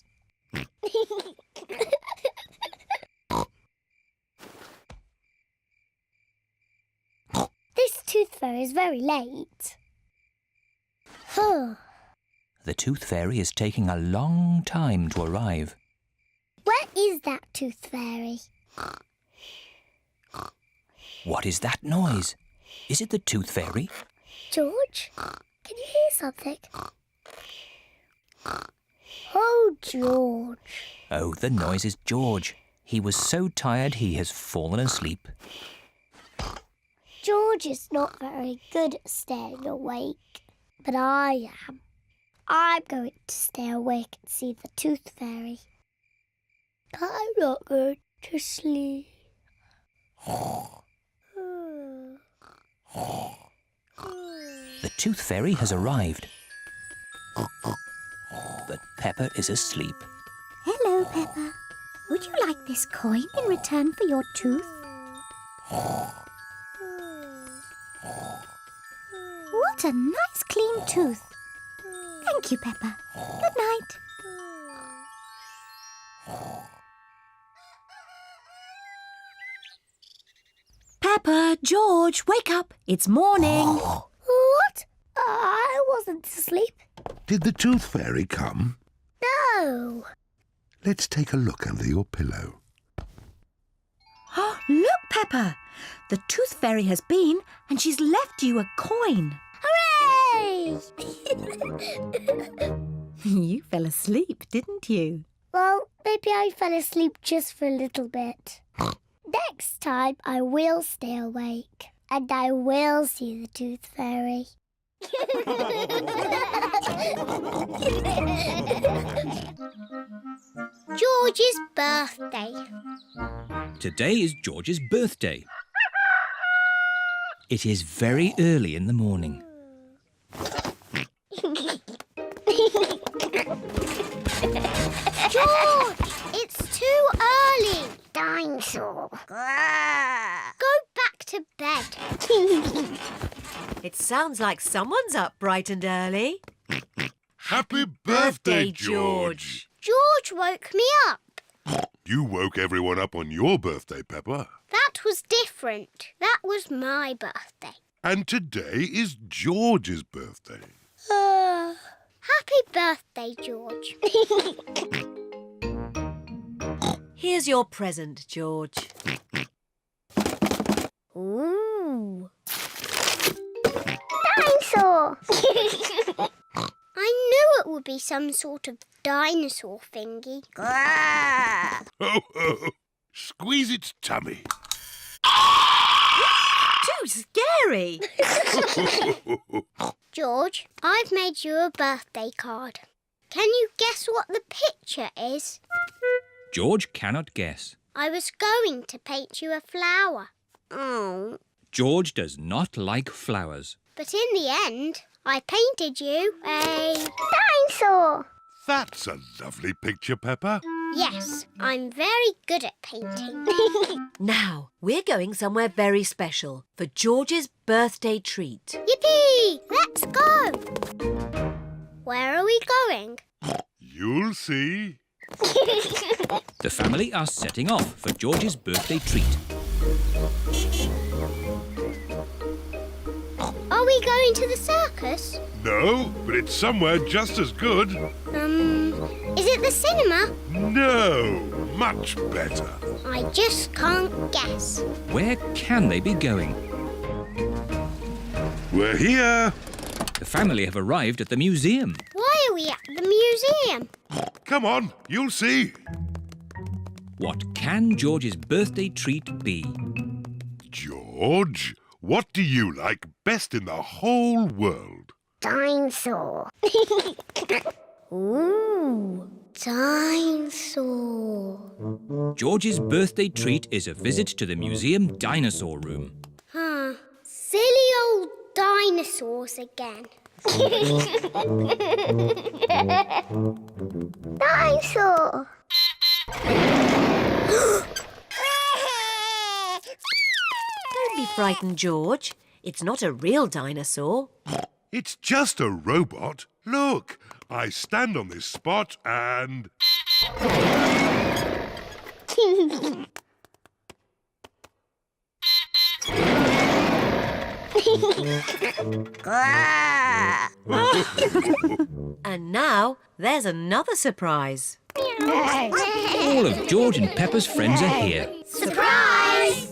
This Tooth Fairy is very late. The Tooth Fairy is taking a long time to arrive. Where is that Tooth Fairy? What is that noise? Is it the Tooth Fairy? George, can you hear something? Oh, George. Oh, the noise is George. He was so tired he has fallen asleep. George is not very good at staying awake, but I am. I'm going to stay awake and see the Tooth Fairy. I'm not going to sleep. The Tooth Fairy has arrived. But Peppa is asleep. Hello, Peppa. Would you like this coin in return for your tooth? What a nice clean tooth. Thank you, Peppa. Good night. Peppa, George, wake up. It's morning. What? I wasn't asleep. Did the Tooth Fairy come? No. Let's take a look under your pillow. Look, Peppa. The Tooth Fairy has been and she's left you a coin. Hooray! You fell asleep, didn't you? Well, maybe I fell asleep just for a little bit. Next time I will stay awake and I will see the Tooth Fairy. George's birthday. Today is George's birthday. It is very early in the morning. George, it's too early. Dinosaur. Go back to bed. It sounds like someone's up bright and early. Happy birthday, George! George woke me up. You woke everyone up on your birthday, Peppa. That was different. That was my birthday. And today is George's birthday. Happy birthday, George. Here's your present, George. Ooh. Dinosaur! I knew it would be some sort of dinosaur thingy. Ho, ho! Squeeze its tummy. Too scary! George, I've made you a birthday card. Can you guess what the picture is? George cannot guess. I was going to paint you a flower. Oh. George does not like flowers. But in the end, I painted you a dinosaur. That's a lovely picture, Peppa. Yes, I'm very good at painting. Now, we're going somewhere very special for George's birthday treat. Yippee! Let's go! Where are we going? You'll see. The family are setting off for George's birthday treat. Are we going to the circus? No, but it's somewhere just as good. Is it the cinema? No, much better. I just can't guess. Where can they be going? We're here. The family have arrived at the museum. Why are we at the museum? Come on, you'll see. What can George's birthday treat be? George, what do you like best in the whole world? Dinosaur. Ooh, dinosaur. George's birthday treat is a visit to the museum dinosaur room. Huh. Silly old dinosaurs again. Dinosaur. Don't be frightened, George. It's not a real dinosaur. It's just a robot. Look, I stand on this spot and... And now there's another surprise. All of George and Peppa's friends are here. Surprise!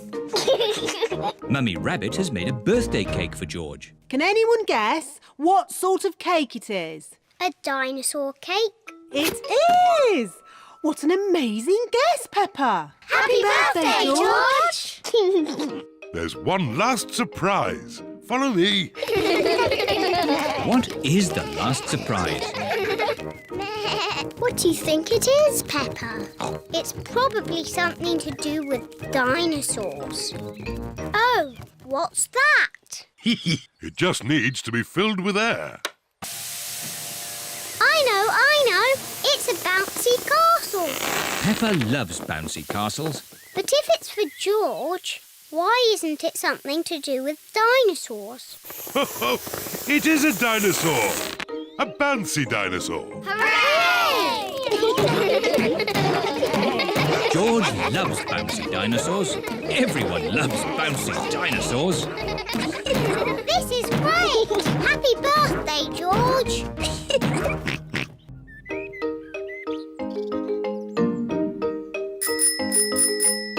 Mummy Rabbit has made a birthday cake for George. Can anyone guess what sort of cake it is? A dinosaur cake. It is! What an amazing guess, Peppa! Happy birthday, George! There's one last surprise. Follow me. What is the last surprise? What do you think it is, Peppa? It's probably something to do with dinosaurs. Oh, what's that? It just needs to be filled with air. I know. It's a bouncy castle. Peppa loves bouncy castles. But if it's for George, why isn't it something to do with dinosaurs? It is a dinosaur. A bouncy dinosaur. Hooray! George loves bouncy dinosaurs. Everyone loves bouncy dinosaurs. This is great! Happy birthday, George!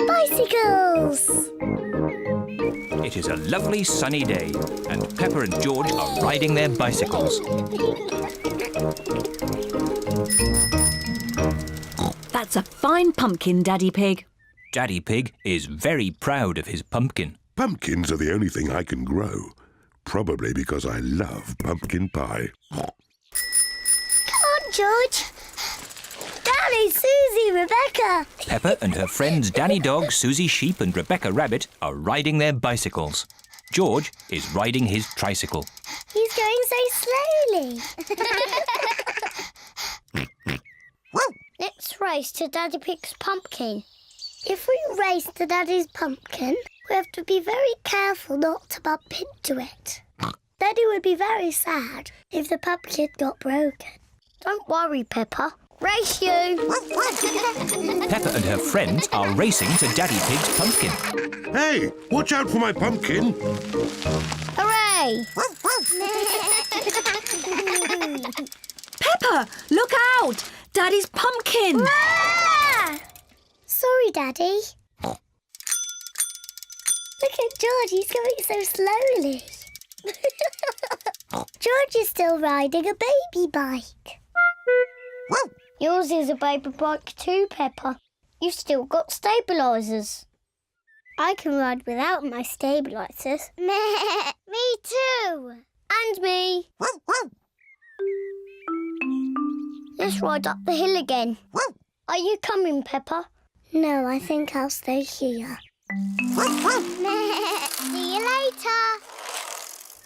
Bicycles! It is a lovely sunny day, and Peppa and George are riding their bicycles. That's a fine pumpkin, Daddy Pig. Daddy Pig is very proud of his pumpkin. Pumpkins are the only thing I can grow. Probably because I love pumpkin pie. Come on, George! Danny, Susie, Rebecca! Peppa and her friends Danny Dog, Susie Sheep and Rebecca Rabbit are riding their bicycles. George is riding his tricycle. He's going so slowly. Let's race to Daddy Pig's pumpkin. If we race to Daddy's pumpkin, we have to be very careful not to bump into it. Daddy would be very sad if the pumpkin got broken. Don't worry, Peppa. Race you! Peppa and her friends are racing to Daddy Pig's pumpkin. Hey, watch out for my pumpkin. Hooray! Peppa, look out! Daddy's pumpkin! Ah! Sorry, Daddy. Look at George, he's going so slowly. George is still riding a baby bike. Yours is a baby bike too, Peppa. You've still got stabilisers. I can ride without my stabilisers. Me too. And me. Let's ride up the hill again. Are you coming, Peppa? No, I think I'll stay here. See you later.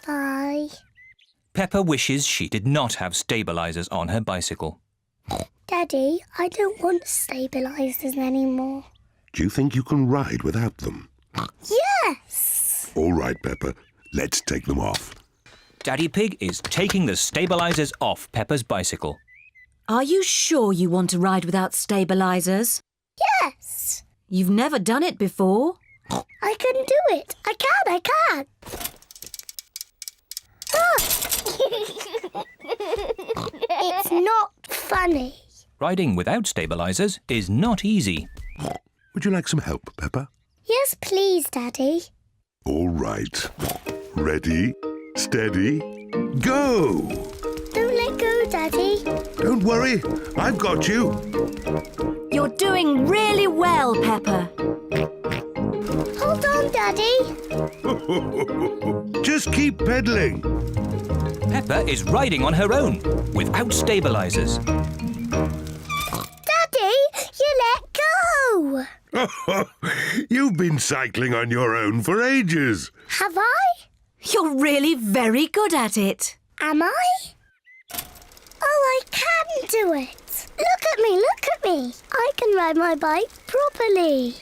Bye. Peppa wishes she did not have stabilisers on her bicycle. Daddy, I don't want stabilisers anymore. Do you think you can ride without them? Yes! All right, Peppa. Let's take them off. Daddy Pig is taking the stabilisers off Peppa's bicycle. Are you sure you want to ride without stabilisers? Yes! You've never done it before. I can do it. I can. Ah! It's not funny. Riding without stabilisers is not easy. Would you like some help, Peppa? Yes, please, Daddy. All right. Ready, steady, Go! Don't let go, Daddy. Don't worry, I've got you. You're doing really well, Peppa. Hold on, Daddy. Just keep pedaling. Peppa is riding on her own, without stabilizers. Daddy, you let go. You've been cycling on your own for ages. Have I? You're really very good at it. Am I? Oh, I can do it. Look at me, look at me. I can ride my bike properly.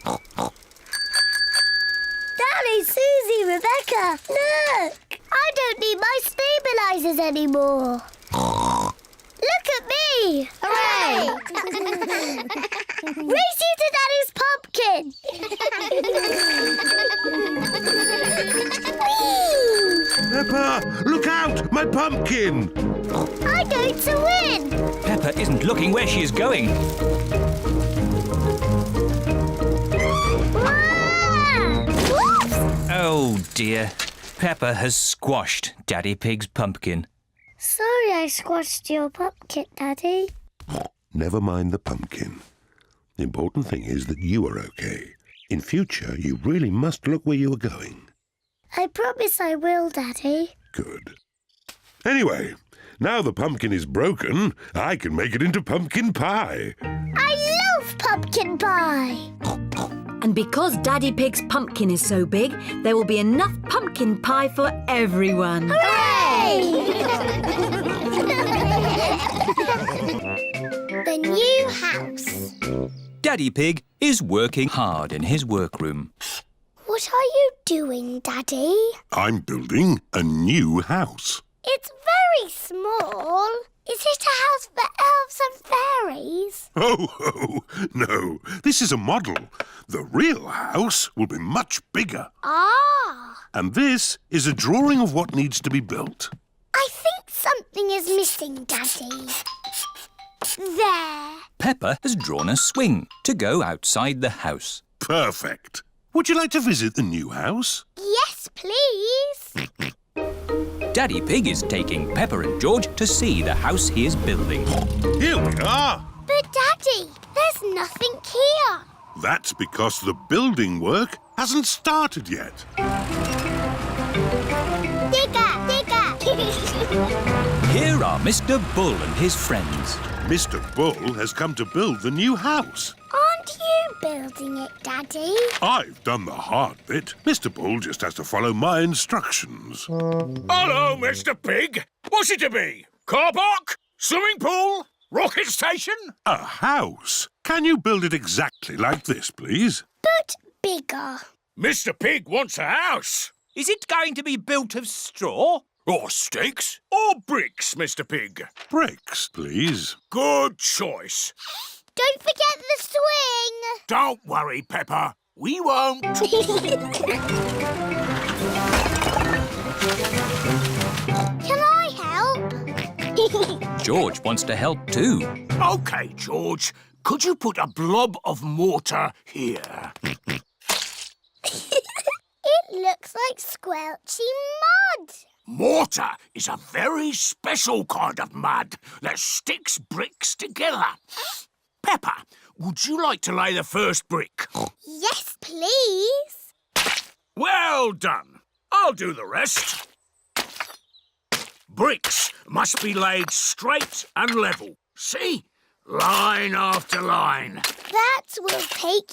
Daddy, Susie, Rebecca, look. I don't need my stabilizers anymore. Look at me. Hooray! Race you to Daddy's pumpkin. Peppa, look out! My pumpkin! I'm going to win. Peppa isn't looking where she is going. Oh dear. Peppa has squashed Daddy Pig's pumpkin. Sorry I squashed your pumpkin, Daddy. Never mind the pumpkin. The important thing is that you are okay. In future, you really must look where you are going. I promise I will, Daddy. Good. Anyway, now the pumpkin is broken, I can make it into pumpkin pie. I love pumpkin pie. And because Daddy Pig's pumpkin is so big, there will be enough pumpkin pie for everyone. Hooray! The new house. Daddy Pig is working hard in his workroom. What are you doing, Daddy? I'm building a new house. It's very small. Is it a house for elves and fairies? Oh, no. This is a model. The real house will be much bigger. Ah! And this is a drawing of what needs to be built. I think something is missing, Daddy. There. Peppa has drawn a swing to go outside the house. Perfect. Would you like to visit the new house? Yes, please. Daddy Pig is taking Peppa and George to see the house he is building. Here we are. But, Daddy, there's nothing here. That's because the building work hasn't started yet. Digger, digger. Here are Mr. Bull and his friends. Mr. Bull has come to build the new house. Aren't you building it, Daddy? I've done the hard bit. Mr. Bull just has to follow my instructions. Hello, Mr. Pig. What's it to be? Car park? Swimming pool? Rocket station? A house? Can you build it exactly like this, please? But bigger. Mr. Pig wants a house. Is it going to be built of straw? Or sticks? Or bricks, Mr. Pig? Bricks, please. Good choice. Don't forget the swing. Don't worry, Peppa. We won't. Can I help? George wants to help too. OK, George. Could you put a blob of mortar here? It looks like squelchy mud. Mortar is a very special kind of mud that sticks bricks together. Peppa, would you like to lay the first brick? Yes, please. Well done. I'll do the rest. Bricks must be laid straight and level. See? Line after line. That will take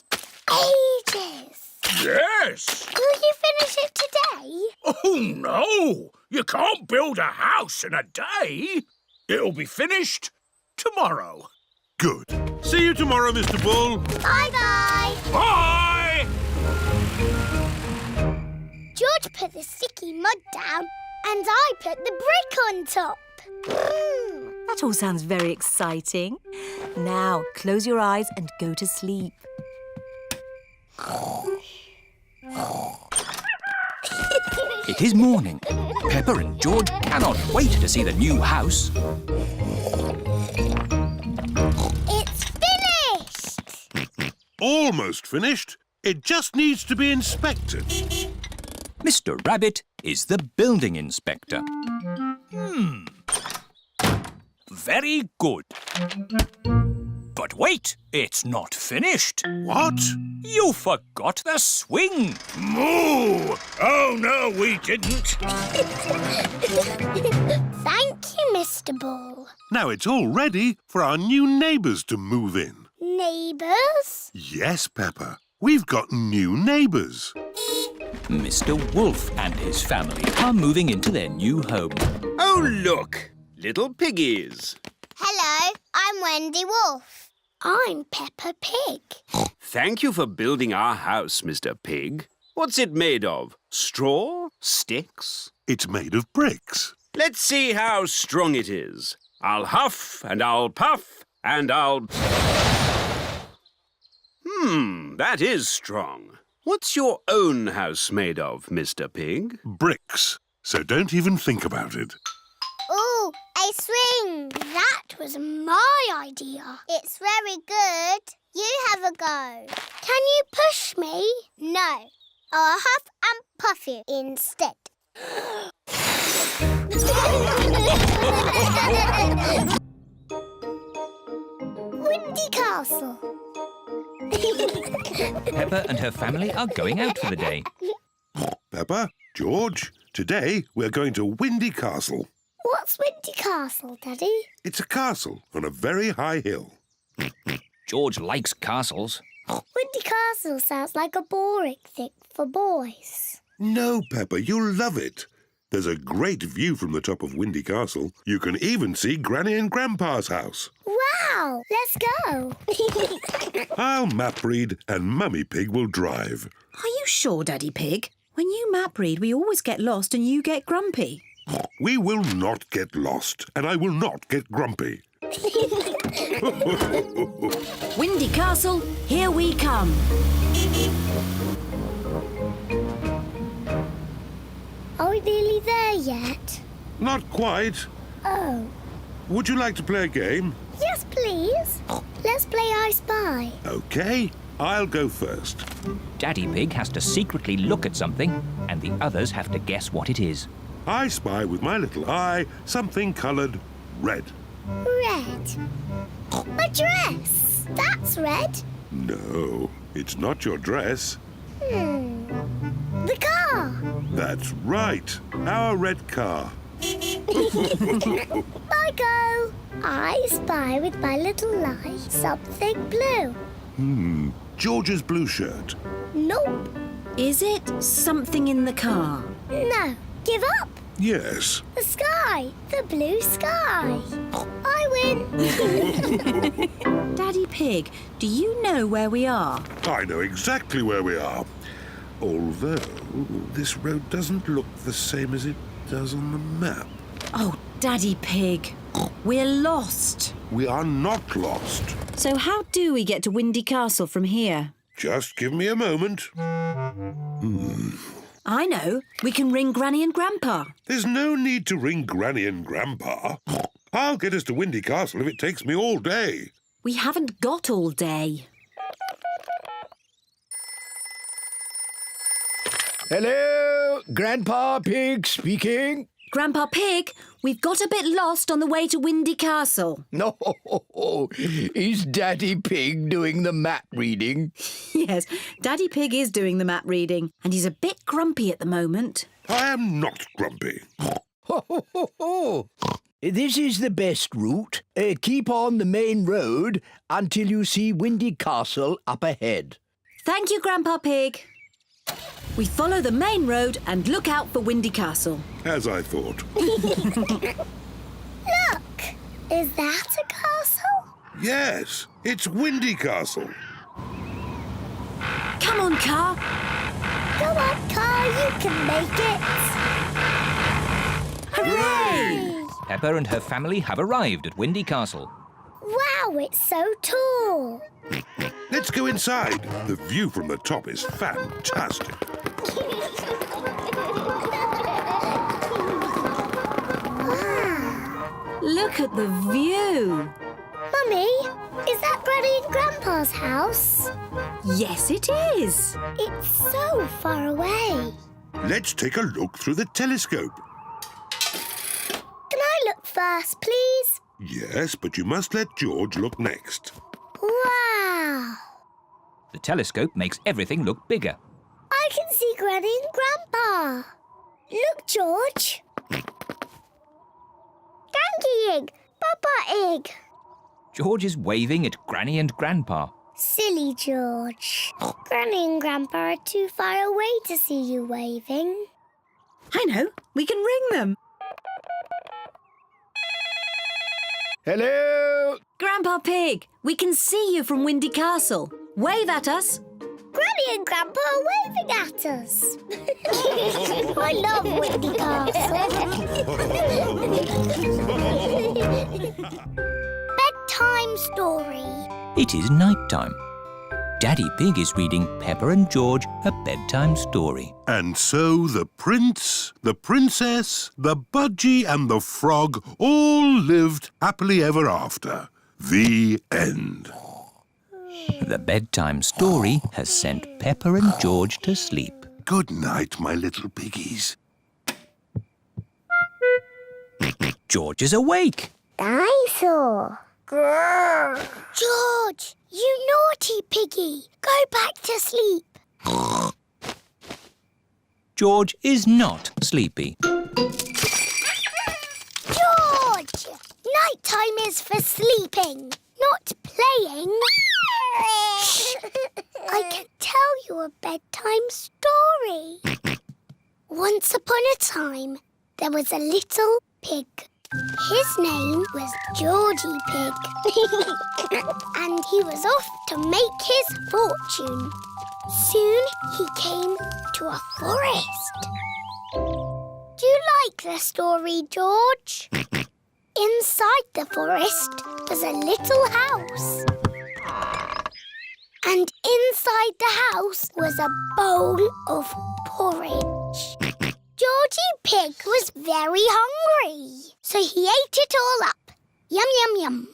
ages. Yes. Will you finish it today? Oh, no. You can't build a house in a day. It'll be finished tomorrow. Good. See you tomorrow, Mr. Bull. Bye-bye. Bye! George put the sticky mud down and I put the brick on top. That all sounds very exciting. Now, close your eyes and go to sleep. It is morning. Peppa and George cannot wait to see the new house. It's finished! Almost finished. It just needs to be inspected. Mr. Rabbit is the building inspector. Very good. But wait, it's not finished. What? You forgot the swing. Moo! Oh, no, we didn't. Thank you, Mr. Ball. Now it's all ready for our new neighbours to move in. Neighbours? Yes, Peppa. We've got new neighbours. Mr. Wolf and his family are moving into their new home. Oh, look! Little piggies. Hello, I'm Wendy Wolf. I'm Peppa Pig. Thank you for building our house, Mr. Pig. What's it made of? Straw? Sticks? It's made of bricks. Let's see how strong it is. I'll huff and I'll puff and I'll... that is strong. What's your own house made of, Mr. Pig? Bricks. So don't even think about it. Ooh, a swing. That was my idea. It's very good. You have a go. Can you push me? No. I'll huff and puff you instead. Windy Castle. Peppa and her family are going out for the day. Peppa, George, today we're going to Windy Castle. What's Windy Castle, Daddy? It's a castle on a very high hill. George likes castles. Windy Castle sounds like a boring thing for boys. No, Peppa, you'll love it. There's a great view from the top of Windy Castle. You can even see Granny and Grandpa's house. Wow, let's go. I'll map read and Mummy Pig will drive. Are you sure, Daddy Pig? When you map read, we always get lost and you get grumpy. We will not get lost, and I will not get grumpy. Windy Castle, here we come. Are we nearly there yet? Not quite. Oh. Would you like to play a game? Yes, please. Let's play I Spy. OK, I'll go first. Daddy Pig has to secretly look at something, and the others have to guess what it is. I spy with my little eye something coloured red. Red. My dress. That's red. No, it's not your dress. The car. That's right, our red car. I go. I spy with my little eye something blue. George's blue shirt. Nope. Is it something in the car? No. Give up. Yes. The sky. The blue sky. I win. Daddy Pig, do you know where we are? I know exactly where we are. Although this road doesn't look the same as it does on the map. Oh, Daddy Pig, we're lost. We are not lost. So how do we get to Windy Castle from here? Just give me a moment. I know. We can ring Granny and Grandpa. There's no need to ring Granny and Grandpa. I'll get us to Windy Castle if it takes me all day. We haven't got all day. Hello, Grandpa Pig speaking. Grandpa Pig, we've got a bit lost on the way to Windy Castle. No, is Daddy Pig doing the map reading? Yes, Daddy Pig is doing the map reading, and he's a bit grumpy at the moment. I am not grumpy. This is the best route. Keep on the main road until you see Windy Castle up ahead. Thank you, Grandpa Pig. We follow the main road and look out for Windy Castle. As I thought. Look! Is that a castle? Yes, it's Windy Castle. Come on, car. Go on, car, you can make it. Hooray! Peppa and her family have arrived at Windy Castle. Wow, it's so tall. Let's go inside. The view from the top is fantastic. Look at the view. Mummy, is that Granny and Grandpa's house? Yes, it is. It's so far away. Let's take a look through the telescope. Can I look first, please? Yes, but you must let George look next. Wow! The telescope makes everything look bigger. I can see Granny and Grandpa. Look, George. Donkey egg, Papa egg. George is waving at Granny and Grandpa. Silly George. Granny and Grandpa are too far away to see you waving. I know. We can ring them. Hello? Grandpa Pig, we can see you from Windy Castle. Wave at us. Granny and Grandpa are waving at us. I love Windy Castle. Bedtime story. It is night time. Daddy Pig is reading Peppa and George a bedtime story. And so the prince, the princess, the budgie and the frog all lived happily ever after. The end. The bedtime story has sent Peppa and George to sleep. Good night, my little piggies. George is awake. Dinosaur. Grrr. George, you naughty piggy. Go back to sleep. George is not sleepy. George! Nighttime is for sleeping, not playing. Shh. I can tell you a bedtime story. Once upon a time, there was a little pig. His name was Georgie Pig. And he was off to make his fortune. Soon he came to a forest. Do you like the story, George? Inside the forest was a little house. And inside the house was a bowl of porridge. Georgie Pig was very hungry, so he ate it all up. Yum, yum, yum.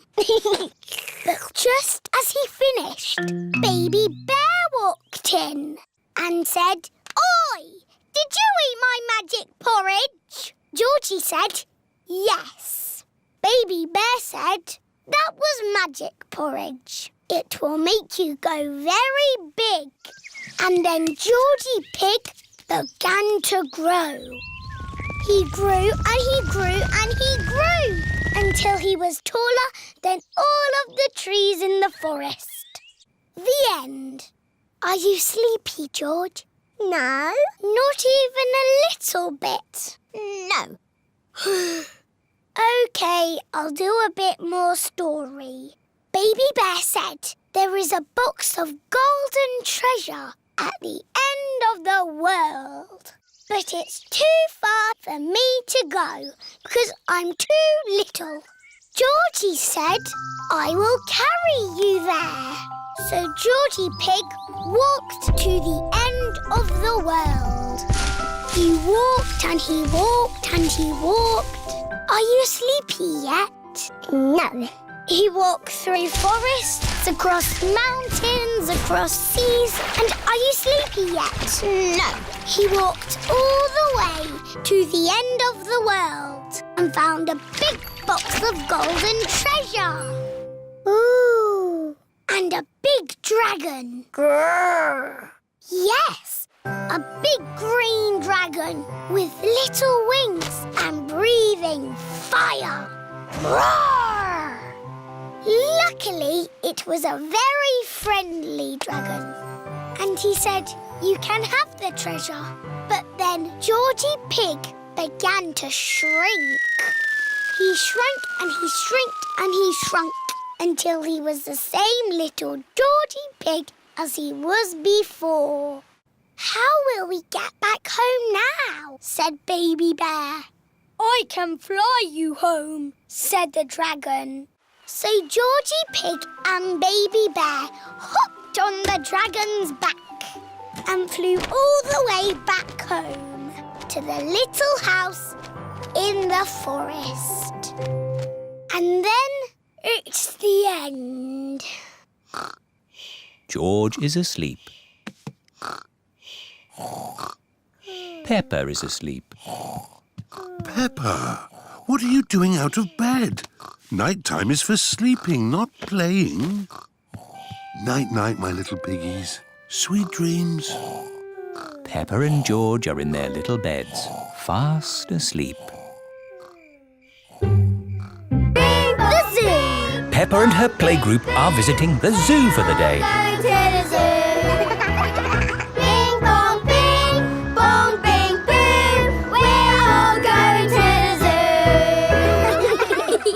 But just as he finished, Baby Bear walked in and said, "Oi, did you eat my magic porridge?" Georgie said, "Yes." Baby Bear said, "That was magic porridge. It will make you go very big." And then Georgie Pig began to grow. He grew and he grew and he grew until he was taller than all of the trees in the forest. The end. Are you sleepy, George? No. Not even a little bit? No. OK, I'll do a bit more story. Baby Bear said there is a box of golden treasure at the end of the world. But it's too far for me to go because I'm too little. Georgie said, "I will carry you there." So Georgie Pig walked to the end of the world. He walked and he walked and he walked. Are you sleepy yet? No. He walked through forests, across mountains, across seas, and are you sleepy yet? No. He walked all the way to the end of the world and found a big box of golden treasure. Ooh. And a big dragon. Grrr. Yes, a big green dragon with little wings and breathing fire. Roar! Luckily, it was a very friendly dragon. And he said, "You can have the treasure." But then Georgie Pig began to shrink. He shrank and he shrinked and he shrunk until he was the same little Georgie Pig as he was before. "How will we get back home now?" said Baby Bear. "I can fly you home," said the dragon. So Georgie Pig and Baby Bear hopped on the dragon's back and flew all the way back home to the little house in the forest. And then it's the end. George is asleep. Peppa is asleep. Peppa, what are you doing out of bed? Night time is for sleeping, not playing. Night-night, my little piggies. Sweet dreams. Peppa and George are in their little beds, fast asleep. The zoo! Peppa and her playgroup are visiting the zoo for the day. Going to the zoo. Bing bong bing, bong bing boom. We're all going to the zoo.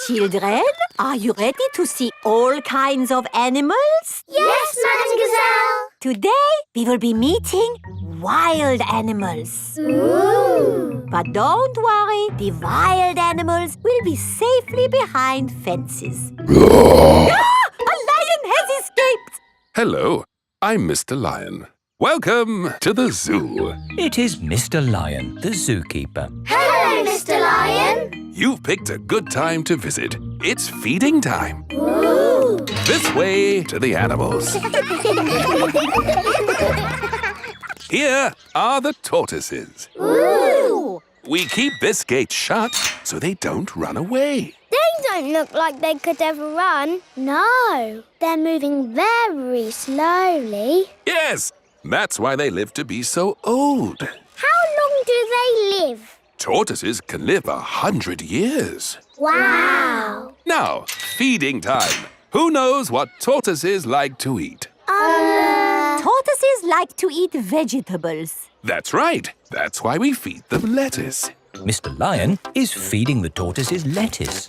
Children, are you ready to see all kinds of animals? Yes, Madam Gazelle. Today, we will be meeting wild animals. Ooh. But don't worry, the wild animals will be safely behind fences. A lion has escaped! Hello, I'm Mr. Lion. Welcome to the zoo. It is Mr. Lion, the zookeeper. Hello, Mr. Lion. You've picked a good time to visit. It's feeding time. Ooh. This way to the animals. Here are the tortoises. Ooh. We keep this gate shut so they don't run away. They don't look like they could ever run. No, they're moving very slowly. Yes, that's why they live to be so old. How long do they live? Tortoises can live 100 years. Wow. Now, feeding time. Who knows what tortoises like to eat? Tortoises like to eat vegetables. That's right. That's why we feed them lettuce. Mr. Lion is feeding the tortoises lettuce.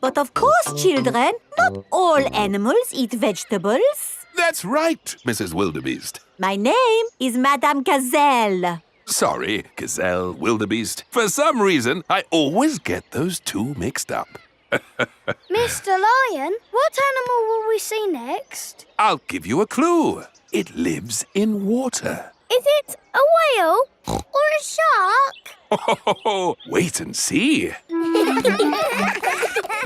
But of course, children, not all animals eat vegetables. That's right, Mrs. Wildebeest. My name is Madame Gazelle. Sorry, Gazelle, Wildebeest. For some reason, I always get those two mixed up. Mr. Lion, what animal will we see next? I'll give you a clue. It lives in water. Is it a whale or a shark? Wait and see.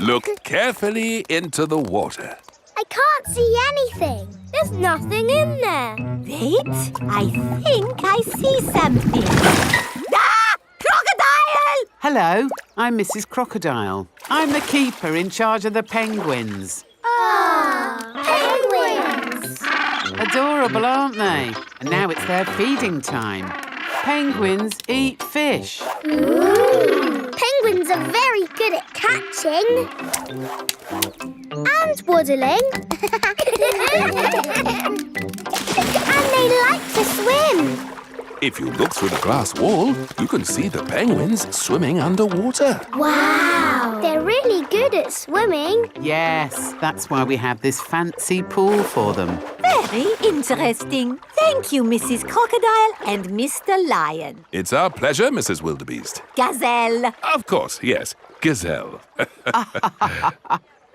Look carefully into the water. I can't see anything. There's nothing in there. Wait, I think I see something. Ah! Crocodile! Hello, I'm Mrs. Crocodile. I'm the keeper in charge of the penguins. Penguins! Adorable, aren't they? And now it's their feeding time. Penguins eat fish. Ooh. Penguins are very good at catching. And waddling. And they like to swim. If you look through the glass wall, you can see the penguins swimming underwater. Wow! They're really good at swimming. Yes, that's why we have this fancy pool for them. Very interesting. Thank you, Mrs. Crocodile and Mr. Lion. It's our pleasure, Mrs. Wildebeest. Gazelle. Of course, yes. Gazelle.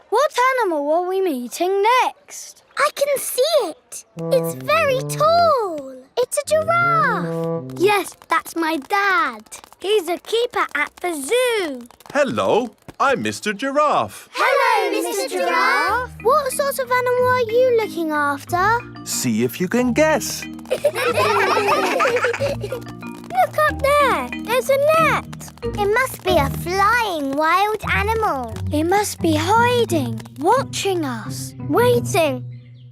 What animal are we meeting next? I can see it. It's very tall. It's a giraffe. Yes, that's my dad. He's a keeper at the zoo. Hello, I'm Mr. Giraffe. Hello, Mr. Giraffe. What sort of animal are you looking after? See if you can guess. Look up there. There's a net. It must be a flying wild animal. It must be hiding, watching us, waiting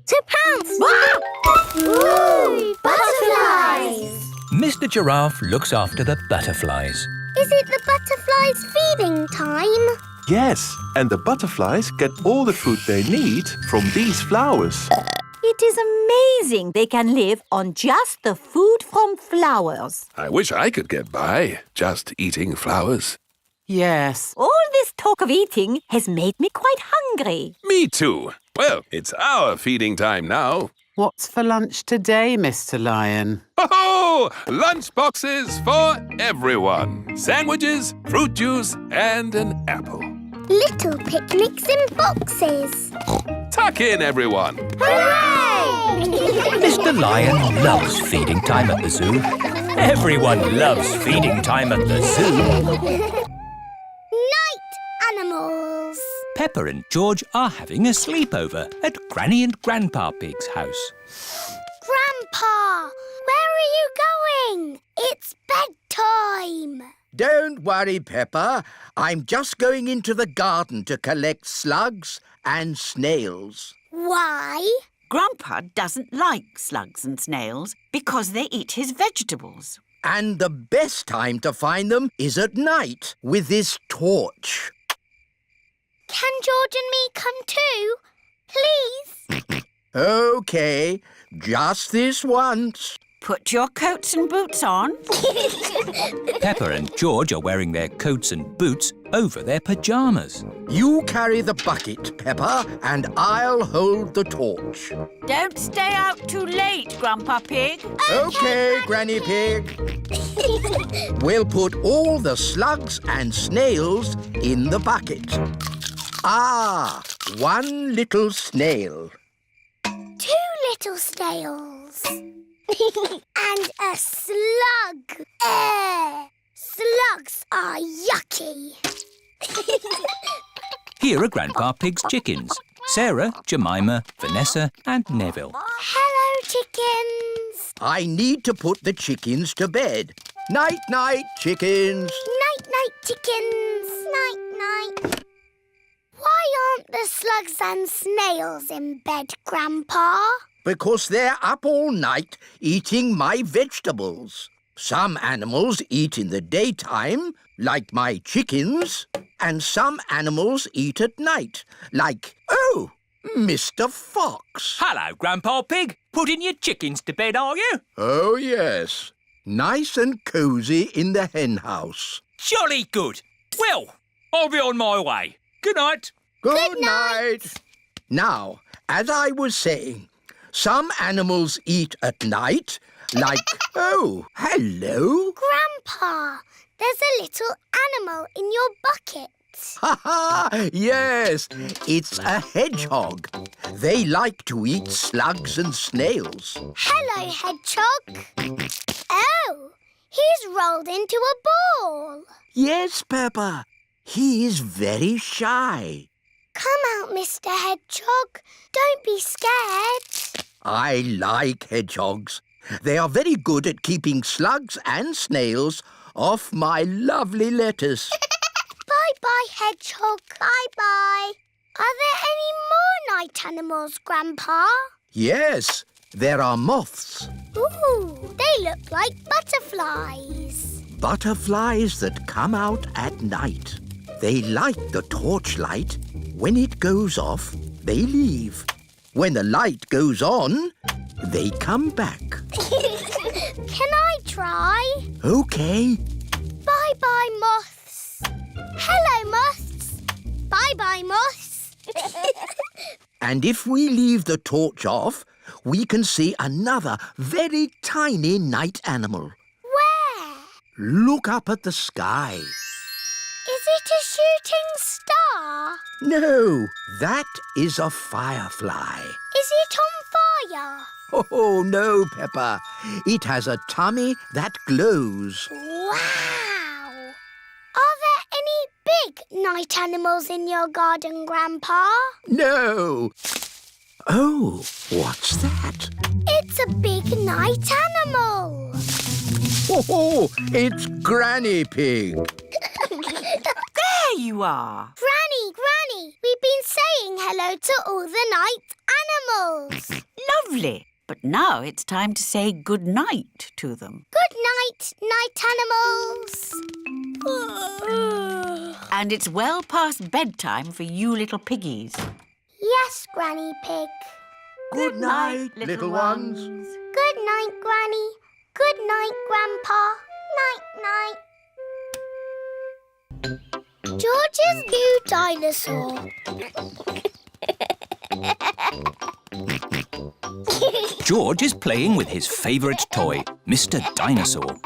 to pounce. Ooh, butterflies. Mr. Giraffe looks after the butterflies. Is it the butterflies' feeding time? Yes, and the butterflies get all the food they need from these flowers. It is amazing they can live on just the food from flowers. I wish I could get by just eating flowers. Yes. All this talk of eating has made me quite hungry. Me too. Well, it's our feeding time now. What's for lunch today, Mr. Lion? Oh, lunch boxes for everyone. Sandwiches, fruit juice, and an apple. Little picnics in boxes. Tuck in, everyone. Hooray! Mr. Lion loves feeding time at the zoo. Everyone loves feeding time at the zoo. Night animals. Peppa and George are having a sleepover at Granny and Grandpa Pig's house. Grandpa, Where are you going? It's bedtime. Don't worry, Peppa. I'm just going into the garden to collect slugs and snails. Why? Grandpa doesn't like slugs and snails because they eat his vegetables. And the best time to find them is at night with this torch. Can George and me come too? Please? OK, just this once. Put your coats and boots on. Peppa and George are wearing their coats and boots over their pyjamas. You carry the bucket, Peppa, and I'll hold the torch. Don't stay out too late, Grandpa Pig. OK, Granny Pig. We'll put all the slugs and snails in the bucket. Ah, one little snail. 2 little snails. And a slug. Slugs are yucky. Here are Grandpa Pig's chickens. Sarah, Jemima, Vanessa and Neville. Hello, chickens. I need to put the chickens to bed. Night-night, chickens. Night-night, chickens. Night-night. Why aren't the slugs and snails in bed, Grandpa? Because they're up all night eating my vegetables. Some animals eat in the daytime, like my chickens, and some animals eat at night, like, Mr. Fox. Hello, Grandpa Pig. Putting your chickens to bed, are you? Oh, yes. Nice and cosy in the hen house. Jolly good. Well, I'll be on my way. Good night. Good night. Now, as I was saying, some animals eat at night, like, hello. Grandpa, there's a little animal in your bucket. Ha ha! Yes, it's a hedgehog. They like to eat slugs and snails. Hello, hedgehog. Oh, he's rolled into a ball. Yes, Peppa. He is very shy. Come out, Mr. Hedgehog. Don't be scared. I like hedgehogs. They are very good at keeping slugs and snails off my lovely lettuce. Bye-bye, Hedgehog. Bye-bye. Are there any more night animals, Grandpa? Yes, there are moths. Ooh, they look like butterflies. Butterflies that come out at night. They like the torchlight. When it goes off, they leave. When the light goes on, they come back. Can I try? OK. Bye-bye, moths. Hello, moths. Bye-bye, moths. And if we leave the torch off, we can see another very tiny night animal. Where? Look up at the sky. Is it a shooting star? No, that is a firefly. Is it on fire? Oh, no, Peppa. It has a tummy that glows. Wow! Are there any big night animals in your garden, Grandpa? No. Oh, what's that? It's a big night animal. Oh, it's Granny Pig. There you are. Granny, we've been saying hello to all the night animals. Lovely. But now it's time to say good night to them. Good night, night animals. And it's well past bedtime for you little piggies. Yes, Granny Pig. Good night, little ones. Good night, Granny. Good night, Grandpa. Night-night. George's new dinosaur. George is playing with his favourite toy, Mr. Dinosaur.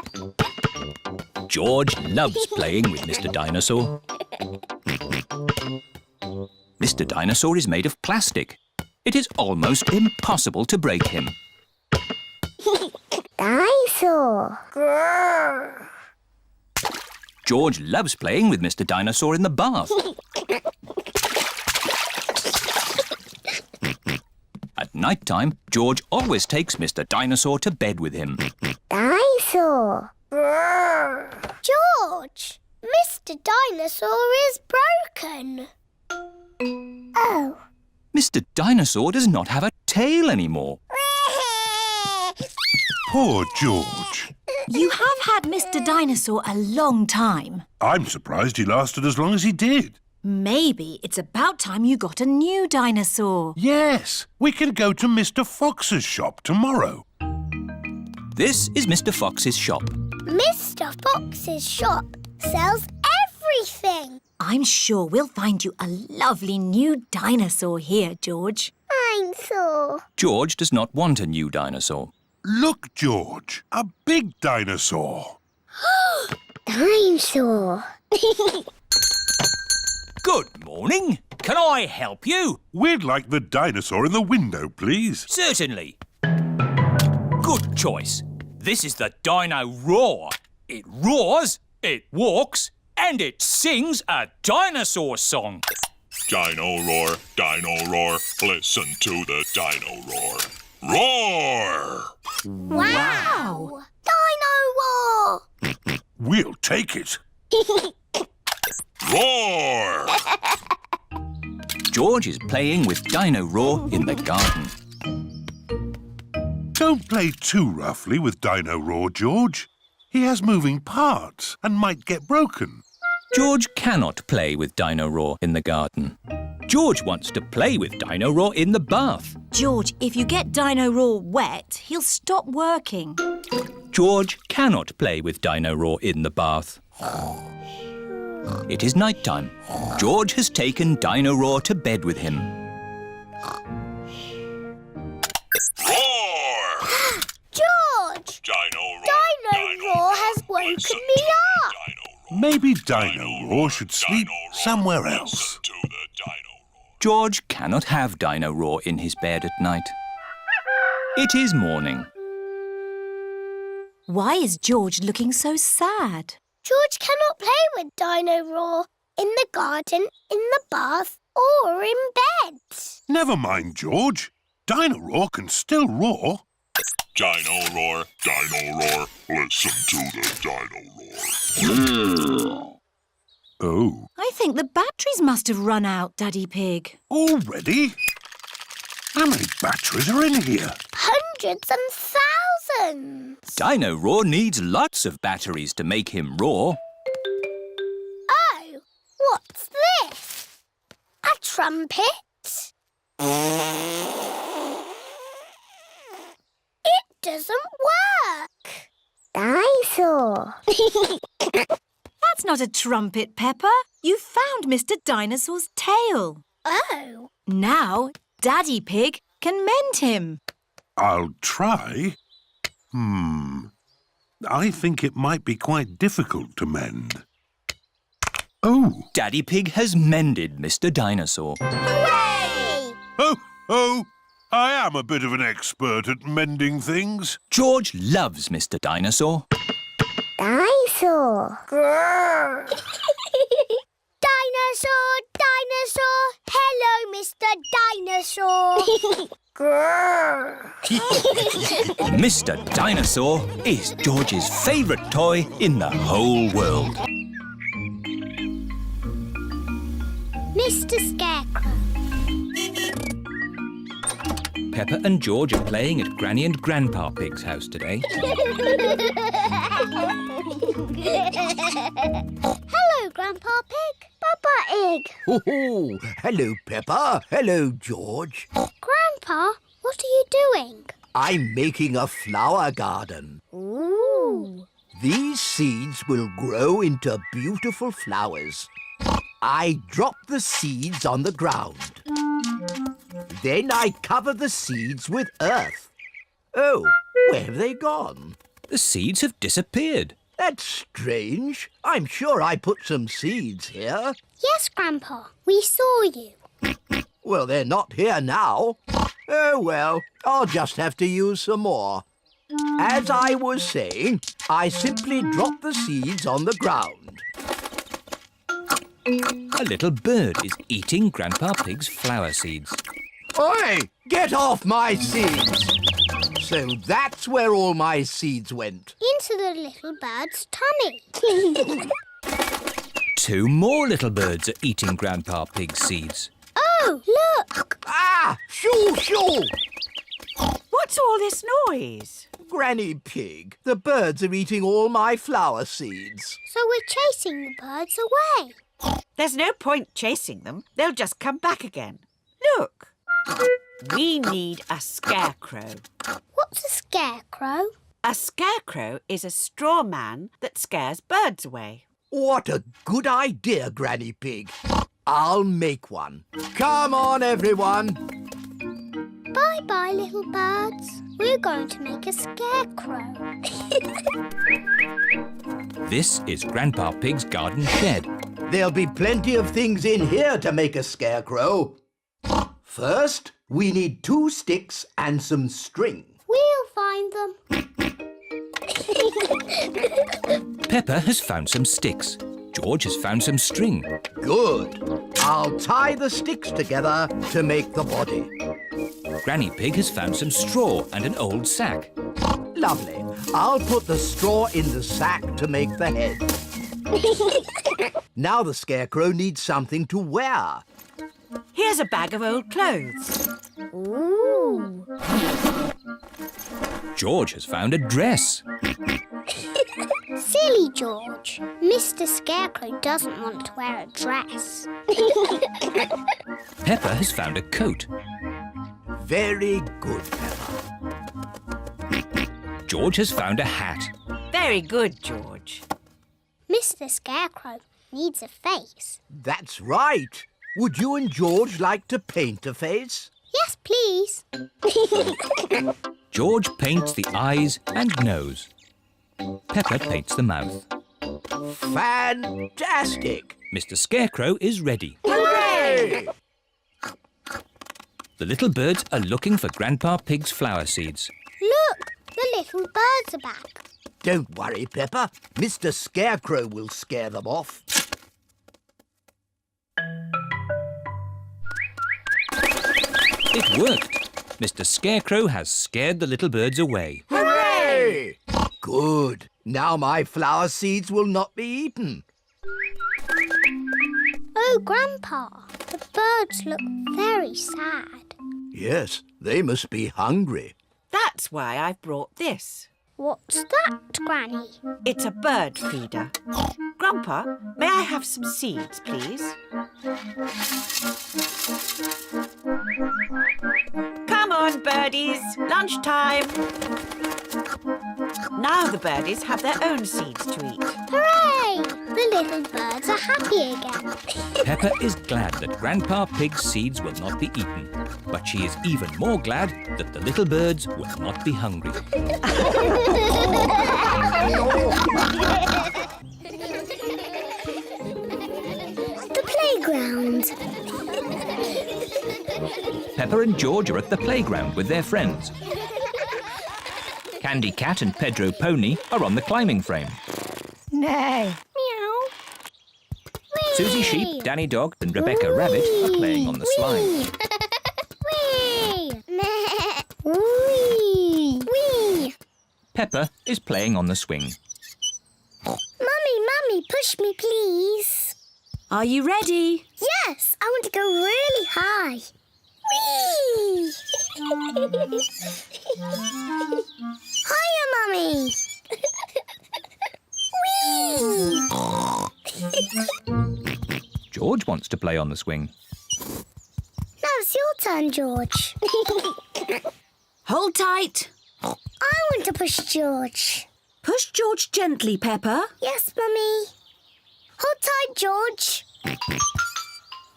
George loves playing with Mr. Dinosaur. Mr. Dinosaur is made of plastic. It is almost impossible to break him. Dinosaur. Grrr. George loves playing with Mr. Dinosaur in the bath. At night time, George always takes Mr. Dinosaur to bed with him. Dinosaur. George, Mr. Dinosaur is broken. Oh. Mr. Dinosaur does not have a tail anymore. Poor George. You have had Mr. Dinosaur a long time. I'm surprised he lasted as long as he did. Maybe it's about time you got a new dinosaur. Yes, we can go to Mr. Fox's shop tomorrow. This is Mr. Fox's shop. Mr. Fox's shop sells everything. I'm sure we'll find you a lovely new dinosaur here, George. Dinosaur. George does not want a new dinosaur. Look, George, a big dinosaur. Dinosaur. Good morning. Can I help you? We'd like the dinosaur in the window, please. Certainly. Good choice. This is the Dino Roar. It roars, it walks, and it sings a dinosaur song. Dino roar, listen to the dino roar. Roar! Wow! Dino Roar! We'll take it. Roar! George is playing with Dino Roar in the garden. Don't play too roughly with Dino Roar, George. He has moving parts and might get broken. George cannot play with Dino Roar in the garden. George wants to play with Dino Roar in the bath. George, if you get Dino Roar wet, he'll stop working. George cannot play with Dino Roar in the bath. It is night time. George has taken Dino Roar to bed with him. Roar! George! Dino Roar has woken me up. Maybe Dino Roar should sleep somewhere else. George cannot have Dino Roar in his bed at night. It is morning. Why is George looking so sad? George cannot play with Dino Roar in the garden, in the bath, or in bed. Never mind, George. Dino Roar can still roar. Dino roar, listen to the dino roar. Oh. I think the batteries must have run out, Daddy Pig. Already? How many batteries are in here? Hundreds and thousands. Dino Roar needs lots of batteries to make him roar. Oh, what's this? A trumpet? It doesn't work. Dinosaur. That's not a trumpet, Peppa. You found Mr. Dinosaur's tail. Oh. Now, Daddy Pig can mend him. I'll try. I think it might be quite difficult to mend. Oh! Daddy Pig has mended Mr. Dinosaur. Hooray! Ho, ho! I am a bit of an expert at mending things. George loves Mr. Dinosaur. Dinosaur. Dinosaur, dinosaur. Hello, Mr. Dinosaur. Mr. Dinosaur is George's favourite toy in the whole world. Mr. Scarecrow. Peppa and George are playing at Granny and Grandpa Pig's house today. Hello, Grandpa Pig. Peppa Egg. Oh, hello, Peppa. Hello, George. Grandpa, what are you doing? I'm making a flower garden. Ooh. These seeds will grow into beautiful flowers. I drop the seeds on the ground. Then I cover the seeds with earth. Oh, where have they gone? The seeds have disappeared. That's strange. I'm sure I put some seeds here. Yes, Grandpa. We saw you. Well, they're not here now. Oh, well, I'll just have to use some more. As I was saying, I simply drop the seeds on the ground. A little bird is eating Grandpa Pig's flower seeds. Oi! Get off my seeds! So that's where all my seeds went. Into the little bird's tummy. 2 more little birds are eating Grandpa Pig's seeds. Oh, look! Ah! Shoo, shoo! What's all this noise? Granny Pig, the birds are eating all my flower seeds. So we're chasing the birds away. There's no point chasing them. They'll just come back again. Look. We need a scarecrow. What's a scarecrow? A scarecrow is a straw man that scares birds away. What a good idea, Granny Pig. I'll make one. Come on, everyone. Bye-bye, little birds. We're going to make a scarecrow. This is Grandpa Pig's garden shed. There'll be plenty of things in here to make a scarecrow. First, we need 2 sticks and some string. We'll find them. Peppa has found some sticks. George has found some string. Good. I'll tie the sticks together to make the body. Granny Pig has found some straw and an old sack. Lovely. I'll put the straw in the sack to make the head. Now the scarecrow needs something to wear. Here's a bag of old clothes. Ooh. George has found a dress. Silly George. Mr. Scarecrow doesn't want to wear a dress. Peppa has found a coat. Very good, Peppa. George has found a hat. Very good, George. Mr. Scarecrow needs a face. That's right. Would you and George like to paint a face? Yes, please. George paints the eyes and nose. Peppa paints the mouth. Fantastic! Mr. Scarecrow is ready. Hooray! The little birds are looking for Grandpa Pig's flower seeds. Look, the little birds are back. Don't worry, Peppa. Mr. Scarecrow will scare them off. It worked. Mr. Scarecrow has scared the little birds away. Hooray! Good. Now my flower seeds will not be eaten. Oh, Grandpa, the birds look very sad. Yes, they must be hungry. That's why I've brought this. What's that, Granny? It's a bird feeder. Grandpa, may I have some seeds, please? Come on, birdies. Lunchtime. Now the birdies have their own seeds to eat. Hooray! The little birds are happy again. Peppa is glad that Grandpa Pig's seeds will not be eaten. But she is even more glad that the little birds will not be hungry. The playground. Peppa and George are at the playground with their friends. Candy Cat and Pedro Pony are on the climbing frame. Nay. Meow. Susie Sheep, Danny Dog and Rebecca Rabbit are playing on the slide. Wee! Wee! Wee! Peppa is playing on the swing. Mummy, push me, please. Are you ready? Yes, I want to go really high. Whee! Hiya, Mummy. Whee! George wants to play on the swing. Now it's your turn, George. Hold tight. I want to push George. Push George gently, Peppa. Yes, Mummy. Hold tight, George.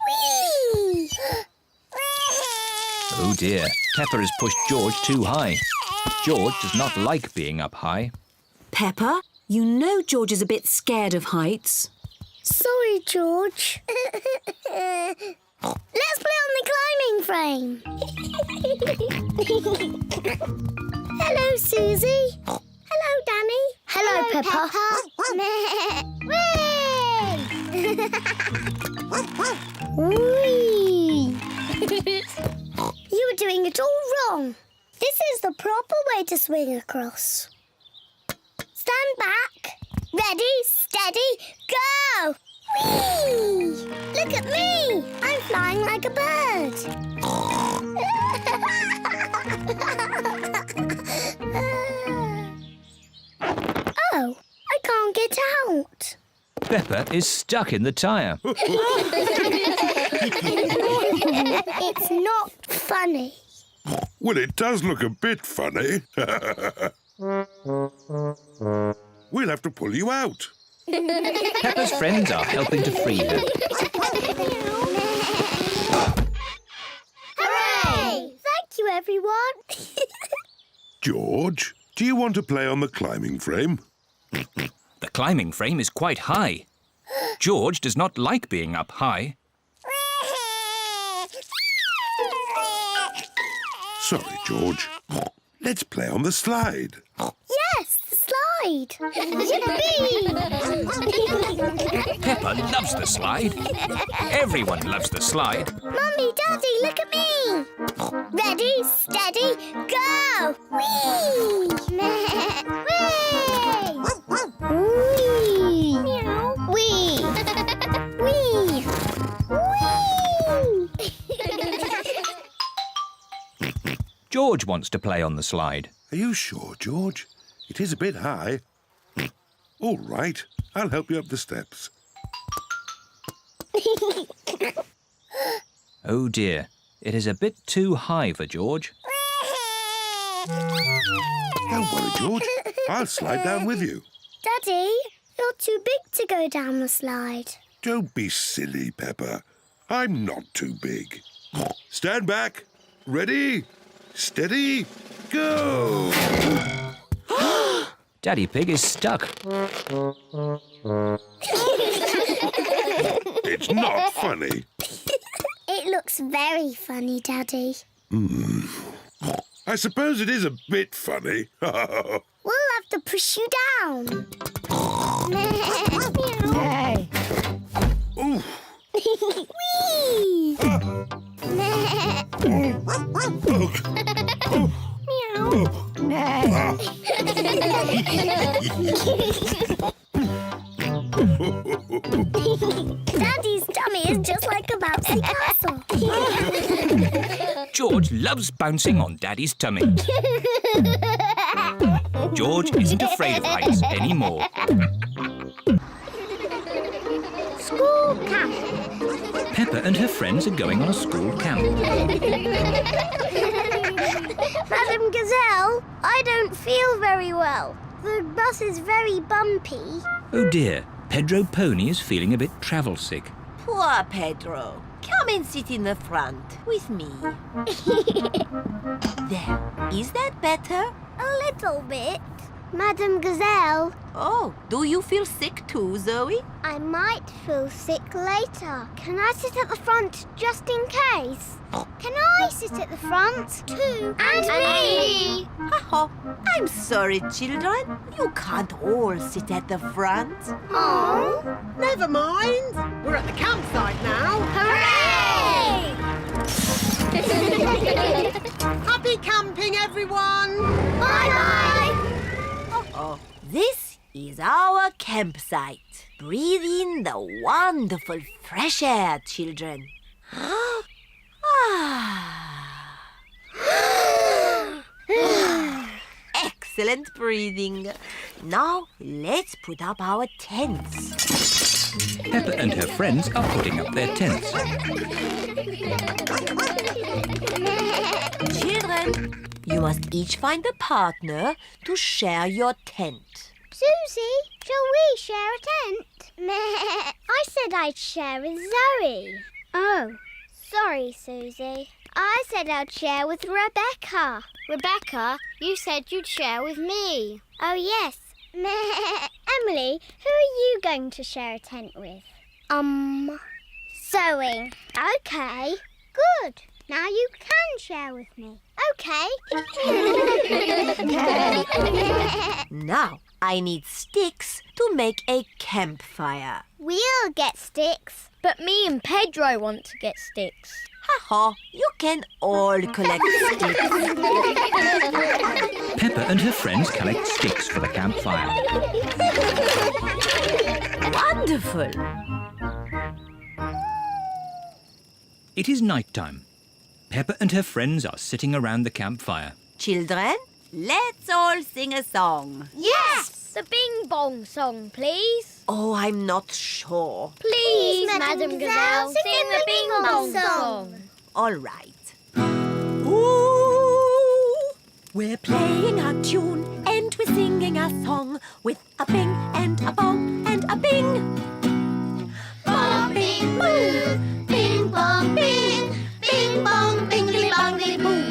Whee! Oh dear, Peppa has pushed George too high. George does not like being up high. Peppa, you know George is a bit scared of heights. Sorry, George. Let's play on the climbing frame. Hello, Susie. Hello, Danny. Hello, Peppa. Whee! Whee! doing it all wrong. This is the proper way to swing across. Stand back. Ready, steady, go! Whee! Look at me! I'm flying like a bird. Oh, I can't get out. Peppa is stuck in the tyre. It's not funny. Well, it does look a bit funny. We'll have to pull you out. Peppa's friends are helping to free her. Hooray! Thank you, everyone. George, do you want to play on the climbing frame? The climbing frame is quite high. George does not like being up high. Sorry, George. Let's play on the slide. Yes, the slide. Yippee! Peppa loves the slide. Everyone loves the slide. Mummy, Daddy, look at me. Ready, steady, go! Whee! Whee! Meow. Whee! Whee! Whee! George wants to play on the slide. Are you sure, George? It is a bit high. All right, I'll help you up the steps. Oh dear, it is a bit too high for George. Don't worry, George. I'll slide down with you. Daddy, you're too big to go down the slide. Don't be silly, Peppa. I'm not too big. Stand back. Ready, steady, go! Daddy Pig is stuck. It's not funny. It looks very funny, Daddy. I suppose it is a bit funny. We'll have to push you down. Hey. Ooh. Whee! Daddy's tummy is just like a bouncy castle. George loves bouncing on Daddy's tummy. George isn't afraid of heights anymore. School camp. Peppa and her friends are going on a school camp. Madam Gazelle, I don't feel very well. The bus is very bumpy. Oh dear, Pedro Pony is feeling a bit travel sick. Poor Pedro. Come and sit in the front with me. There. Is that better? A little bit. Madam Gazelle. Oh, do you feel sick too, Zoe? I might feel sick later. Can I sit at the front just in case? Can I sit at the front too? And me! Oh, I'm sorry, children. You can't all sit at the front. Oh. Never mind. We're at the campsite now. Hooray! Happy camping, everyone. Bye-bye! Oh, this is our campsite. Breathe in the wonderful fresh air, children. Excellent breathing. Now let's put up our tents. Peppa and her friends are putting up their tents. Children, you must each find a partner to share your tent. Susie, shall we share a tent? I said I'd share with Zoe. Oh, sorry, Susie. I said I'd share with Rebecca. Rebecca, you said you'd share with me. Oh, yes. Emily, who are you going to share a tent with? Zoe. Okay, good. Now you can share with me. Okay. Now, I need sticks to make a campfire. We'll get sticks. But me and Pedro want to get sticks. Ha-ha, you can all collect sticks. Peppa and her friends collect sticks for the campfire. Wonderful. It is night time. Peppa and her friends are sitting around the campfire. Children, let's all sing a song. Yes! The Bing Bong song, please. Oh, I'm not sure. Please, Madam Gazelle, sing the Bing Bong song. All right. Ooh, we're playing a tune and we're singing a song with a bing and a bong and a bing. Bong, bing, boo. Bing, bong, bing. Bing, bong, bingly, bongly, boo.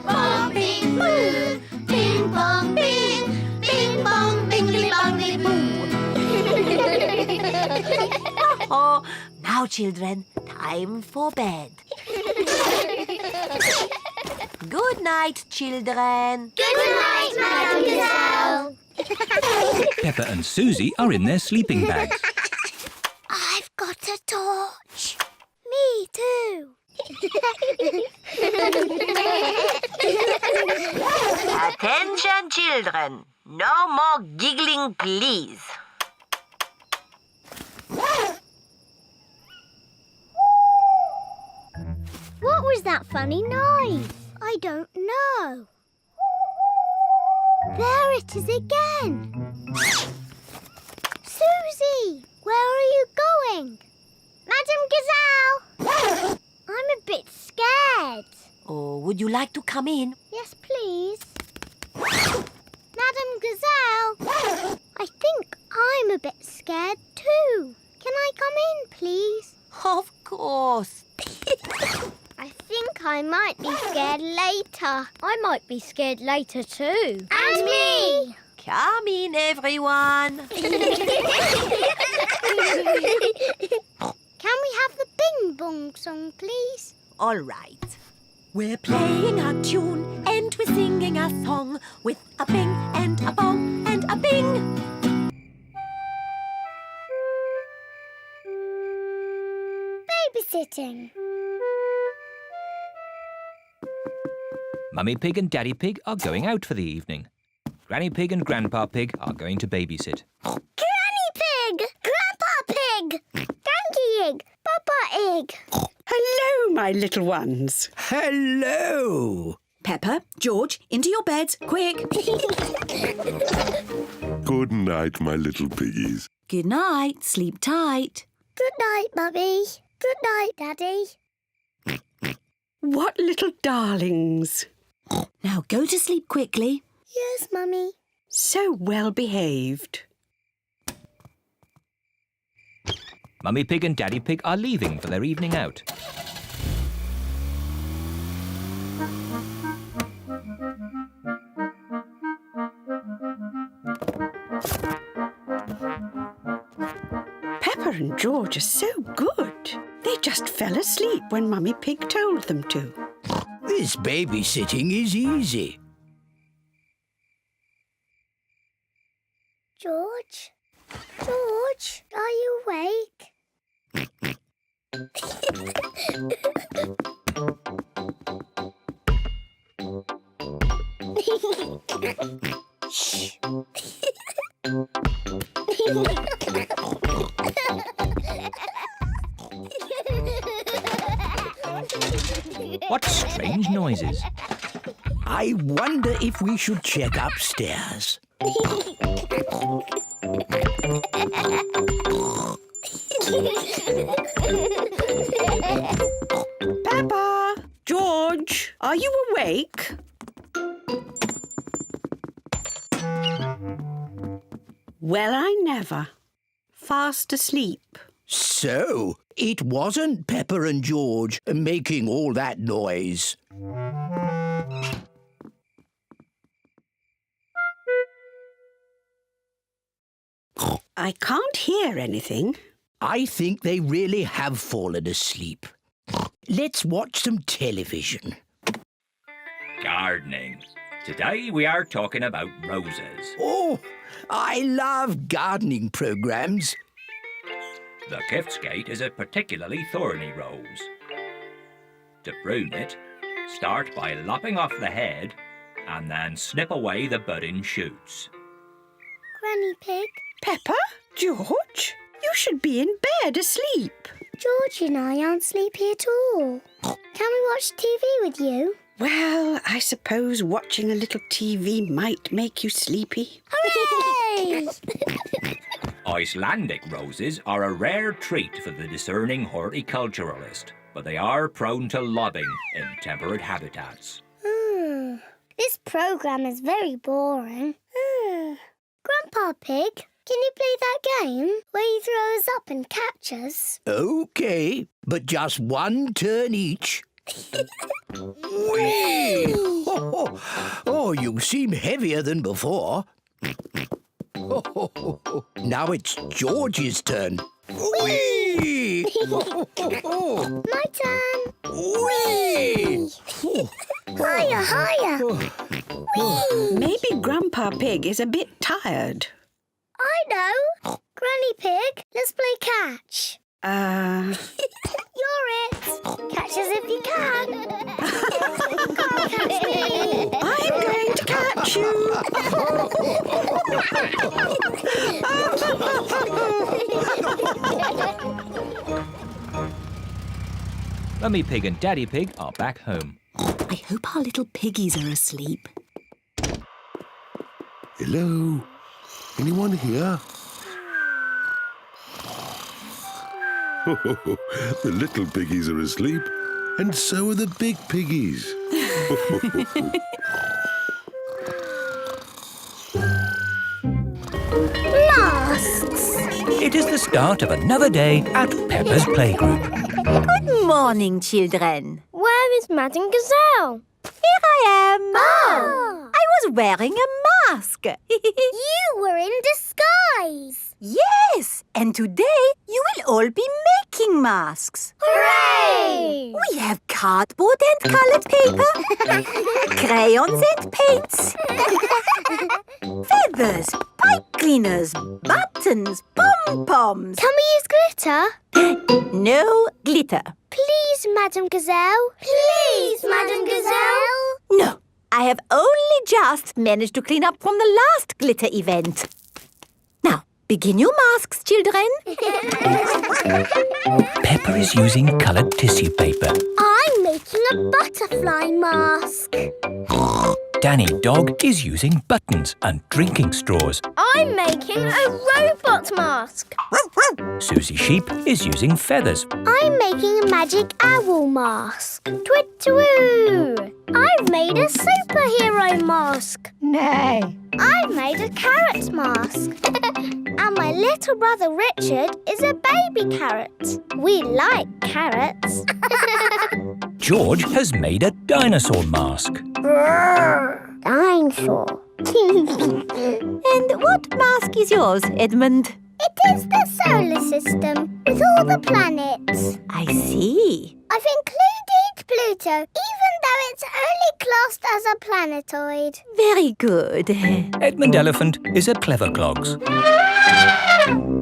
Bong, bing, boo. Bing, bong, bing. Bing, bong, bingly, bongly, boo. Oh, now, children, time for bed. Good night, children. Good night, Madam Gazelle. Peppa and Susie are in their sleeping bags. I've got a torch. Me too. Attention, children. No more giggling, please. What was that funny noise? I don't know. There it is again. Susie, where are you going? Madam Gazelle! I'm a bit scared. Oh, would you like to come in? Yes, please. Madam Gazelle, I think I'm a bit scared too. Can I come in, please? Of course. I think I might be scared later. I might be scared later too. And me! Come in, everyone. Can we have the Bing Bong song, please? All right. We're playing a tune and we're singing a song with a bing and a bong and a bing. Babysitting. Mummy Pig and Daddy Pig are going out for the evening. Granny Pig and Grandpa Pig are going to babysit. Granny Pig! Grandpa Pig! Donkey Egg! Papa Egg! Hello, my little ones. Hello. Peppa, George, into your beds, quick. Good night, my little piggies. Good night, sleep tight. Good night, Mummy. Good night, Daddy. What little darlings. Now go to sleep quickly. Yes, Mummy. So well behaved. Mummy Pig and Daddy Pig are leaving for their evening out. Peppa and George are so good. They just fell asleep when Mummy Pig told them to. This babysitting is easy. George? George, are you awake? Shh. What strange noises. I wonder if we should check upstairs. Peppa! George, are you awake? Well, I never. Fast asleep. So, it wasn't Peppa and George making all that noise. I can't hear anything. I think they really have fallen asleep. Let's watch some television. Gardening. Today we are talking about roses. Oh, I love gardening programs. The Gifts Gate is a particularly thorny rose. To prune it, start by lopping off the head and then snip away the budding shoots. Granny Pig? Peppa? George? You should be in bed asleep. George and I aren't sleepy at all. Can we watch TV with you? Well, I suppose watching a little TV might make you sleepy. Hooray! Icelandic roses are a rare treat for the discerning horticulturalist, but they are prone to lobbing in temperate habitats. This programme is very boring. Grandpa Pig, can you play that game where you throw us up and catch us? OK, but just one turn each. Whee! Oh, you seem heavier than before. Now it's George's turn. Whee! My turn. Whee! Higher, higher. Whee! Maybe Grandpa Pig is a bit tired. I know. Granny Pig, let's play catch. You're it. Catch us if you can. Can't catch me. I'm going to catch you. Mummy Pig and Daddy Pig are back home. I hope our little piggies are asleep. Hello? Anyone here? The little piggies are asleep, and so are the big piggies. Masks. It is the start of another day at Peppa's playgroup. Good morning, children. Where is Madame Gazelle? Here I am. Oh. I was wearing a mask. You were in disguise. Yes, and today you will all be making masks. Hooray! We have cardboard and coloured paper, crayons and paints, feathers, pipe cleaners, buttons, pom-poms. Can we use glitter? No glitter. Please, Madame Gazelle. Please, Madame Gazelle. No, I have only just managed to clean up from the last glitter event. Now, begin your masks, children. Peppa is using coloured tissue paper. I'm making a butterfly mask. Danny Dog is using buttons and drinking straws. I'm making a robot mask. Susie Sheep is using feathers. I'm making a magic owl mask. Twit-twoo! I've made a superhero mask. Nay. I've made a carrot mask. And my little brother Richard is a baby carrot. We like carrots. George has made a dinosaur mask. Dinosaur. And what mask is yours, Edmund? It is the solar system with all the planets. I see. I've included Pluto, even though it's only classed as a planetoid. Very good. Edmund Elephant is a clever clogs.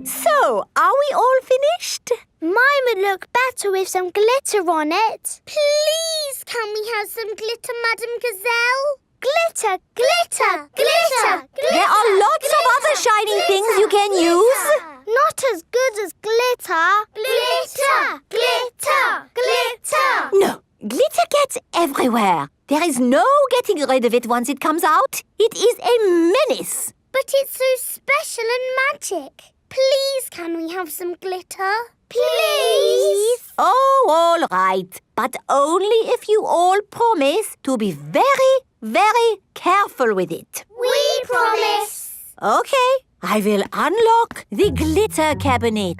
So, are we all finished? Mine would look better with some glitter on it. Please, can we have some glitter, Madame Gazelle? Glitter, glitter, glitter, glitter. There are lots of other shiny things you can use. Not as good as glitter. Glitter, glitter, glitter. No, glitter gets everywhere. There is no getting rid of it once it comes out. It is a menace. But it's so special and magic. Please, can we have some glitter? Please. Oh, all right. But only if you all promise to be very, very careful with it. We promise. Okay, I will unlock the glitter cabinet.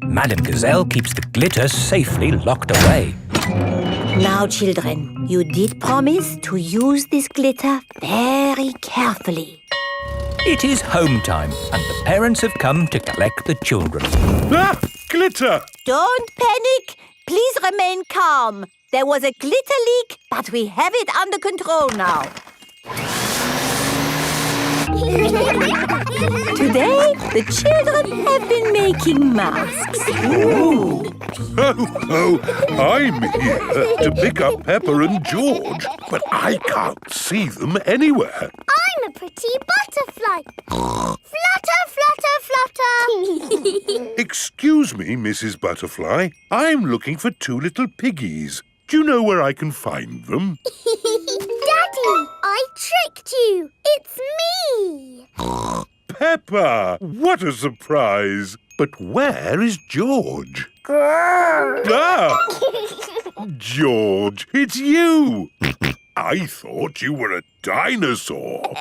Madame Gazelle keeps the glitter safely locked away. Now, children, you did promise to use this glitter very carefully. It is home time and the parents have come to collect the children. Ah! Glitter! Don't panic. Please remain calm. There was a glitter leak, but we have it under control now. Today the children have been making masks. Oh, I'm here to pick up Peppa and George, but I can't see them anywhere. I'm a pretty butterfly. Flutter, flutter, flutter. Excuse me, Mrs. Butterfly. I'm looking for two little piggies. Do you know where I can find them? Daddy, I tricked you. It's me. Peppa! What a surprise! But where is George? Ah! George, it's you! I thought you were a dinosaur.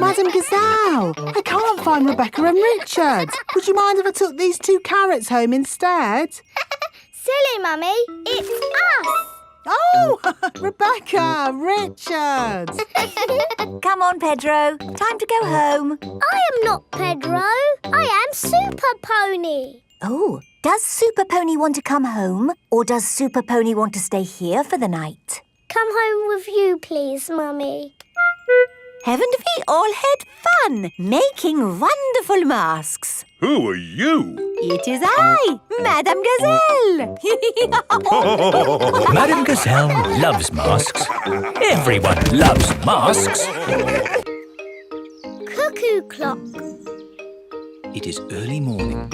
Madam Gazelle, I can't find Rebecca and Richard. Would you mind if I took these 2 carrots home instead? Silly, Mummy. It's us. Oh, Rebecca, Richard. Come on, Pedro. Time to go home. I am not Pedro. I am Super Pony. Oh, does Super Pony want to come home? Or does Super Pony want to stay here for the night? Come home with you, please, Mummy. Haven't we all had fun making wonderful masks? Who are you? It is I, Madame Gazelle. Madame Gazelle loves masks. Everyone loves masks. Cuckoo clock. It is early morning.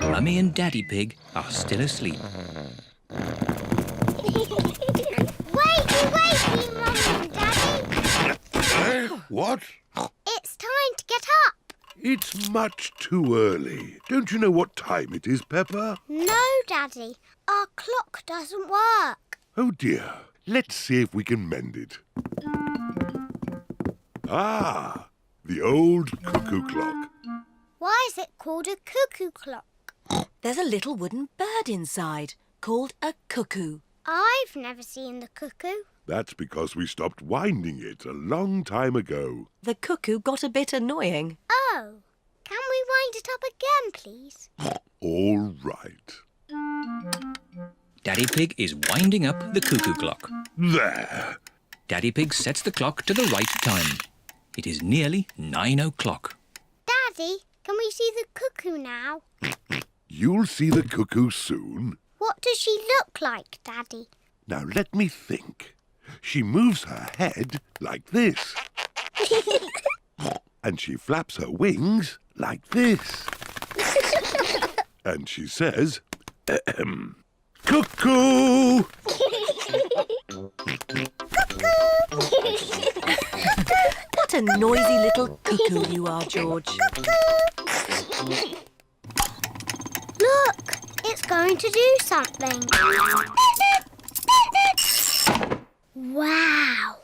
Mummy and Daddy Pig are still asleep. Wakey, Mummy and Daddy. What? It's time to get up. It's much too early. Don't you know what time it is, Peppa? No, Daddy. Our clock doesn't work. Oh, dear. Let's see if we can mend it. Ah, the old cuckoo clock. Why is it called a cuckoo clock? There's a little wooden bird inside called a cuckoo. I've never seen the cuckoo. That's because we stopped winding it a long time ago. The cuckoo got a bit annoying. Oh, can we wind it up again, please? All right. Daddy Pig is winding up the cuckoo clock. There. Daddy Pig sets the clock to the right time. It is nearly 9 o'clock. Daddy, can we see the cuckoo now? You'll see the cuckoo soon. What does she look like, Daddy? Now let me think. She moves her head like this. And she flaps her wings like this. And she says, cuckoo! What a noisy little cuckoo you are, George. Look, it's going to do something. Wow!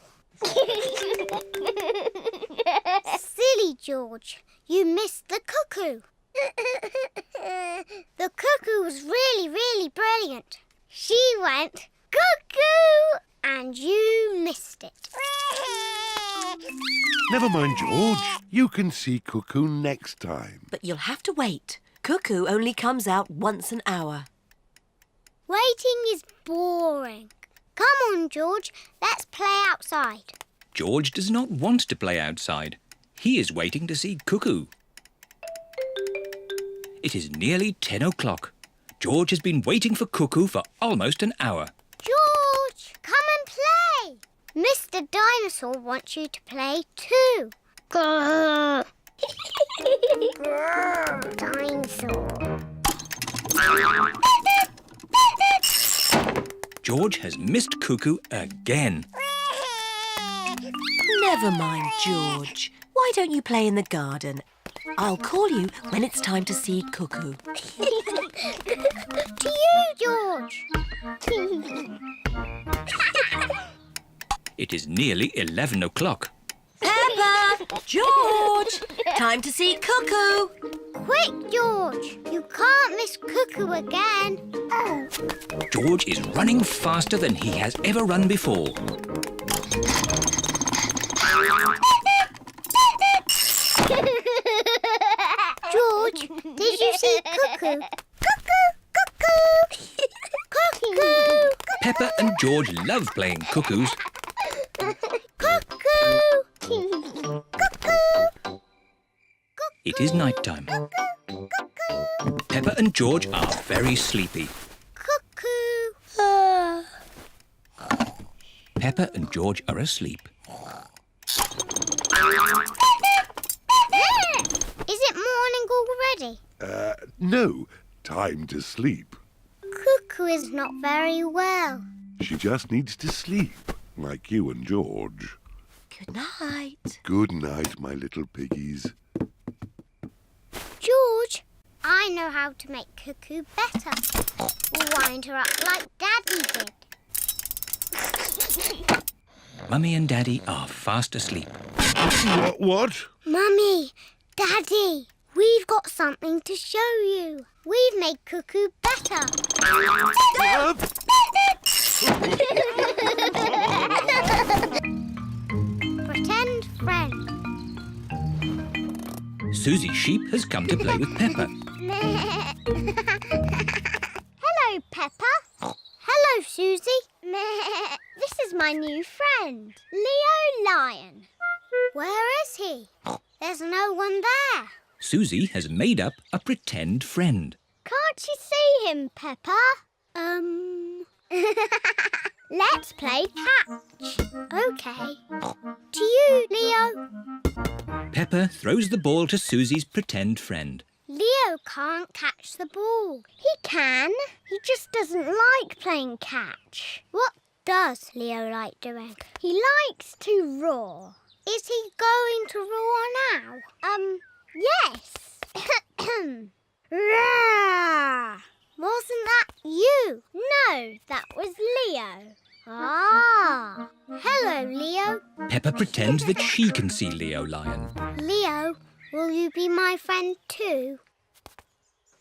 Silly George, you missed the cuckoo. The cuckoo was really, really brilliant. She went cuckoo and you missed it. Never mind, George. You can see cuckoo next time. But you'll have to wait. Cuckoo only comes out once an hour. Waiting is boring. Come on, George. Let's play outside. George does not want to play outside. He is waiting to see Cuckoo. It is nearly 10 o'clock. George has been waiting for Cuckoo for almost an hour. George, come and play. Mr. Dinosaur wants you to play too. Grrr. Grrr, dinosaur. George has missed Cuckoo again. Never mind, George. Why don't you play in the garden? I'll call you when it's time to see Cuckoo. To you, George. It is nearly 11 o'clock. Peppa! George! Time to see Cuckoo! Quick, George. You can't miss Cuckoo again. Oh. George is running faster than he has ever run before. George, did you see Cuckoo? Cuckoo, cuckoo, cuckoo. Peppa and George love playing cuckoos. Cuckoo. Cuckoo. It is night time. Peppa and George are very sleepy. Cuckoo. Peppa and George are asleep. Is it morning already? No. Time to sleep. Cuckoo is not very well. She just needs to sleep, like you and George. Good night. Good night, my little piggies. George, I know how to make Cuckoo better. We'll wind her up like Daddy did. Mummy and Daddy are fast asleep. What? Mummy, Daddy, we've got something to show you. We've made Cuckoo better. Pretend friend. Susie Sheep has come to play with Peppa. Hello, Peppa. Hello, Susie. This is my new friend, Leo Lion. Where is he? There's no one there. Susie has made up a pretend friend. Can't you see him, Peppa? Let's play catch. OK. To you, Leo. Peppa throws the ball to Susie's pretend friend. Leo can't catch the ball. He can. He just doesn't like playing catch. What does Leo like doing? He likes to roar. Is he going to roar now? Yes. Roar! Wasn't that you? No, that was Leo. Ah. Hello, Leo. Peppa pretends that she can see Leo Lion. Leo, will you be my friend too?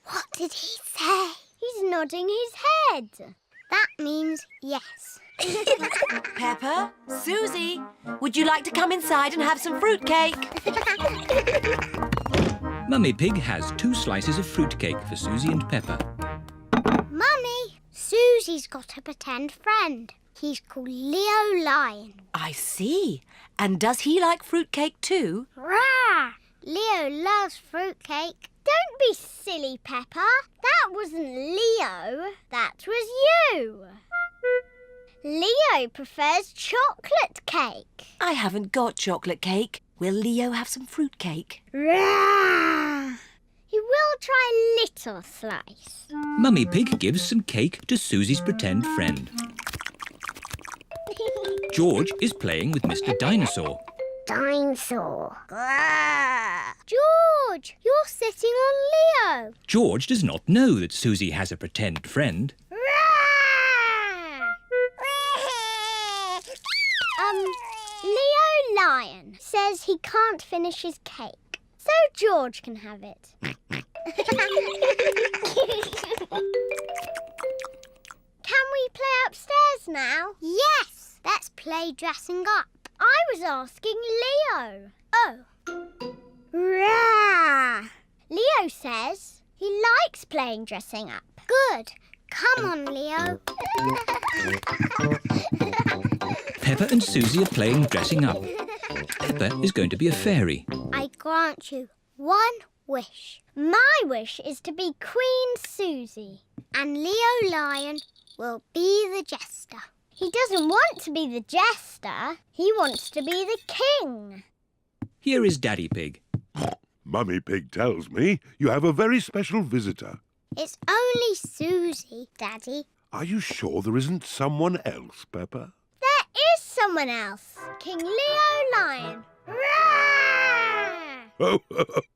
What did he say? He's nodding his head. That means yes. Peppa, Susie, would you like to come inside and have some fruitcake? Mummy Pig has 2 slices of fruitcake for Susie and Peppa. Mummy, Susie's got a pretend friend. He's called Leo Lion. I see. And does he like fruitcake too? Rah! Leo loves fruitcake. Don't be silly, Peppa. That wasn't Leo. That was you. Leo prefers chocolate cake. I haven't got chocolate cake. Will Leo have some fruitcake? Rah! He will try a little slice. Mummy Pig gives some cake to Susie's pretend friend. George is playing with Mr. Dinosaur. Dinosaur. George, you're sitting on Leo. George does not know that Susie has a pretend friend. Leo Lion says he can't finish his cake, so George can have it. Can we play upstairs now? Yes, let's play dressing up. I was asking Leo. Oh. Rah! Leo says he likes playing dressing up. Good. Come on, Leo. Peppa and Susie are playing dressing up. Peppa is going to be a fairy. I grant you one wish. My wish is to be Queen Susie, and Leo Lion will be the jester. He doesn't want to be the jester. He wants to be the king. Here is Daddy Pig. Mummy Pig tells me you have a very special visitor. It's only Susie, Daddy. Are you sure there isn't someone else, Peppa? There is someone else. King Leo Lion. Roar! Oh,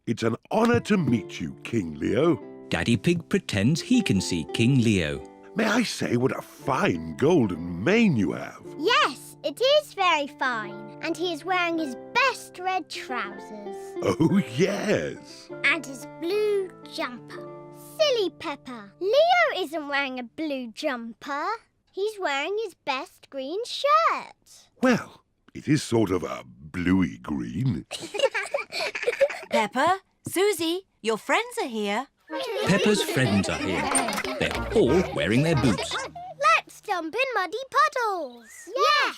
it's an honour to meet you, King Leo. Daddy Pig pretends he can see King Leo. May I say what a fine golden mane you have? Yes, it is very fine. And he is wearing his best red trousers. Oh, yes. And his blue jumper. Silly Peppa. Leo isn't wearing a blue jumper. He's wearing his best green shirt. Well, it is sort of a bluey green. Peppa, Susie, your friends are here. Peppa's friends are here. They're all wearing their boots. Let's jump in muddy puddles. Yes.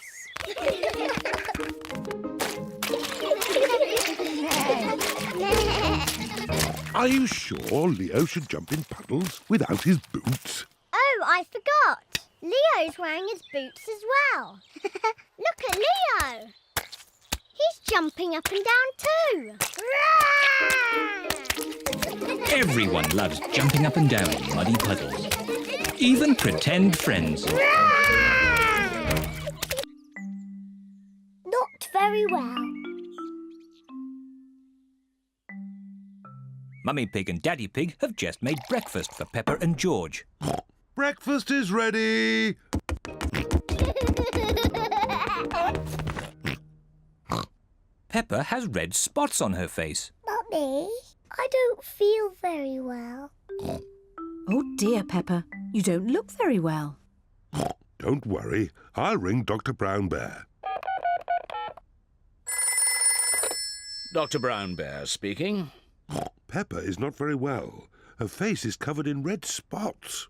Are you sure Leo should jump in puddles without his boots? Oh, I forgot. Leo's wearing his boots as well. Look at Leo. He's jumping up and down too. Everyone loves jumping up and down in muddy puddles. Even pretend friends. Not very well. Mummy Pig and Daddy Pig have just made breakfast for Peppa and George. Breakfast is ready. Peppa has red spots on her face. Mummy, I don't feel very well. Oh dear, Peppa. You don't look very well. Don't worry. I'll ring Dr. Brown Bear. Dr. Brown Bear speaking. Peppa is not very well. Her face is covered in red spots.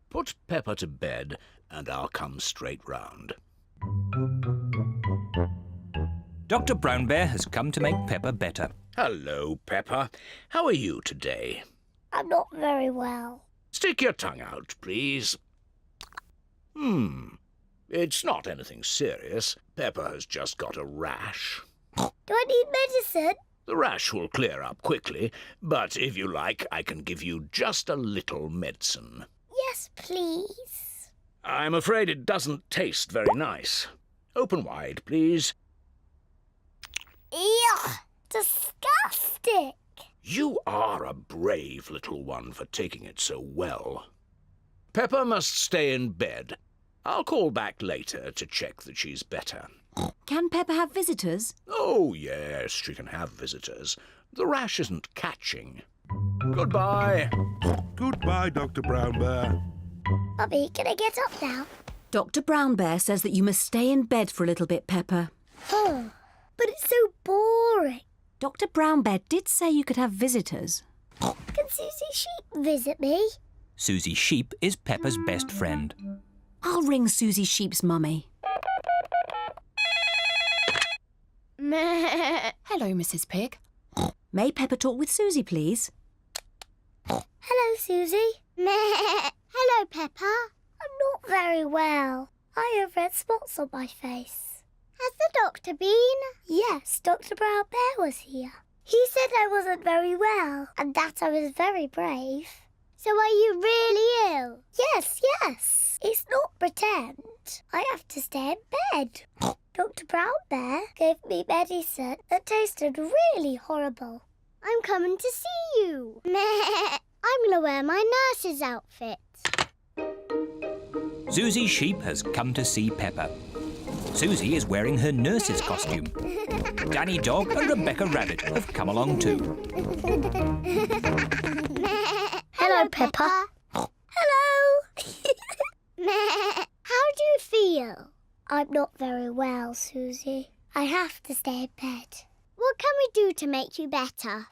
Put Peppa to bed and I'll come straight round. Dr. Brown Bear has come to make Peppa better. Hello, Peppa. How are you today? I'm not very well. Stick your tongue out, please. It's not anything serious. Peppa has just got a rash. Do I need medicine? The rash will clear up quickly, but if you like, I can give you just a little medicine. Yes, please. I'm afraid it doesn't taste very nice. Open wide, please. Ew! Disgusting! You are a brave little one for taking it so well. Peppa must stay in bed. I'll call back later to check that she's better. Can Peppa have visitors? Oh, yes, she can have visitors. The rash isn't catching. Goodbye. Goodbye, Dr. Brown Bear. Mummy, can I get up now? Dr. Brown Bear says that you must stay in bed for a little bit, Peppa. Oh, but it's so boring. Dr. Brown Bear did say you could have visitors. Can Susie Sheep visit me? Susie Sheep is Peppa's best friend. I'll ring Susie Sheep's mummy. Hello, Mrs. Pig. May Peppa talk with Susie, please? Hello, Susie. Hello, Peppa. I'm not very well. I have red spots on my face. Has the doctor been? Yes, Dr. Brown Bear was here. He said I wasn't very well and that I was very brave. So are you really ill? Yes. It's not pretend. I have to stay in bed. Dr. Brown Bear gave me medicine that tasted really horrible. I'm coming to see you. I'm going to wear my nurse's outfit. Susie Sheep has come to see Peppa. Susie is wearing her nurse's costume. Danny Dog and Rebecca Rabbit have come along too. Hello, Peppa. Hello. How do you feel? I'm not very well, Susie. I have to stay in bed. What can we do to make you better?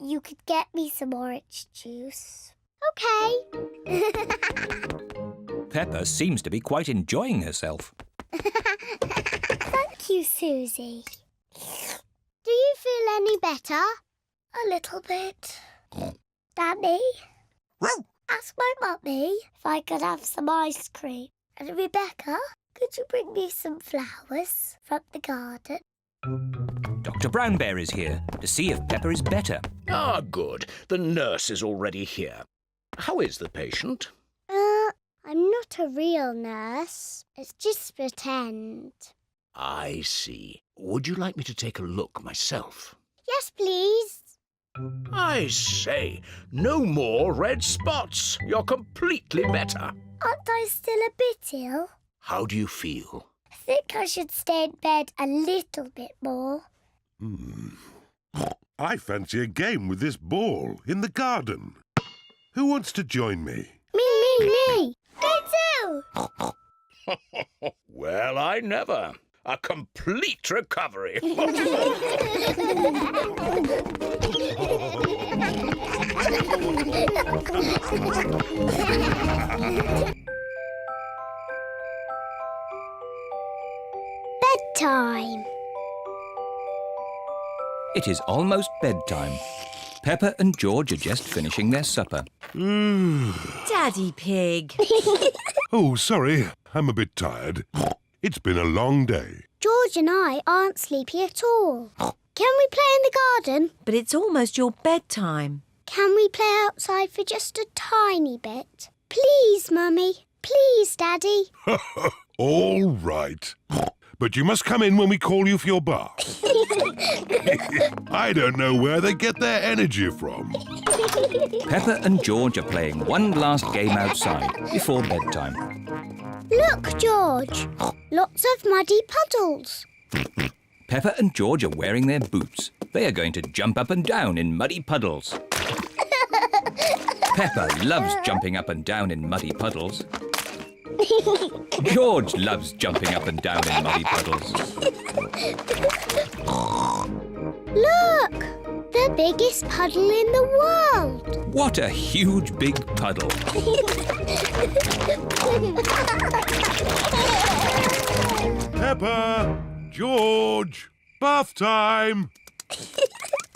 You could get me some orange juice. OK. Peppa seems to be quite enjoying herself. Thank you, Susie. Do you feel any better? A little bit. Danny? Ask my mummy if I could have some ice cream. And Rebecca, could you bring me some flowers from the garden? Dr. Brown Bear is here to see if Peppa is better. Ah, good. The nurse is already here. How is the patient? I'm not a real nurse. It's just pretend. I see. Would you like me to take a look myself? Yes, please. I say, no more red spots. You're completely better. Aren't I still a bit ill? How do you feel? I think I should stay in bed a little bit more. I fancy a game with this ball in the garden. Who wants to join me? Me! Me too! Well, I never. A complete recovery. Bedtime. It is almost bedtime. Peppa and George are just finishing their supper. Daddy Pig. Oh, sorry. I'm a bit tired. It's been a long day. George and I aren't sleepy at all. Can we play in the garden? But it's almost your bedtime. Can we play outside for just a tiny bit? Please, Mummy. Please, Daddy. All right. But you must come in when we call you for your bath. I don't know where they get their energy from. Peppa and George are playing one last game outside before bedtime. Look, George. Lots of muddy puddles. Peppa and George are wearing their boots. They are going to jump up and down in muddy puddles. Peppa loves jumping up and down in muddy puddles. George loves jumping up and down in muddy puddles. Look! The biggest puddle in the world. What a huge big puddle. Peppa! George! Bath time!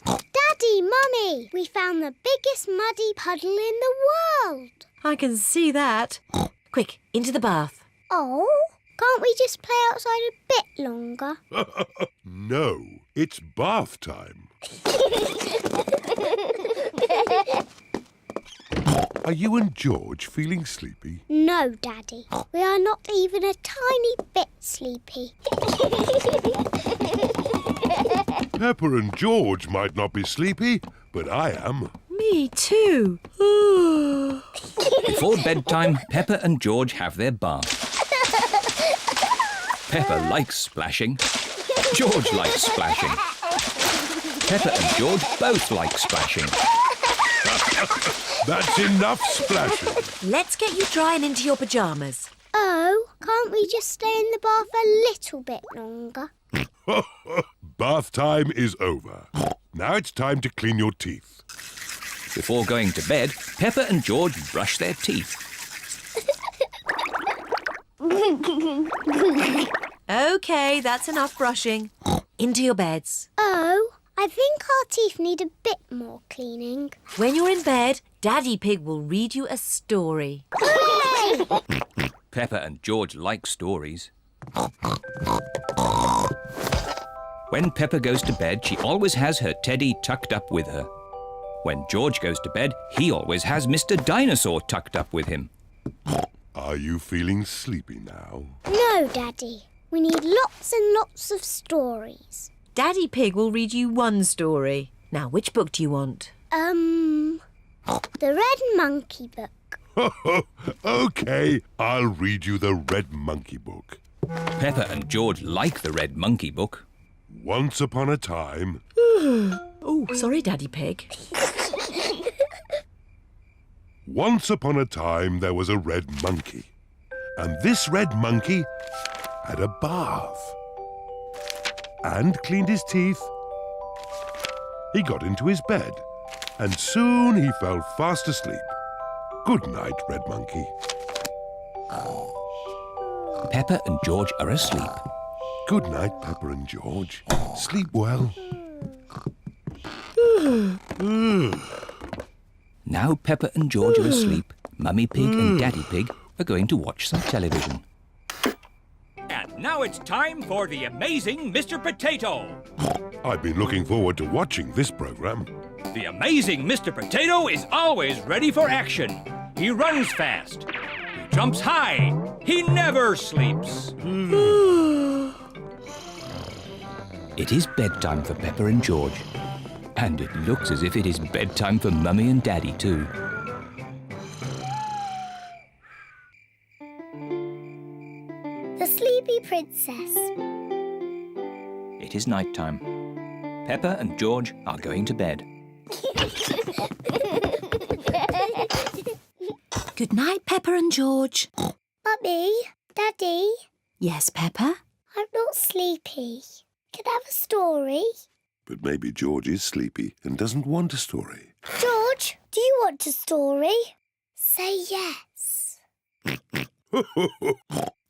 Daddy, Mummy, we found the biggest muddy puddle in the world. I can see that. Quick, into the bath. Oh, can't we just play outside a bit longer? No, it's bath time. Are you and George feeling sleepy? No, Daddy. We are not even a tiny bit sleepy. Peppa and George might not be sleepy, but I am. Me too. Before bedtime, Peppa and George have their bath. Peppa likes splashing. George likes splashing. Peppa and George both like splashing. That's enough splashing. Let's get you dry and into your pyjamas. Oh, can't we just stay in the bath a little bit longer? Bath time is over. Now it's time to clean your teeth. Before going to bed, Peppa and George brush their teeth. OK, that's enough brushing. Into your beds. Oh, I think our teeth need a bit more cleaning. When you're in bed, Daddy Pig will read you a story. Hooray! Peppa and George like stories. When Peppa goes to bed, she always has her teddy tucked up with her. When George goes to bed, he always has Mr. Dinosaur tucked up with him. Are you feeling sleepy now? No, Daddy. We need lots and lots of stories. Daddy Pig will read you one story. Now, which book do you want? The Red Monkey book. OK, I'll read you the Red Monkey book. Peppa and George like the Red Monkey book. Once upon a time... Oh, sorry, Daddy Pig. Once upon a time there was a red monkey. And this red monkey had a bath. And cleaned his teeth. He got into his bed. And soon he fell fast asleep. Good night, Red Monkey. Peppa and George are asleep. Good night, Peppa and George. Sleep well. Now Peppa and George are asleep, Mummy Pig and Daddy Pig are going to watch some television. And now it's time for the amazing Mr. Potato. I've been looking forward to watching this programme. The amazing Mr. Potato is always ready for action. He runs fast. He jumps high. He never sleeps. It is bedtime for Peppa and George. And it looks as if it is bedtime for Mummy and Daddy too. The Sleepy Princess. It is night time. Peppa and George are going to bed. Good night, Peppa and George. Mummy, Daddy, Yes, Peppa? I'm not sleepy. Can I have a story? But maybe George is sleepy and doesn't want a story. George, do you want a story? Say yes.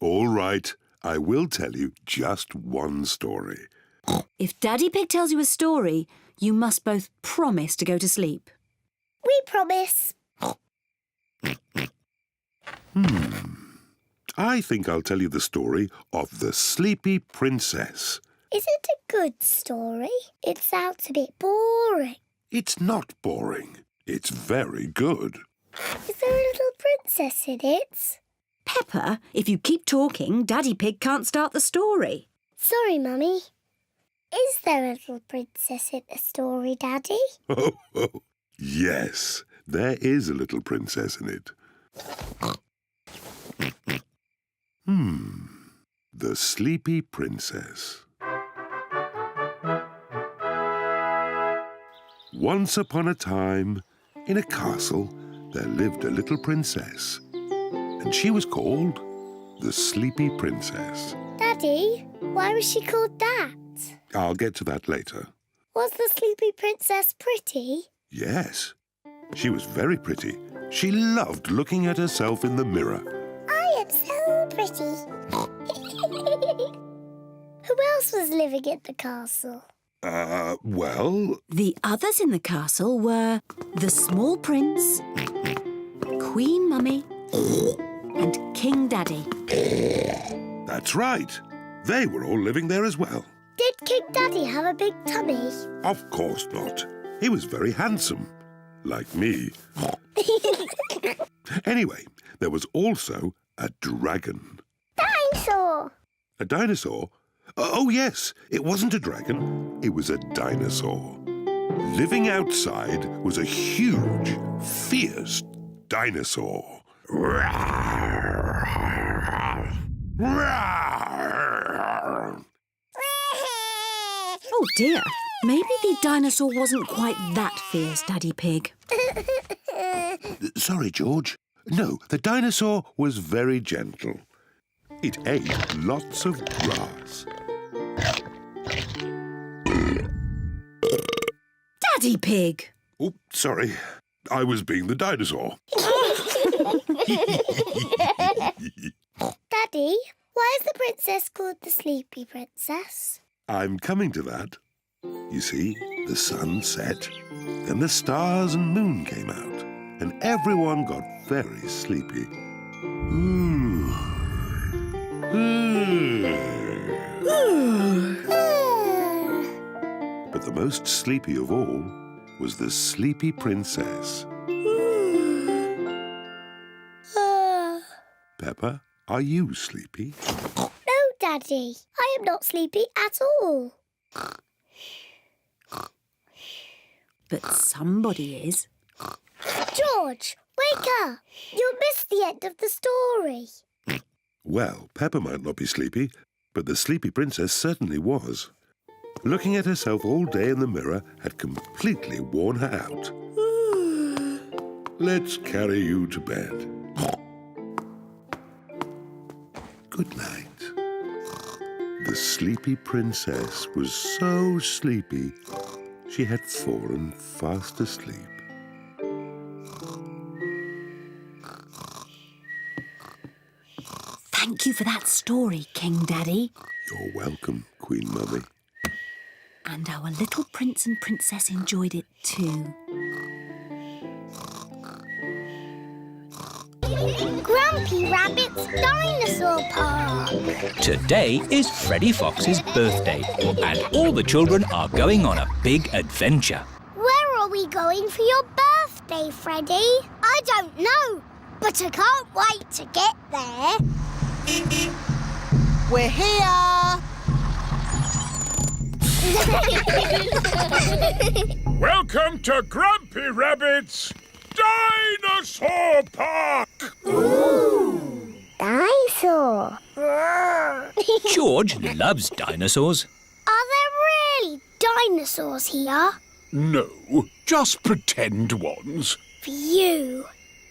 All right, I will tell you just one story. If Daddy Pig tells you a story, You must both promise to go to sleep. We promise. I think I'll tell you the story of the Sleepy Princess. Is it a good story? It sounds a bit boring. It's not boring. It's very good. Is there a little princess in it? Peppa, if you keep talking, Daddy Pig can't start the story. Sorry, Mummy. Is there a little princess in the story, Daddy? Oh, yes, there is a little princess in it. The Sleepy Princess. Once upon a time, in a castle, there lived a little princess, and she was called the Sleepy Princess. Daddy, why was she called that? I'll get to that later. Was the Sleepy Princess pretty? Yes, she was very pretty. She loved looking at herself in the mirror. I am so pretty. Who else was living at the castle? Well... The others in the castle were the small prince, Queen Mummy, and King Daddy. That's right. They were all living there as well. Did King Daddy have a big tummy? Of course not. He was very handsome. Like me. Anyway, there was also a dragon. Dinosaur! A dinosaur? Oh, yes. It wasn't a dragon. It was a dinosaur. Living outside was a huge, fierce dinosaur. Oh dear, maybe the dinosaur wasn't quite that fierce, Daddy Pig. Sorry, George. No, the dinosaur was very gentle. It ate lots of grass. Daddy Pig! Oh, sorry. I was being the dinosaur. Daddy, why is the princess called the Sleepy Princess? I'm coming to that. You see, the sun set, then the stars and moon came out, and everyone got very sleepy. But the most sleepy of all was the Sleepy Princess. Peppa, are you sleepy? No, Daddy. I am not sleepy at all. But somebody is. George, wake up. You'll miss the end of the story. Well, Peppa might not be sleepy, but the Sleepy Princess certainly was. Looking at herself all day in the mirror had completely worn her out. Let's carry you to bed. Good night. The Sleepy Princess was so sleepy, she had fallen fast asleep. Thank you for that story, King Daddy. You're welcome, Queen Mummy. And our little prince and princess enjoyed it too. Grumpy Rabbit's Dinosaur Park. Today is Freddy Fox's birthday, and all the children are going on a big adventure. Where are we going for your birthday, Freddy? I don't know, but I can't wait to get there. We're here! Welcome to Grumpy Rabbit's Dinosaur Park! Ooh, dinosaur. George loves dinosaurs. Are there really dinosaurs here? No, just pretend ones. Phew.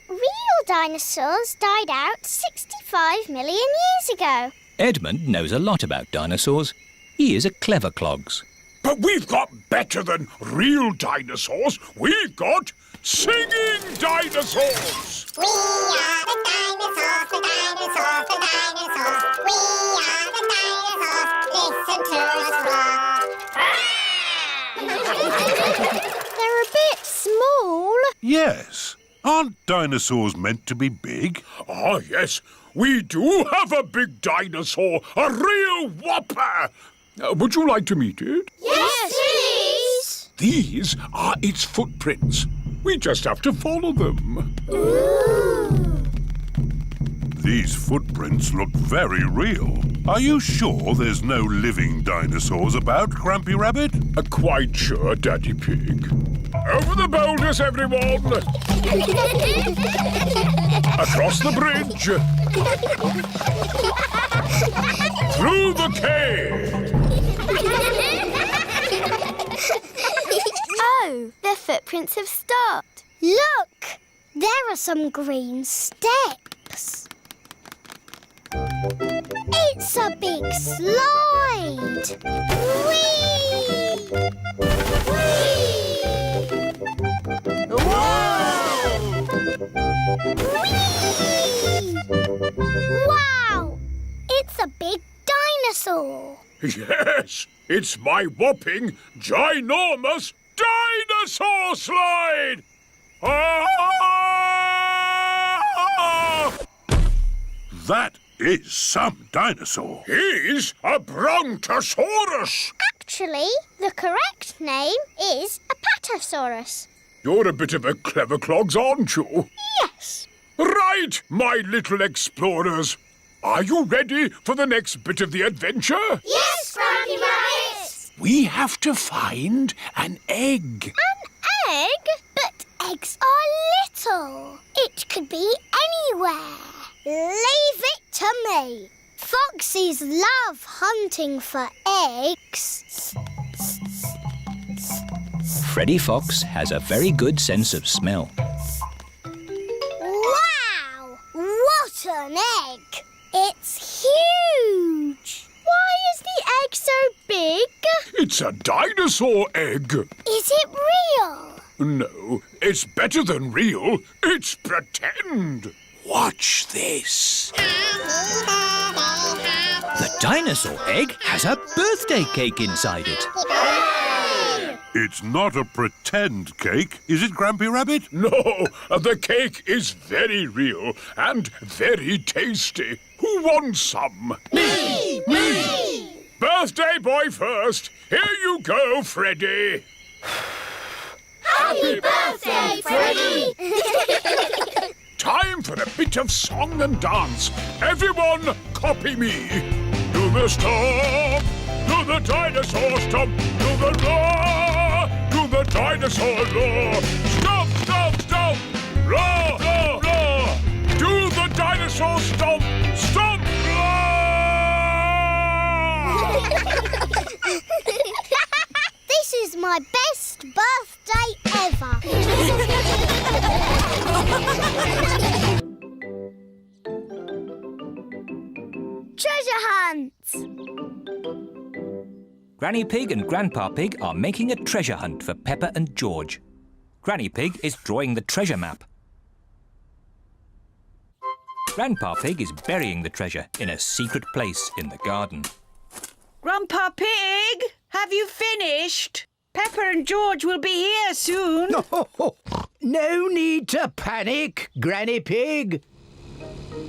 Real dinosaurs died out 65 million years ago. Edmund knows a lot about dinosaurs. He is a clever clogs. But we've got better than real dinosaurs. We've got singing dinosaurs. We are the dinosaurs, the dinosaurs, the dinosaurs. We are the dinosaurs. Listen to us roar. They're a bit small. Yes. Aren't dinosaurs meant to be big? Ah, yes. We do have a big dinosaur, a real whopper. Would you like to meet it? Yes, please. These are its footprints. We just have to follow them. These footprints look very real. Are you sure there's no living dinosaurs about, Grampy Rabbit? Quite sure, Daddy Pig. Over the boulders, everyone! Across the bridge! Through the cave! Oh, their footprints have stopped. Look! There are some green steps. It's a big slide! Whee! Whee! Whoa! Whee! Wow! It's a big dinosaur! Yes, it's my whopping, ginormous dinosaur slide! That is some dinosaur. He's a Brontosaurus. Actually, the correct name is a Patasaurus. You're a bit of a clever clogs, aren't you? Yes. Right, my little explorers. Are you ready for the next bit of the adventure? Yes, Grampy Rabbit! We have to find an egg. An egg? But eggs are little. It could be anywhere. Leave it to me. Foxes love hunting for eggs. Freddy Fox has a very good sense of smell. Wow! What an egg! It's huge! Why is the egg so big? It's a dinosaur egg. Is it real? No, it's better than real. It's pretend. Watch this. The dinosaur egg has a birthday cake inside it. It's not a pretend cake, is it, Grampy Rabbit? No, the cake is very real and very tasty. Who wants some? Me! Me! Birthday boy first. Here you go, Freddy. Happy birthday, Freddy! Time for a bit of song and dance. Everyone, copy me. Do the stomp, do the dinosaur stomp, do the roar, do the dinosaur roar. Stomp, stomp, stomp, roar, roar, roar. Do the dinosaur stomp, stomp, roar. This is my best birthday ever. Treasure hunt! Granny Pig and Grandpa Pig are making a treasure hunt for Peppa and George. Granny Pig is drawing the treasure map. Grandpa Pig is burying the treasure in a secret place in the garden. Grandpa Pig, have you finished? Peppa and George will be here soon. No need to panic, Granny Pig.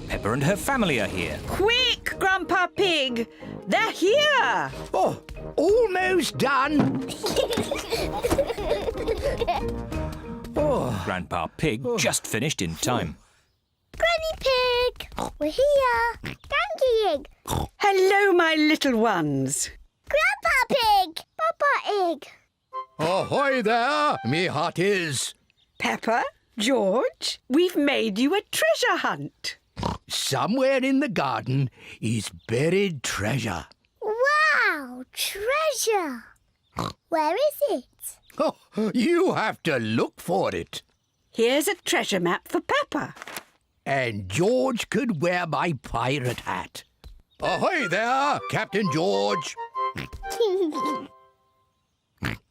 Peppa and her family are here. Quick, Grandpa Pig! They're here! Oh, almost done. Grandpa Pig just finished in time. Granny Pig, we're here. Thank you, Egg. Hello, my little ones. Grandpa Pig, Papa Egg. Ahoy there, me hearties. Peppa, George, we've made you a treasure hunt. Somewhere in the garden is buried treasure. Wow, treasure. Where is it? Oh, you have to look for it. Here's a treasure map for Peppa. And George could wear my pirate hat. Ahoy there, Captain George.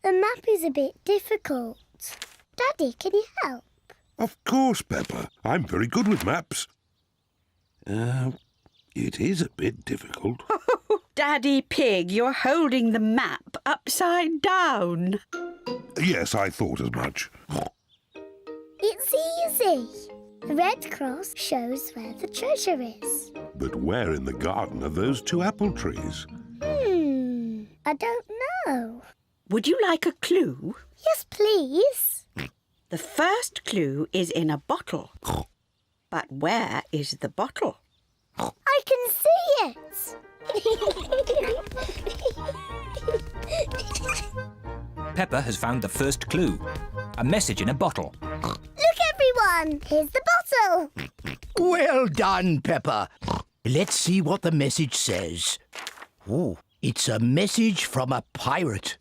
The map is a bit difficult. Daddy, can you help? Of course, Peppa. I'm very good with maps. It is a bit difficult. Daddy Pig, you're holding the map upside down. Yes, I thought as much. It's easy. The red cross shows where the treasure is. But where in the garden are those 2 apple trees? I don't know. Would you like a clue? Yes, please. The first clue is in a bottle. But where is the bottle? I can see it. Peppa has found the first clue. A message in a bottle. Look, everyone. Here's the bottle. Well done, Peppa. Let's see what the message says. Oh, it's a message from a pirate.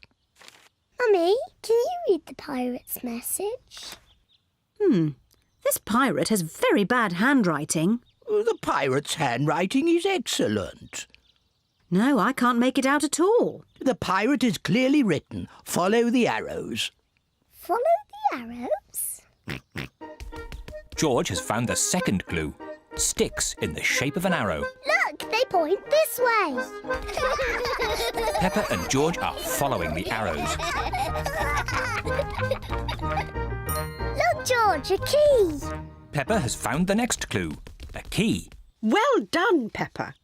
Mummy, can you read the pirate's message? This pirate has very bad handwriting. The pirate's handwriting is excellent. No, I can't make it out at all. The pirate is clearly written, follow the arrows. Follow the arrows? George has found the second clue. Sticks in the shape of an arrow. Look, they point this way. Peppa and George are following the arrows. Look, George, a key. Peppa has found the next clue. A key. Well done, Peppa.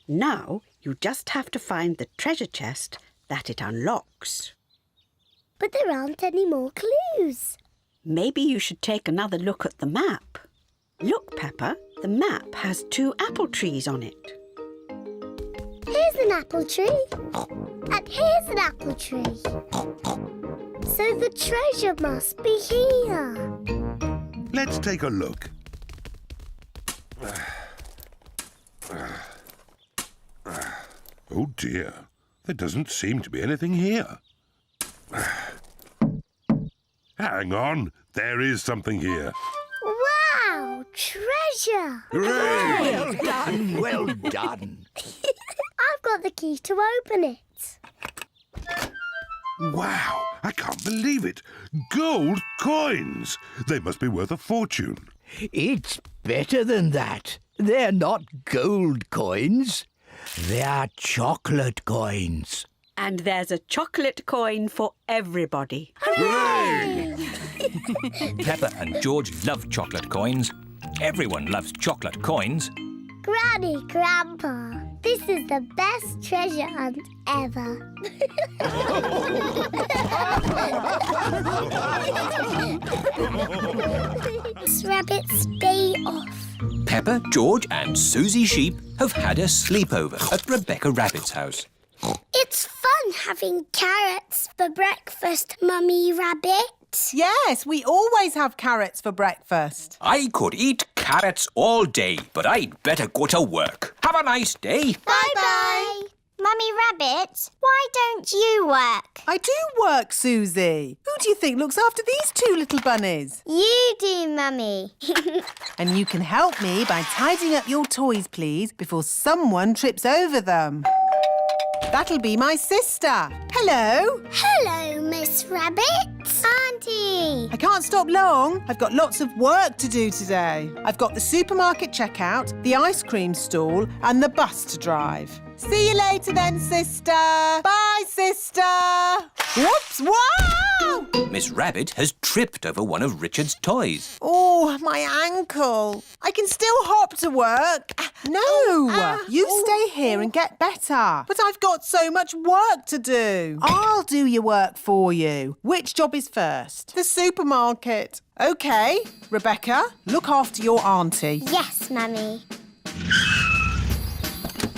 Now you just have to find the treasure chest that it unlocks. But there aren't any more clues. Maybe you should take another look at the map. Look, Peppa, the map has 2 apple trees on it. Here's an apple tree. And here's an apple tree. So the treasure must be here. Let's take a look. Oh dear, there doesn't seem to be anything here. Hang on, there is something here. Wow, treasure! Hooray! Well done, well done. I've got the key to open it. Wow, I can't believe it. Gold coins! They must be worth a fortune. It's better than that. They're not gold coins. They're chocolate coins. And there's a chocolate coin for everybody. Hooray! Peppa and George love chocolate coins. Everyone loves chocolate coins. Granny, Grandpa, this is the best treasure hunt ever. Rabbit, stay off. Peppa, George and Susie Sheep have had a sleepover at Rebecca Rabbit's house. It's fun having carrots for breakfast, Mummy Rabbit. Yes, we always have carrots for breakfast. I could eat carrots all day, but I'd better go to work. Have a nice day. Bye-bye. Mummy Rabbit, why don't you work? I do work, Susie. Who do you think looks after these 2 little bunnies? You do, Mummy. And you can help me by tidying up your toys, please, before someone trips over them. That'll be my sister. Hello. Hello, Miss Rabbit. Auntie. I can't stop long. I've got lots of work to do today. I've got the supermarket checkout, the ice cream stall and the bus to drive. See you later then, sister. Bye, sister. Whoops, wow! Miss Rabbit has tripped over one of Richard's toys. Oh, my ankle. I can still hop to work. No, you stay here and get better. But I've got so much work to do. I'll do your work for you. Which job is first? The supermarket. OK, Rebecca, look after your auntie. Yes, Mummy.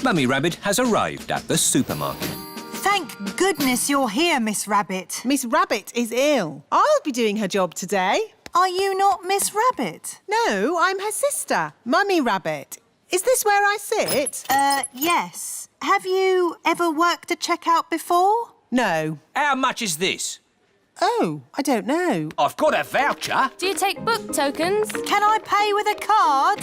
Mummy Rabbit has arrived at the supermarket. Thank goodness you're here, Miss Rabbit. Miss Rabbit is ill. I'll be doing her job today. Are you not Miss Rabbit? No, I'm her sister, Mummy Rabbit. Is this where I sit? Yes. Have you ever worked a checkout before? No. How much is this? Oh, I don't know. I've got a voucher. Do you take book tokens? Can I pay with a card?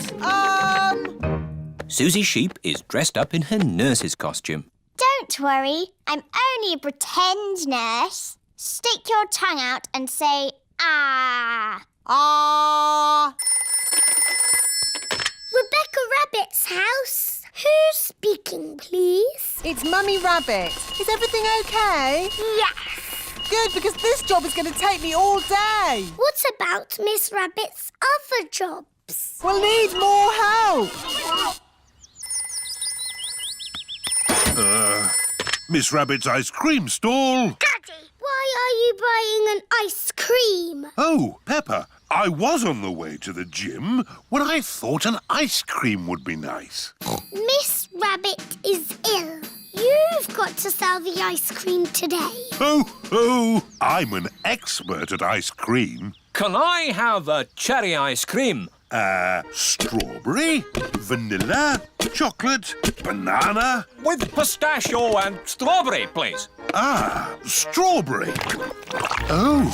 Susie Sheep is dressed up in her nurse's costume. Don't worry, I'm only a pretend nurse. Stick your tongue out and say, ah. Ah. Rebecca Rabbit's house. Who's speaking, please? It's Mummy Rabbit. Is everything okay? Yes. Good, because this job is going to take me all day. What about Miss Rabbit's other jobs? We'll need more help. Miss Rabbit's ice cream stall. Daddy, why are you buying an ice cream? Oh, Peppa, I was on the way to the gym when I thought an ice cream would be nice. Miss Rabbit is ill. You've got to sell the ice cream today. Oh, I'm an expert at ice cream. Can I have a cherry ice cream? Strawberry, vanilla, chocolate, banana. With pistachio and strawberry, please. Strawberry. Oh,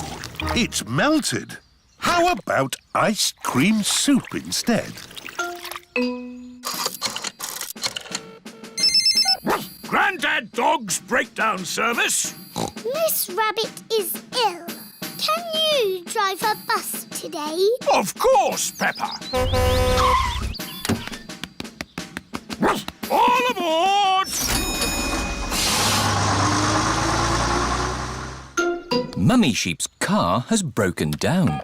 it's melted. How about ice cream soup instead? Grandad Dog's breakdown service. Miss Rabbit is ill. Can you drive a bus today? Of course, Peppa. All aboard! Mummy Sheep's car has broken down.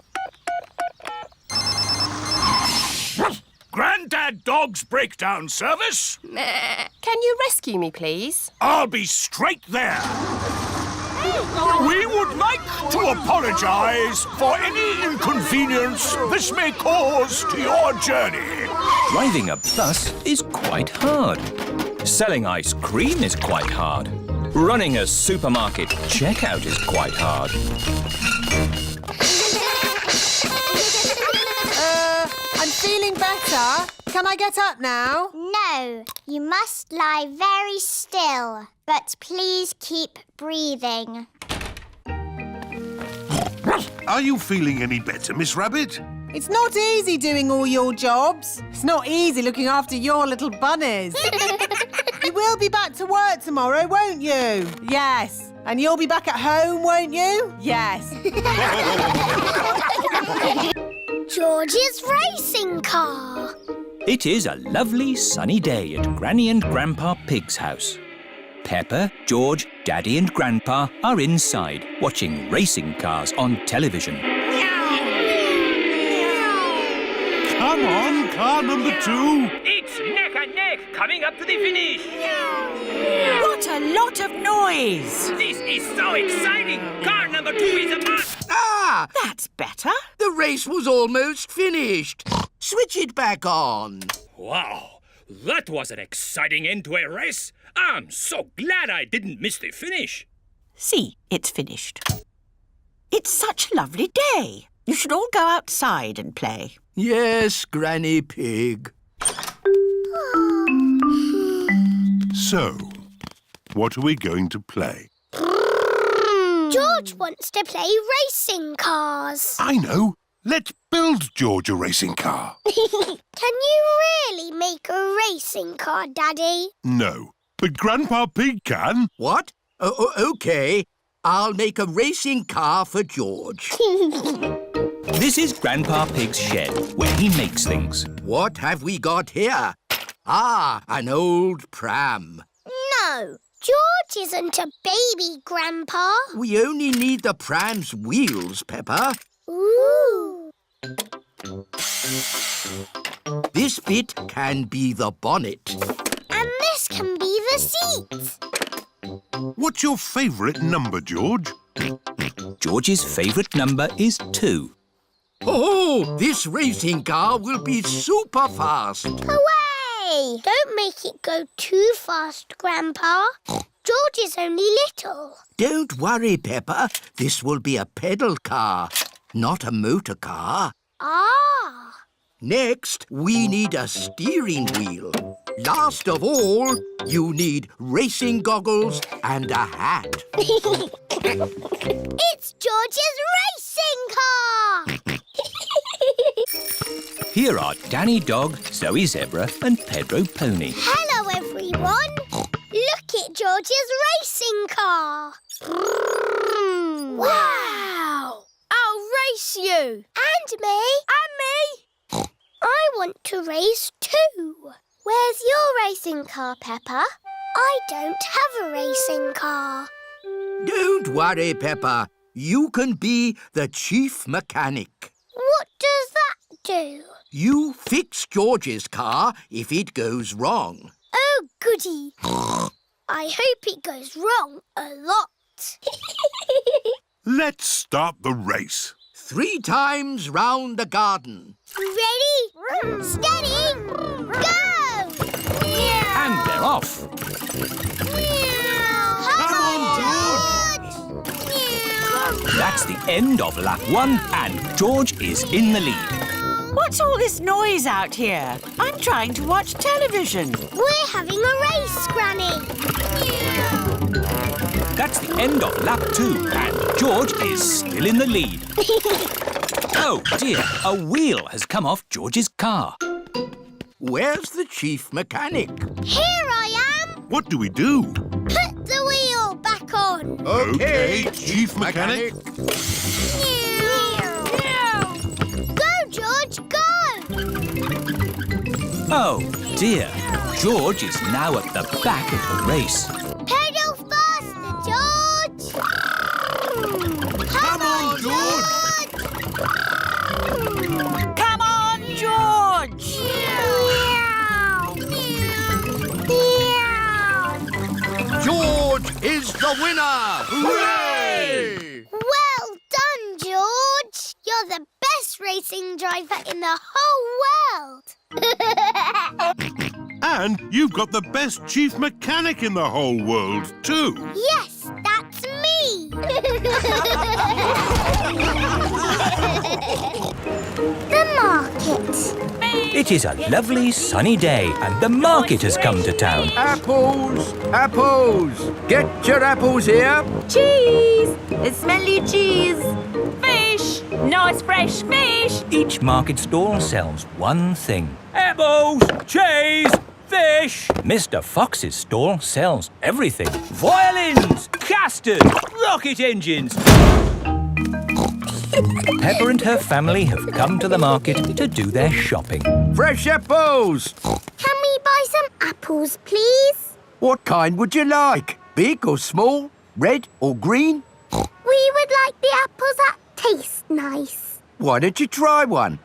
Grandad Dog's breakdown service. Can you rescue me, please? I'll be straight there. We would like to apologise for any inconvenience this may cause to your journey. Driving a bus is quite hard. Selling ice cream is quite hard. Running a supermarket checkout is quite hard. I'm feeling better. Can I get up now? No, you must lie very still. But please keep breathing. Are you feeling any better, Miss Rabbit? It's not easy doing all your jobs. It's not easy looking after your little bunnies. You will be back to work tomorrow, won't you? Yes. And you'll be back at home, won't you? Yes. George's racing car. It is a lovely sunny day at Granny and Grandpa Pig's house. Peppa, George, Daddy and Grandpa are inside watching racing cars on television. Come on, car number 2. It's neck and neck coming up to the finish. What a lot of noise! This is so exciting. Car number 2 is a pass. Ah, that's better. The race was almost finished. Switch it back on. Wow, that was an exciting end to a race. I'm so glad I didn't miss the finish. See, it's finished. It's such a lovely day. You should all go outside and play. Yes, Granny Pig. So, what are we going to play? George wants to play racing cars. I know. Let's build George a racing car. Can you really make a racing car, Daddy? No, but Grandpa Pig can. What? OK. I'll make a racing car for George. This is Grandpa Pig's shed, where he makes things. What have we got here? Ah, an old pram. No, George isn't a baby, Grandpa. We only need the pram's wheels, Peppa. Ooh. This bit can be the bonnet. And this can be the seat. What's your favourite number, George? George's favourite number is 2. Oh, this racing car will be super fast. Hooray! Don't make it go too fast, Grandpa. George is only little. Don't worry, Peppa. This will be a pedal car, not a motor car. Ah! Next, we need a steering wheel. Last of all, you need racing goggles and a hat. It's George's racing car! Here are Danny Dog, Zoe Zebra and Pedro Pony. Hello, everyone. Look at George's racing car. Wow! I'll race you. And me. And me. I want to race too. Where's your racing car, Peppa? I don't have a racing car. Don't worry, Peppa. You can be the chief mechanic. What does that do? You fix George's car if it goes wrong. Oh, goody. I hope it goes wrong a lot. Let's start the race. 3 times round the garden. Ready, steady, go! And they're off. Come on, George! That's the end of lap 1 and George is in the lead. What's all this noise out here? I'm trying to watch television. We're having a race, Granny. That's the end of lap 2 and George is still in the lead. Oh dear, a wheel has come off George's car. Where's the chief mechanic? Here I am. What do we do? Put the wheel back on. OK, Chief Mechanic. Go, George, go! Oh dear, George is now at the back of the race. Pedal faster, George! Come on, George! Come on, George! George is the winner! Hooray! Well done, George! You're the best racing driver in the whole world! And you've got the best chief mechanic in the whole world, too. Yes, that's me! The market. It is a lovely sunny day and the market has come to town. Apples! Apples! Get your apples here. Cheese! Smelly cheese! Fish! Nice fresh fish! Each market stall sells one thing. Apples, cheese, fish. Mr. Fox's stall sells everything. Violins, custard, rocket engines. Peppa and her family have come to the market to do their shopping. Fresh apples! Can we buy some apples, please? What kind would you like? Big or small? Red or green? We would like the apples that taste nice. Why don't you try one?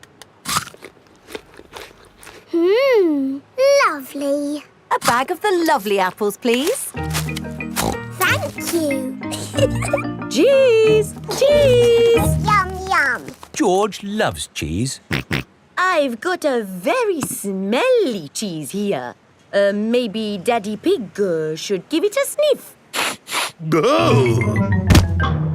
Lovely. A bag of the lovely apples, please. Thank you. Cheese! Cheese! Yum, yum. George loves cheese. I've got a very smelly cheese here. Maybe Daddy Pig should give it a sniff. Oh!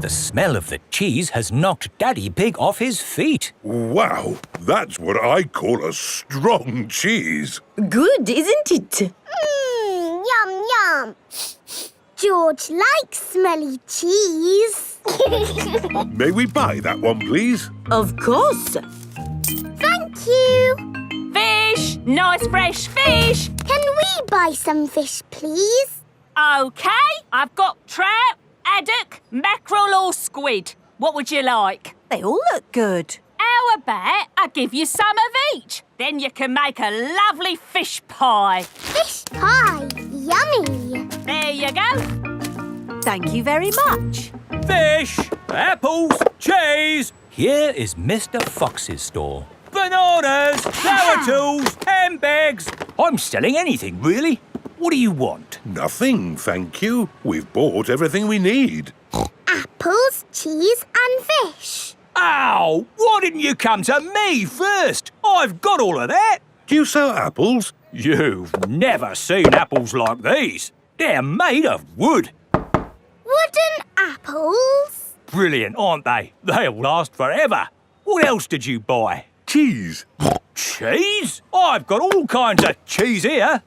The smell of the cheese has knocked Daddy Pig off his feet. Wow, that's what I call a strong cheese. Good, isn't it? Yum, yum. George likes smelly cheese. May we buy that one, please? Of course. Thank you. Fish! Nice fresh fish! Can we buy some fish, please? OK, I've got trout, haddock, mackerel or squid. What would you like? They all look good. How about I give you some of each? Then you can make a lovely fish pie. Fish pie. Yummy. There you go. Thank you very much. Fish, apples, cheese. Here is Mr. Fox's store. Bananas, power tools, handbags. I'm selling anything, really. What do you want? Nothing, thank you. We've bought everything we need. Apples, cheese and fish. Ow! Why didn't you come to me first? I've got all of that. Do you sell apples? You've never seen apples like these. They're made of wood. Wooden apples? Brilliant, aren't they? They'll last forever. What else did you buy? Cheese. Cheese? I've got all kinds of cheese here.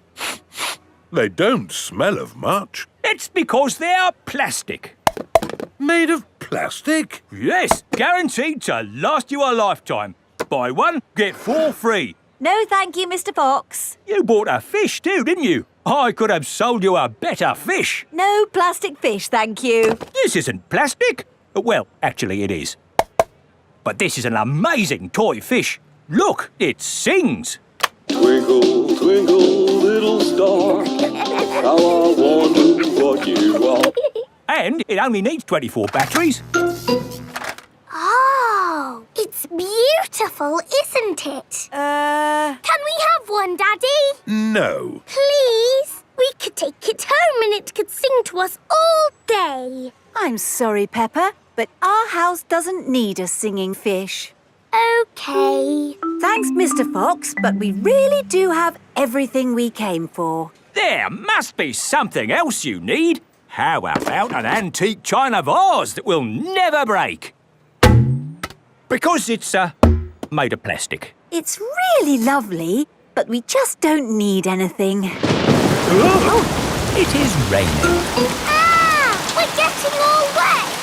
They don't smell of much. It's because they're plastic. Made of plastic? Yes, guaranteed to last you a lifetime. Buy one, get 4 free. No, thank you, Mr. Fox. You bought a fish too, didn't you? I could have sold you a better fish. No plastic fish, thank you. This isn't plastic. Well, actually it is. But this is an amazing toy fish. Look, it sings. Twinkle, twinkle, little star, how I wonder what you are. And it only needs 24 batteries. Oh, it's beautiful, isn't it? Can we have one, Daddy? No. Please? We could take it home and it could sing to us all day. I'm sorry, Peppa, but our house doesn't need a singing fish. OK. Thanks, Mr. Fox, but we really do have everything we came for. There must be something else you need. How about an antique china vase that will never break? Because it's made of plastic. It's really lovely, but we just don't need anything. Oh, it is raining. Ah! We're getting all wet!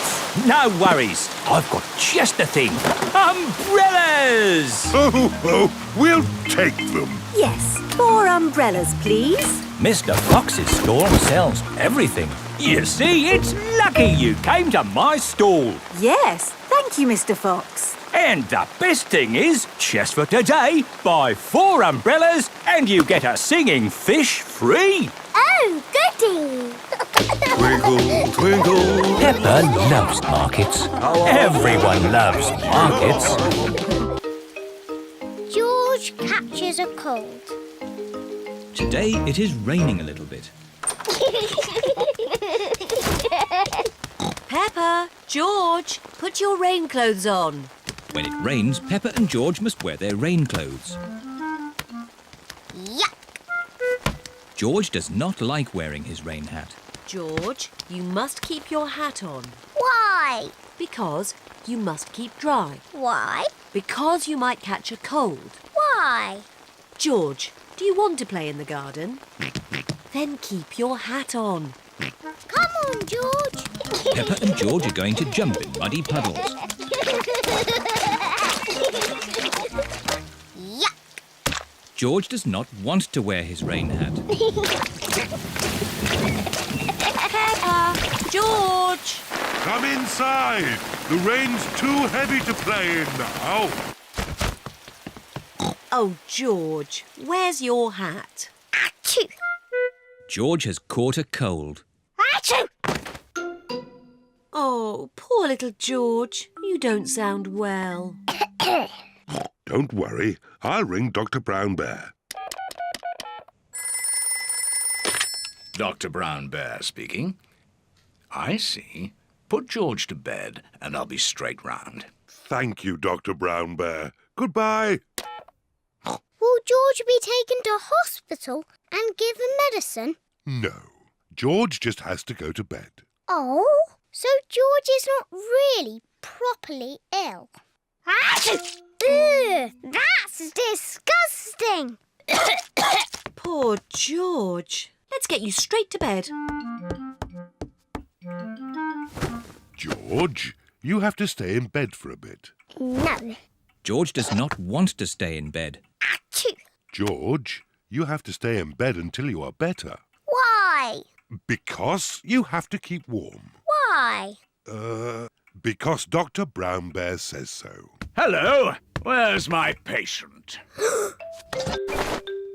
No worries. I've got just the thing. Umbrellas! Oh, we'll take them. Yes, 4 umbrellas, please. Mr. Fox's stall sells everything. You see, it's lucky you came to my stall. Yes, thank you, Mr. Fox. And the best thing is, just for today, buy 4 umbrellas and you get a singing fish free. Oh, goody! Twinkle, twinkle. Peppa loves markets. Everyone loves markets. George catches a cold. Today it is raining a little bit. Peppa, George, put your rain clothes on. When it rains, Peppa and George must wear their rain clothes. Yuck! George does not like wearing his rain hat. George, you must keep your hat on. Why? Because you must keep dry. Why? Because you might catch a cold. Why? George, do you want to play in the garden? Then keep your hat on. Come on, George. Peppa and George are going to jump in muddy puddles. Yuck! George does not want to wear his rain hat. Peppa, George! Come inside. The rain's too heavy to play in now. Oh, George, where's your hat? Achoo! George has caught a cold. Achoo! Oh, poor little George. You don't sound well. Don't worry. I'll ring Dr. Brown Bear. Dr. Brown Bear speaking. I see. Put George to bed and I'll be straight round. Thank you, Dr. Brown Bear. Goodbye. Will George be taken to hospital and given medicine? No. George just has to go to bed. Oh, so George is not really properly ill. Achoo! Ugh, that's disgusting. Poor George. Let's get you straight to bed. George, you have to stay in bed for a bit. No. George does not want to stay in bed. Achoo! George, you have to stay in bed until you are better. Why? Because you have to keep warm. Why? Because Dr. Brown Bear says so. Hello, where's my patient?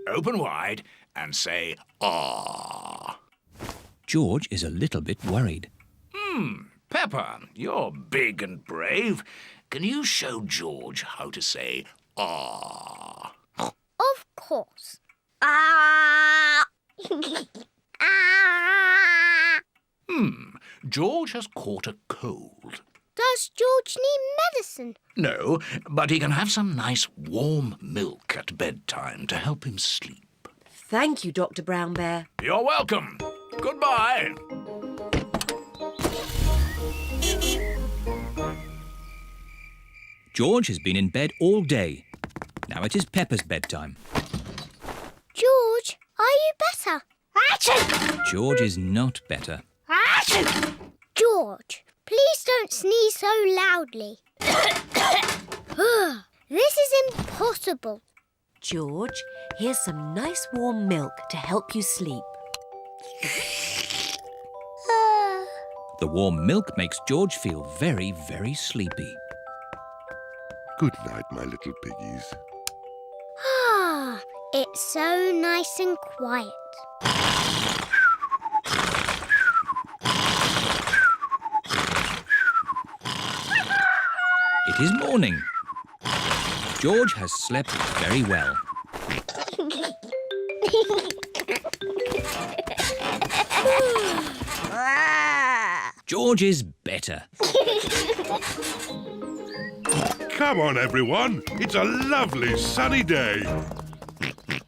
Open wide and say, "Ah." George is a little bit worried. Peppa, you're big and brave. Can you show George how to say, "Ah"? Of course. Ah! Ah! George has caught a cold. Does George need medicine? No, but he can have some nice warm milk at bedtime to help him sleep. Thank you, Dr. Brown Bear. You're welcome. Goodbye. George has been in bed all day. Now it is Peppa's bedtime. George, are you better? Achoo! George is not better. Achoo! George, please don't sneeze so loudly. This is impossible. George, here's some nice warm milk to help you sleep. The warm milk makes George feel very, very sleepy. Good night, my little piggies. Ah, It's so nice and quiet. It is morning. George has slept very well. George is better. Come on, everyone. It's a lovely sunny day.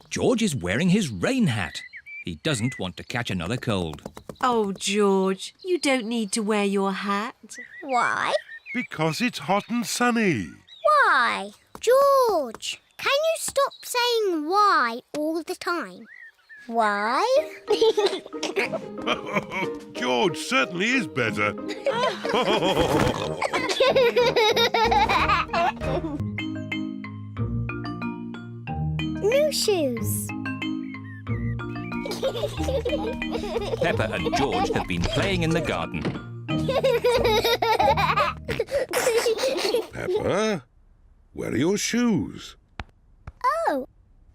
George is wearing his rain hat. He doesn't want to catch another cold. Oh, George, you don't need to wear your hat. Why? Because it's hot and sunny. Why? George, can you stop saying why all the time? Why? George certainly is better. New shoes. Peppa and George have been playing in the garden. Peppa, where are your shoes? Oh,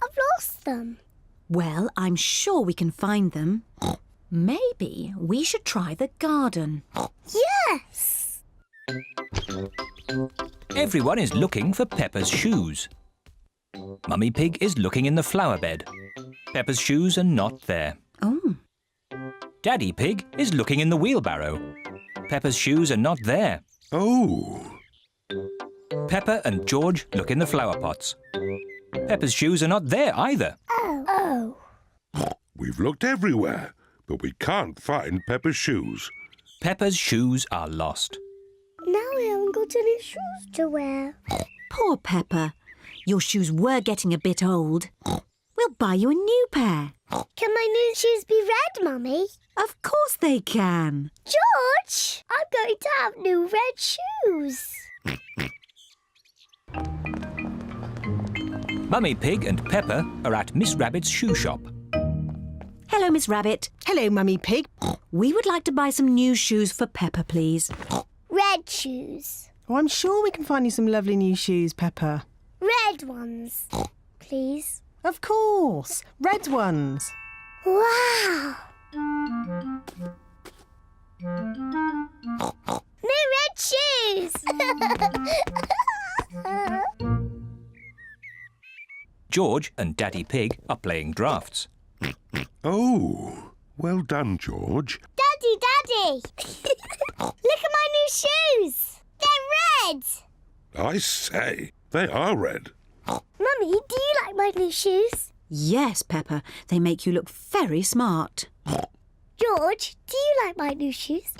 I've lost them. Well, I'm sure we can find them. Maybe we should try the garden. Yes! Everyone is looking for Peppa's shoes. Mummy Pig is looking in the flower bed. Peppa's shoes are not there. Oh. Daddy Pig is looking in the wheelbarrow. Peppa's shoes are not there. Oh. Peppa and George look in the flower pots. Peppa's shoes are not there either. Oh. We've looked everywhere, but we can't find Peppa's shoes. Peppa's shoes are lost. Now I haven't got any shoes to wear. Poor Peppa. Your shoes were getting a bit old. We'll buy you a new pair. Can my new shoes be red, Mummy? Of course they can. George, I'm going to have new red shoes. Mummy Pig and Peppa are at Miss Rabbit's shoe shop. Hello, Miss Rabbit. Hello, Mummy Pig. We would like to buy some new shoes for Peppa, please. Red shoes. Oh, I'm sure we can find you some lovely new shoes, Peppa. Red ones, please. Of course. Red ones. Wow. New red shoes. George and Daddy Pig are playing drafts. Oh, well done, George. Daddy! Look at my new shoes. They're red. I say, they are red. Mummy, do you like my new shoes? Yes, Peppa. They make you look very smart. George, do you like my new shoes?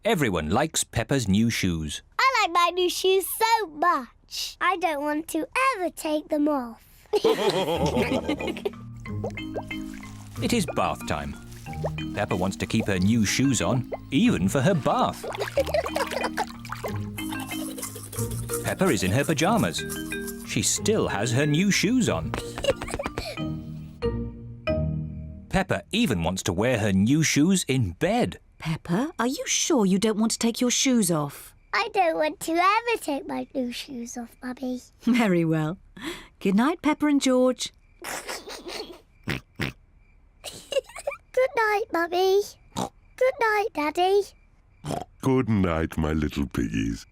Everyone likes Peppa's new shoes. I like my new shoes so much. I don't want to ever take them off. It is bath time. Peppa wants to keep her new shoes on, even for her bath. Peppa is in her pyjamas. She still has her new shoes on. Peppa even wants to wear her new shoes in bed. Peppa, are you sure you don't want to take your shoes off? I don't want to ever take my new shoes off, Mummy. Very well. Good night, Peppa and George. Good night, Mummy. Good night, Daddy. Good night, my little piggies.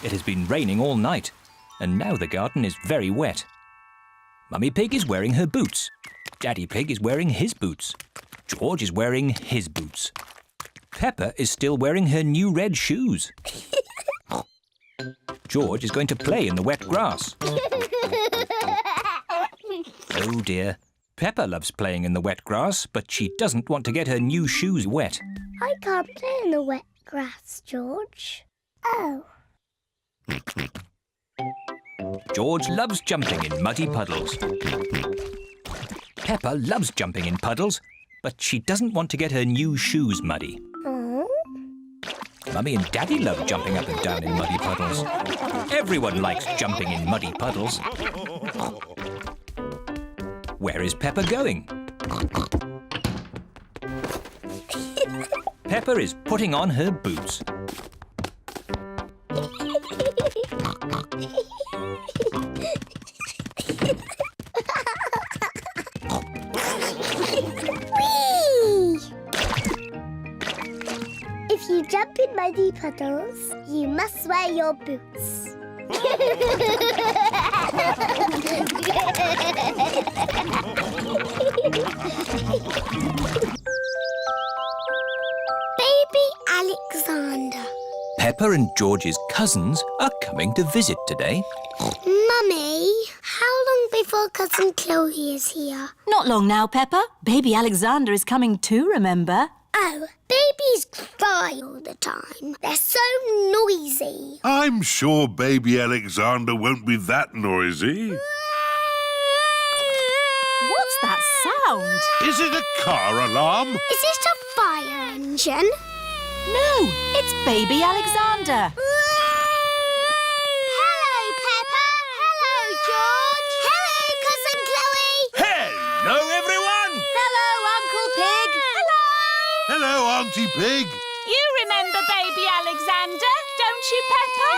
It has been raining all night, and now the garden is very wet. Mummy Pig is wearing her boots. Daddy Pig is wearing his boots. George is wearing his boots. Peppa is still wearing her new red shoes. George is going to play in the wet grass. Oh dear. Peppa loves playing in the wet grass, but she doesn't want to get her new shoes wet. I can't play in the wet grass, George. Oh. George loves jumping in muddy puddles. Peppa loves jumping in puddles, but she doesn't want to get her new shoes muddy. Oh. Mummy and Daddy love jumping up and down in muddy puddles. Everyone likes jumping in muddy puddles. Where is Peppa going? Peppa is putting on her boots. If you jump in muddy puddles, you must wear your boots. Baby Alexander. Peppa and George's cousins are coming to visit today. Mummy, how long before Cousin Chloe is here? Not long now, Peppa. Baby Alexander is coming too, remember? Oh, babies cry all the time. They're so noisy. I'm sure baby Alexander won't be that noisy. What's that sound? Is it a car alarm? Is it a fire engine? No, it's Baby Alexander. Hello, Peppa. Hello, George. Hello, Cousin Chloe. Hello, everyone! Hello, Uncle Pig. Hello, Auntie Pig. You remember Baby Alexander, don't you, Peppa?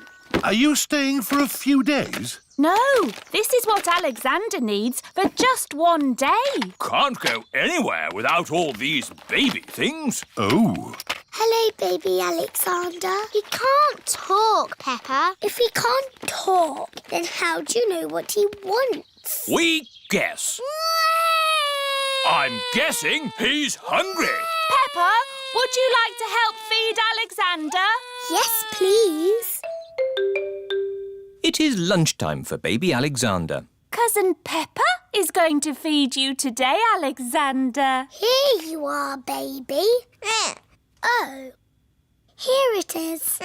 Yes. Are you staying for a few days? No, this is what Alexander needs for just one day. Can't go anywhere without all these baby things. Oh. Hello, baby Alexander. He can't talk, Peppa. If he can't talk, then how do you know what he wants? We guess. I'm guessing he's hungry. Peppa, would you like to help feed Alexander? Yes, please. It is lunchtime for baby Alexander. Cousin Peppa is going to feed you today, Alexander. Here you are, baby. Oh, here it is.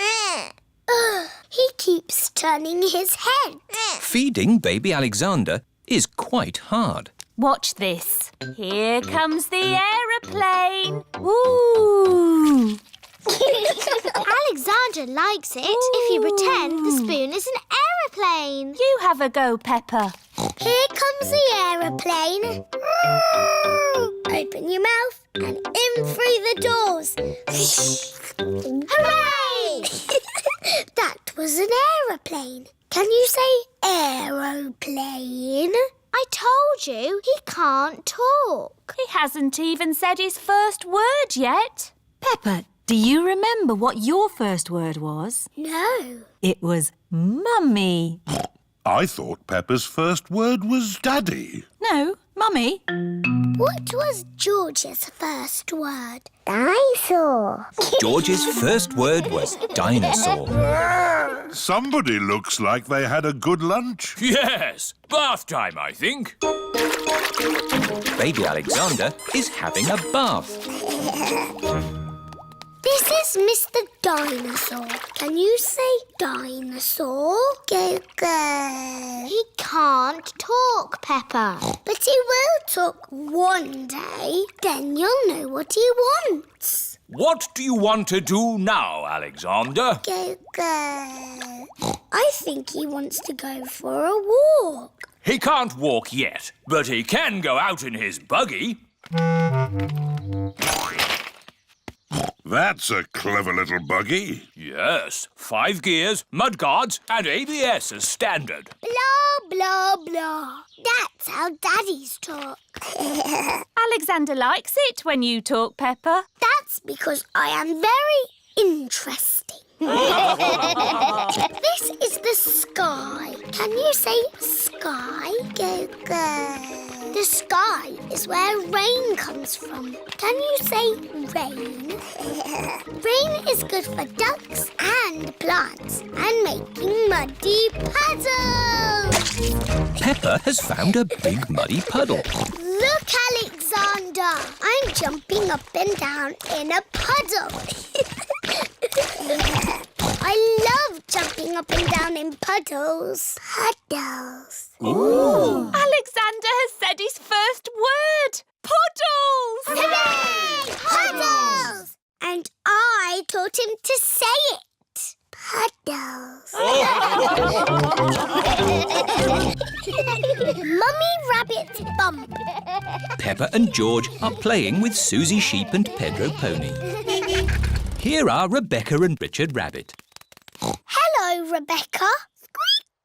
He keeps turning his head. Feeding baby Alexander is quite hard. Watch this. Here comes the aeroplane. Ooh. Alexander likes it if you pretend the spoon is an aeroplane. You have a go, Peppa. Here comes the aeroplane. Open your mouth and in through the doors. Hooray! That was an aeroplane. Can you say aeroplane? I told you he can't talk. He hasn't even said his first word yet. Peppa, do you remember what your first word was? No. It was Mummy. I thought Peppa's first word was Daddy. No, Mummy. What was George's first word? Dinosaur. George's first word was dinosaur. Somebody looks like they had a good lunch. Yes, bath time, I think. Baby Alexander is having a bath. This is Mr. Dinosaur. Can you say dinosaur? Go, go. He can't talk, Peppa. But he will talk one day. Then you'll know what he wants. What do you want to do now, Alexander? Go, go. I think he wants to go for a walk. He can't walk yet, but he can go out in his buggy. That's a clever little buggy. Yes, 5 gears, mudguards and ABS as standard. Blah, blah, blah. That's how daddies talk. Alexander likes it when you talk, Peppa. That's because I am very interesting. This is the sky. Can you say sky? Go, go. The sky is where rain comes from. Can you say rain? Rain is good for ducks and plants and making muddy puddles. Peppa has found a big muddy puddle. Look, Alexander. I'm jumping up and down in a puddle. I love jumping up and down in puddles. Puddles. Ooh. Alexander has said his first word. Puddles! Hooray! Puddles! And I taught him to say it. Puddles. Mummy Rabbit's bump. Peppa and George are playing with Susie Sheep and Pedro Pony. Here are Rebecca and Richard Rabbit. Hello, Rebecca.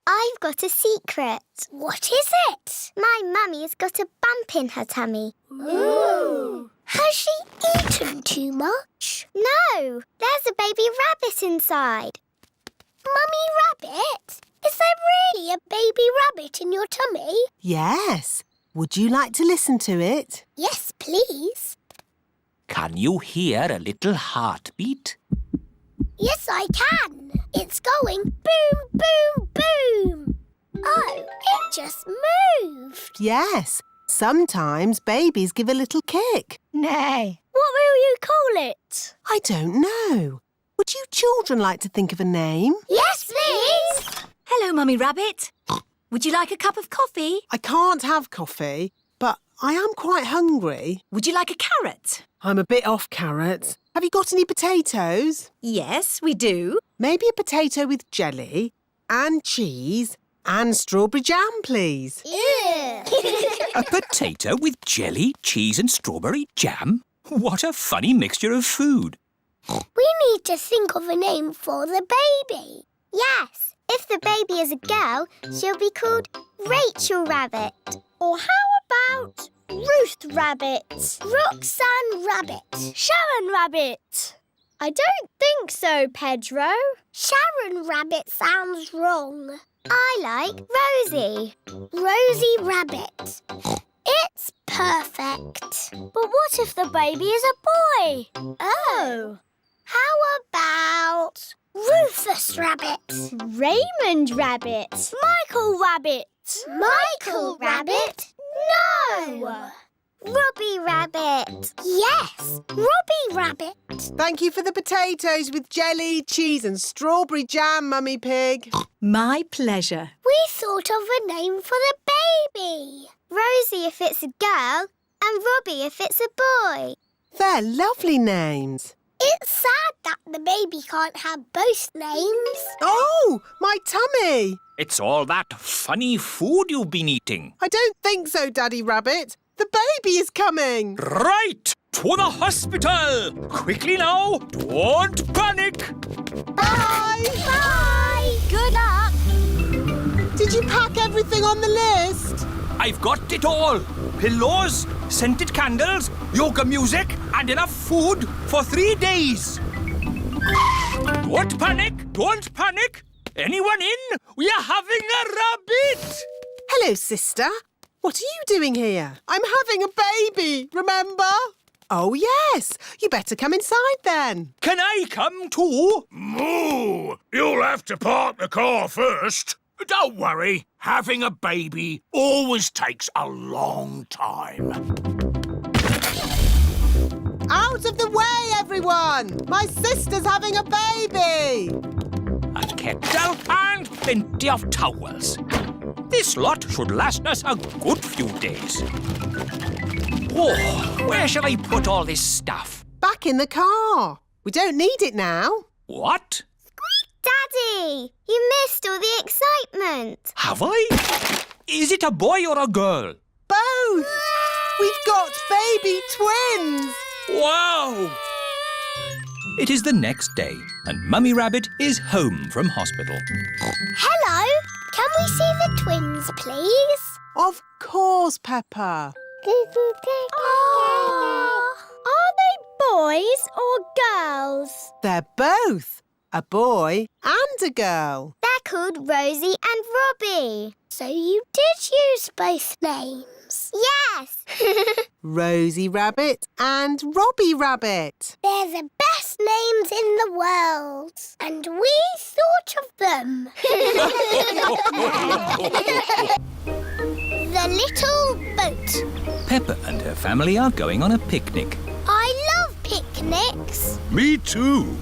I've got a secret. What is it? My mummy's got a bump in her tummy. Ooh. Has she eaten too much? No, there's a baby rabbit inside. Mummy Rabbit, is there really a baby rabbit in your tummy? Yes. Would you like to listen to it? Yes, please. Can you hear a little heartbeat? Yes, I can. It's going boom, boom, boom. Oh, it just moved. Yes. Sometimes babies give a little kick. Nay. What will you call it? I don't know. Would you children like to think of a name? Yes, please. Hello, Mummy Rabbit. Would you like a cup of coffee? I can't have coffee, but I am quite hungry. Would you like a carrot? I'm a bit off carrots. Have you got any potatoes? Yes, we do. Maybe a potato with jelly and cheese and strawberry jam, please. Ew. A potato with jelly, cheese and strawberry jam? What a funny mixture of food. We need to think of a name for the baby. Yes, if the baby is a girl, she'll be called Rachel Rabbit. Or how about Ruth Rabbit? Roxanne Rabbit. Sharon Rabbit. I don't think so, Pedro. Sharon Rabbit sounds wrong. I like Rosie. Rosie Rabbit. It's perfect. But what if the baby is a boy? Oh. How about Rufus Rabbit? Raymond Rabbit. Michael Rabbit. Michael Rabbit? No! Robbie Rabbit. Yes, Robbie Rabbit. Thank you for the potatoes with jelly, cheese and strawberry jam, Mummy Pig. My pleasure. We thought of a name for the baby. Rosie if it's a girl and Robbie if it's a boy. They're lovely names. It's sad that the baby can't have both names. Oh, my tummy. It's all that funny food you've been eating. I don't think so, Daddy Rabbit. The baby is coming. Right! To the hospital! Quickly now! Don't panic! Bye! Bye! Good luck! Did you pack everything on the list? I've got it all. Pillows, scented candles, yoga music and enough food for 3 days. Don't panic! Don't panic! Anyone in? We are having a rabbit! Hello, sister. What are you doing here? I'm having a baby, remember? Oh, yes. You better come inside then. Can I come too? Moo! You'll have to park the car first. Don't worry. Having a baby always takes a long time. Out of the way, everyone! My sister's having a baby! A kettle and plenty of towels. This lot should last us a good few days. Oh, where shall I put all this stuff? Back in the car. We don't need it now. What? Daddy, you missed all the excitement. Have I? Is it a boy or a girl? Both! We've got baby twins! Wow! It is the next day and Mummy Rabbit is home from hospital. Hello, can we see the twins, please? Of course, Peppa. Are they boys or girls? They're both. A boy and a girl. They're called Rosie and Robbie. So you did use both names? Yes. Rosie Rabbit and Robbie Rabbit. They're the best names in the world. And we thought of them. The Little Boat. Peppa and her family are going on a picnic. I love picnics. Me too.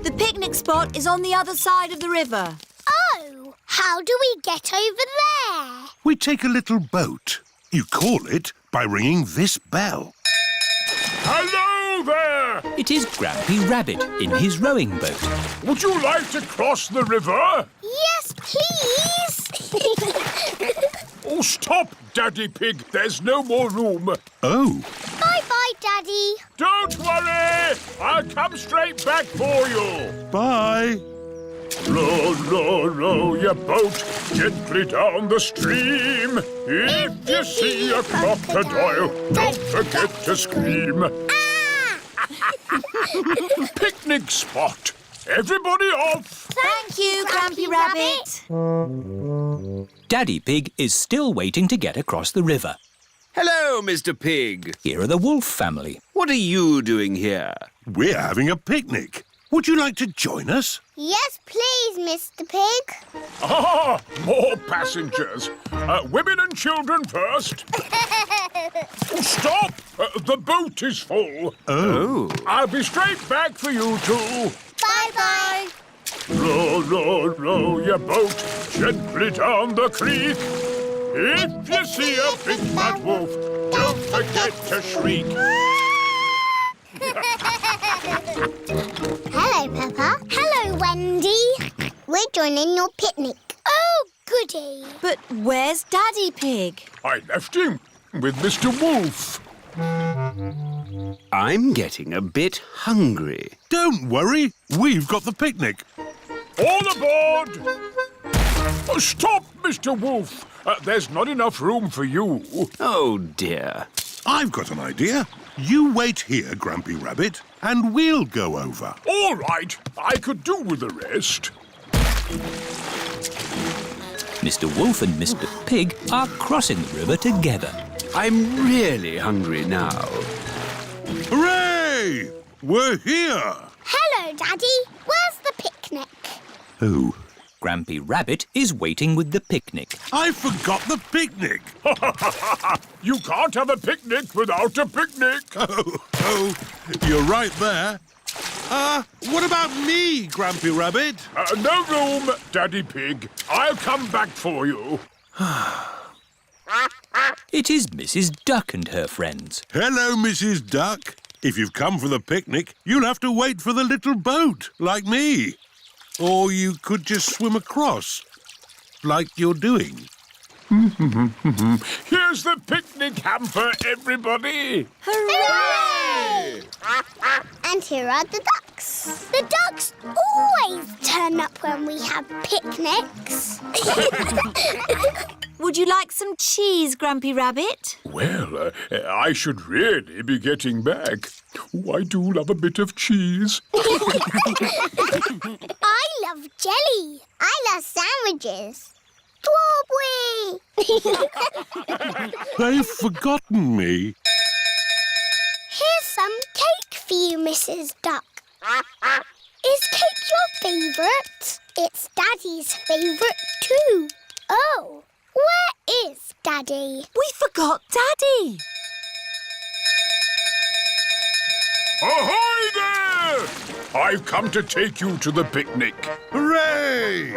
The picnic spot is on the other side of the river. Oh, how do we get over there? We take a little boat. You call it by ringing this bell. Hello there! It is Grampy Rabbit in his rowing boat. Would you like to cross the river? Yes, please. Oh, stop, Daddy Pig. There's no more room. Oh. Bye-bye, Daddy. Don't worry. I'll come straight back for you. Bye. Row, row, row your boat gently down the stream. If you see a crocodile, don't forget to scream. Picnic spot. Everybody off. Thank you, Grampy Rabbit. Daddy Pig is still waiting to get across the river. Hello, Mr. Pig. Here are the Wolf family. What are you doing here? We're having a picnic. Would you like to join us? Yes, please, Mr. Pig. Ah, more passengers. Women and children first. Stop! The boat is full. Oh. I'll be straight back for you two. Bye-bye. Row, row, row your boat gently down the creek. If you see a big bad wolf, don't forget to shriek. Hello, Peppa. Hello, Wendy. We're joining your picnic. Oh, goody. But where's Daddy Pig? I left him with Mr. Wolf. I'm getting a bit hungry. Don't worry. We've got the picnic. All aboard! Stop, Mr. Wolf. There's not enough room for you. Oh, dear. I've got an idea. You wait here, Grampy Rabbit, and we'll go over. All right. I could do with the rest. Mr. Wolf and Mr. Pig are crossing the river together. I'm really hungry now. Hooray! We're here! Hello, Daddy. Where's the picnic? Oh. Grampy Rabbit is waiting with the picnic. I forgot the picnic. You can't have a picnic without a picnic. Oh, you're right there. What about me, Grampy Rabbit? No room, Daddy Pig. I'll come back for you. It is Mrs. Duck and her friends. Hello, Mrs. Duck. If you've come for the picnic, you'll have to wait for the little boat, like me. Or you could just swim across, like you're doing. Here's the picnic hamper, everybody. Hooray! And here are the ducks. The ducks always turn up when we have picnics. Would you like some cheese, Grampy Rabbit? Well, I should really be getting back. Oh, I do love a bit of cheese. I love jelly. I love sandwiches. Strawberry! They've forgotten me. Here's some cake for you, Mrs. Duck. Is cake your favourite? It's Daddy's favourite too. Oh, where is Daddy? We forgot Daddy. Ahoy there! I've come to take you to the picnic. Hooray!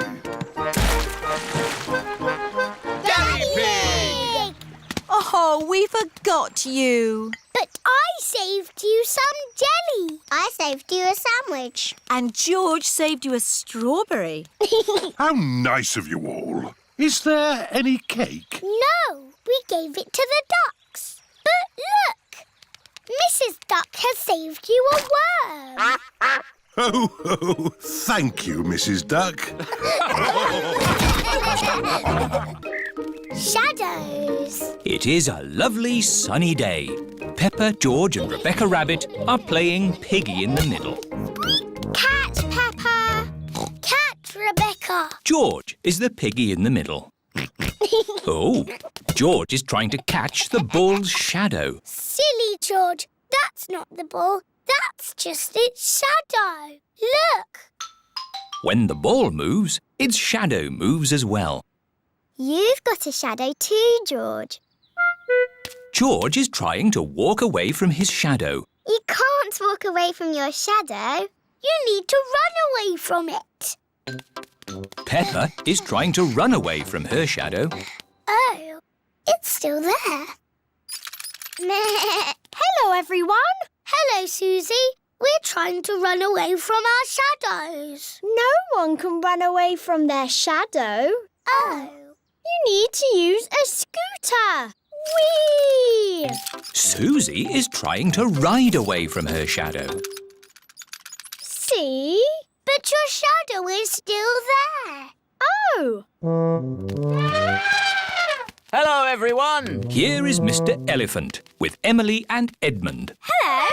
Daddy Pig! Oh, we forgot you. But I saved you some jelly. I saved you a sandwich. And George saved you a strawberry. How nice of you all. Is there any cake? No, we gave it to the ducks. But look, Mrs. Duck has saved you a worm. Oh, thank you, Mrs. Duck. Shadows. It is a lovely sunny day. Peppa, George and Rebecca Rabbit are playing Piggy in the Middle. Cat Peppa. Cat Rebecca. George is the piggy in the middle. Oh, George is trying to catch the ball's shadow. Silly George. That's not the ball. That's just its shadow. Look. When the ball moves, its shadow moves as well. You've got a shadow too, George. George is trying to walk away from his shadow. You can't walk away from your shadow. You need to run away from it. Peppa is trying to run away from her shadow. Oh, it's still there. Hello, everyone. Hello, Susie. We're trying to run away from our shadows. No one can run away from their shadow. Oh. You need to use a scooter. Whee! Susie is trying to ride away from her shadow. See? But your shadow is still there. Oh! Hello, everyone. Here is Mr. Elephant with Emily and Edmund. Hello.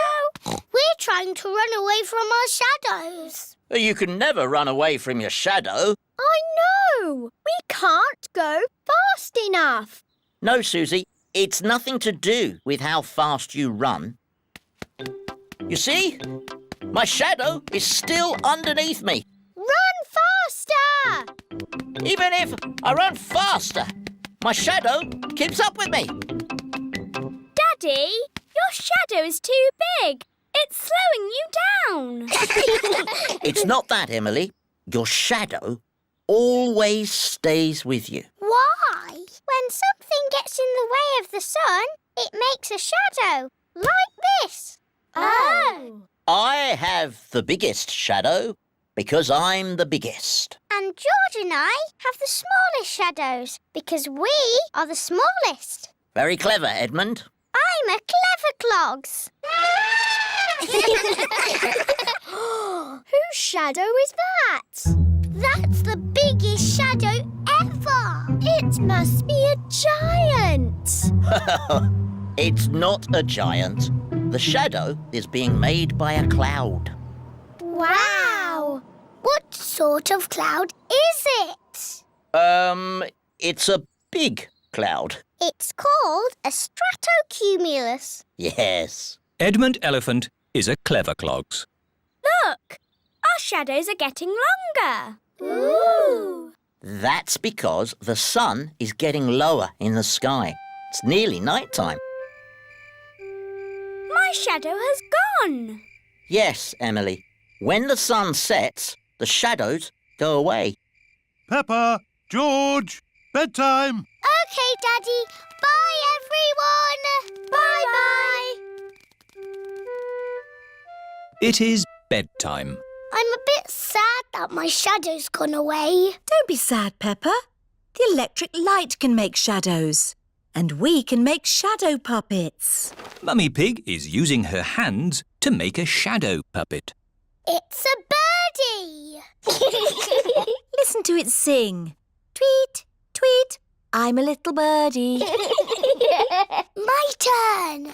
We're trying to run away from our shadows. You can never run away from your shadow. I know! We can't go fast enough. No, Susie, it's nothing to do with how fast you run. You see? My shadow is still underneath me. Run faster! Even if I run faster, my shadow keeps up with me. Daddy, your shadow is too big. It's slowing you down. It's not that, Emily. Your shadow always stays with you. Why? When something gets in the way of the sun, it makes a shadow, like this. Oh. I have the biggest shadow because I'm the biggest. And George and I have the smallest shadows because we are the smallest. Very clever, Edmund. I'm a clever clogs. Whose shadow is that? That's the biggest shadow ever. It must be a giant. It's not a giant. The shadow is being made by a cloud. Wow. What sort of cloud is it? It's a big cloud. It's called a stratocumulus. Yes. Edmund Elephant is a clever clogs. Look, our shadows are getting longer. Ooh. That's because the sun is getting lower in the sky. It's nearly night time. My shadow has gone. Yes, Emily. When the sun sets, the shadows go away. Peppa, George, bedtime. OK, Daddy. Bye, everyone. Bye-bye. It is bedtime. I'm a bit sad that my shadow's gone away. Don't be sad, Peppa. The electric light can make shadows. And we can make shadow puppets. Mummy Pig is using her hands to make a shadow puppet. It's a birdie. Listen to it sing. Tweet, tweet, I'm a little birdie. My turn.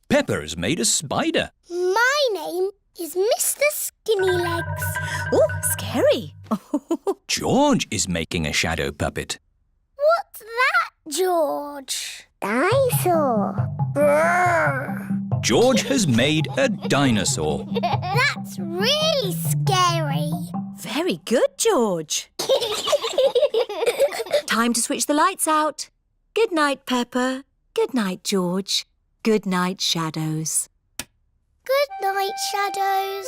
Peppa has made a spider. My name is Mr. Skinny Legs. Oh, scary. George is making a shadow puppet. What's that, George? Dinosaur. Brrr. George has made a dinosaur. That's really scary. Very good, George. Time to switch the lights out. Good night, Peppa. Good night, George. Good night, shadows. Good night, shadows.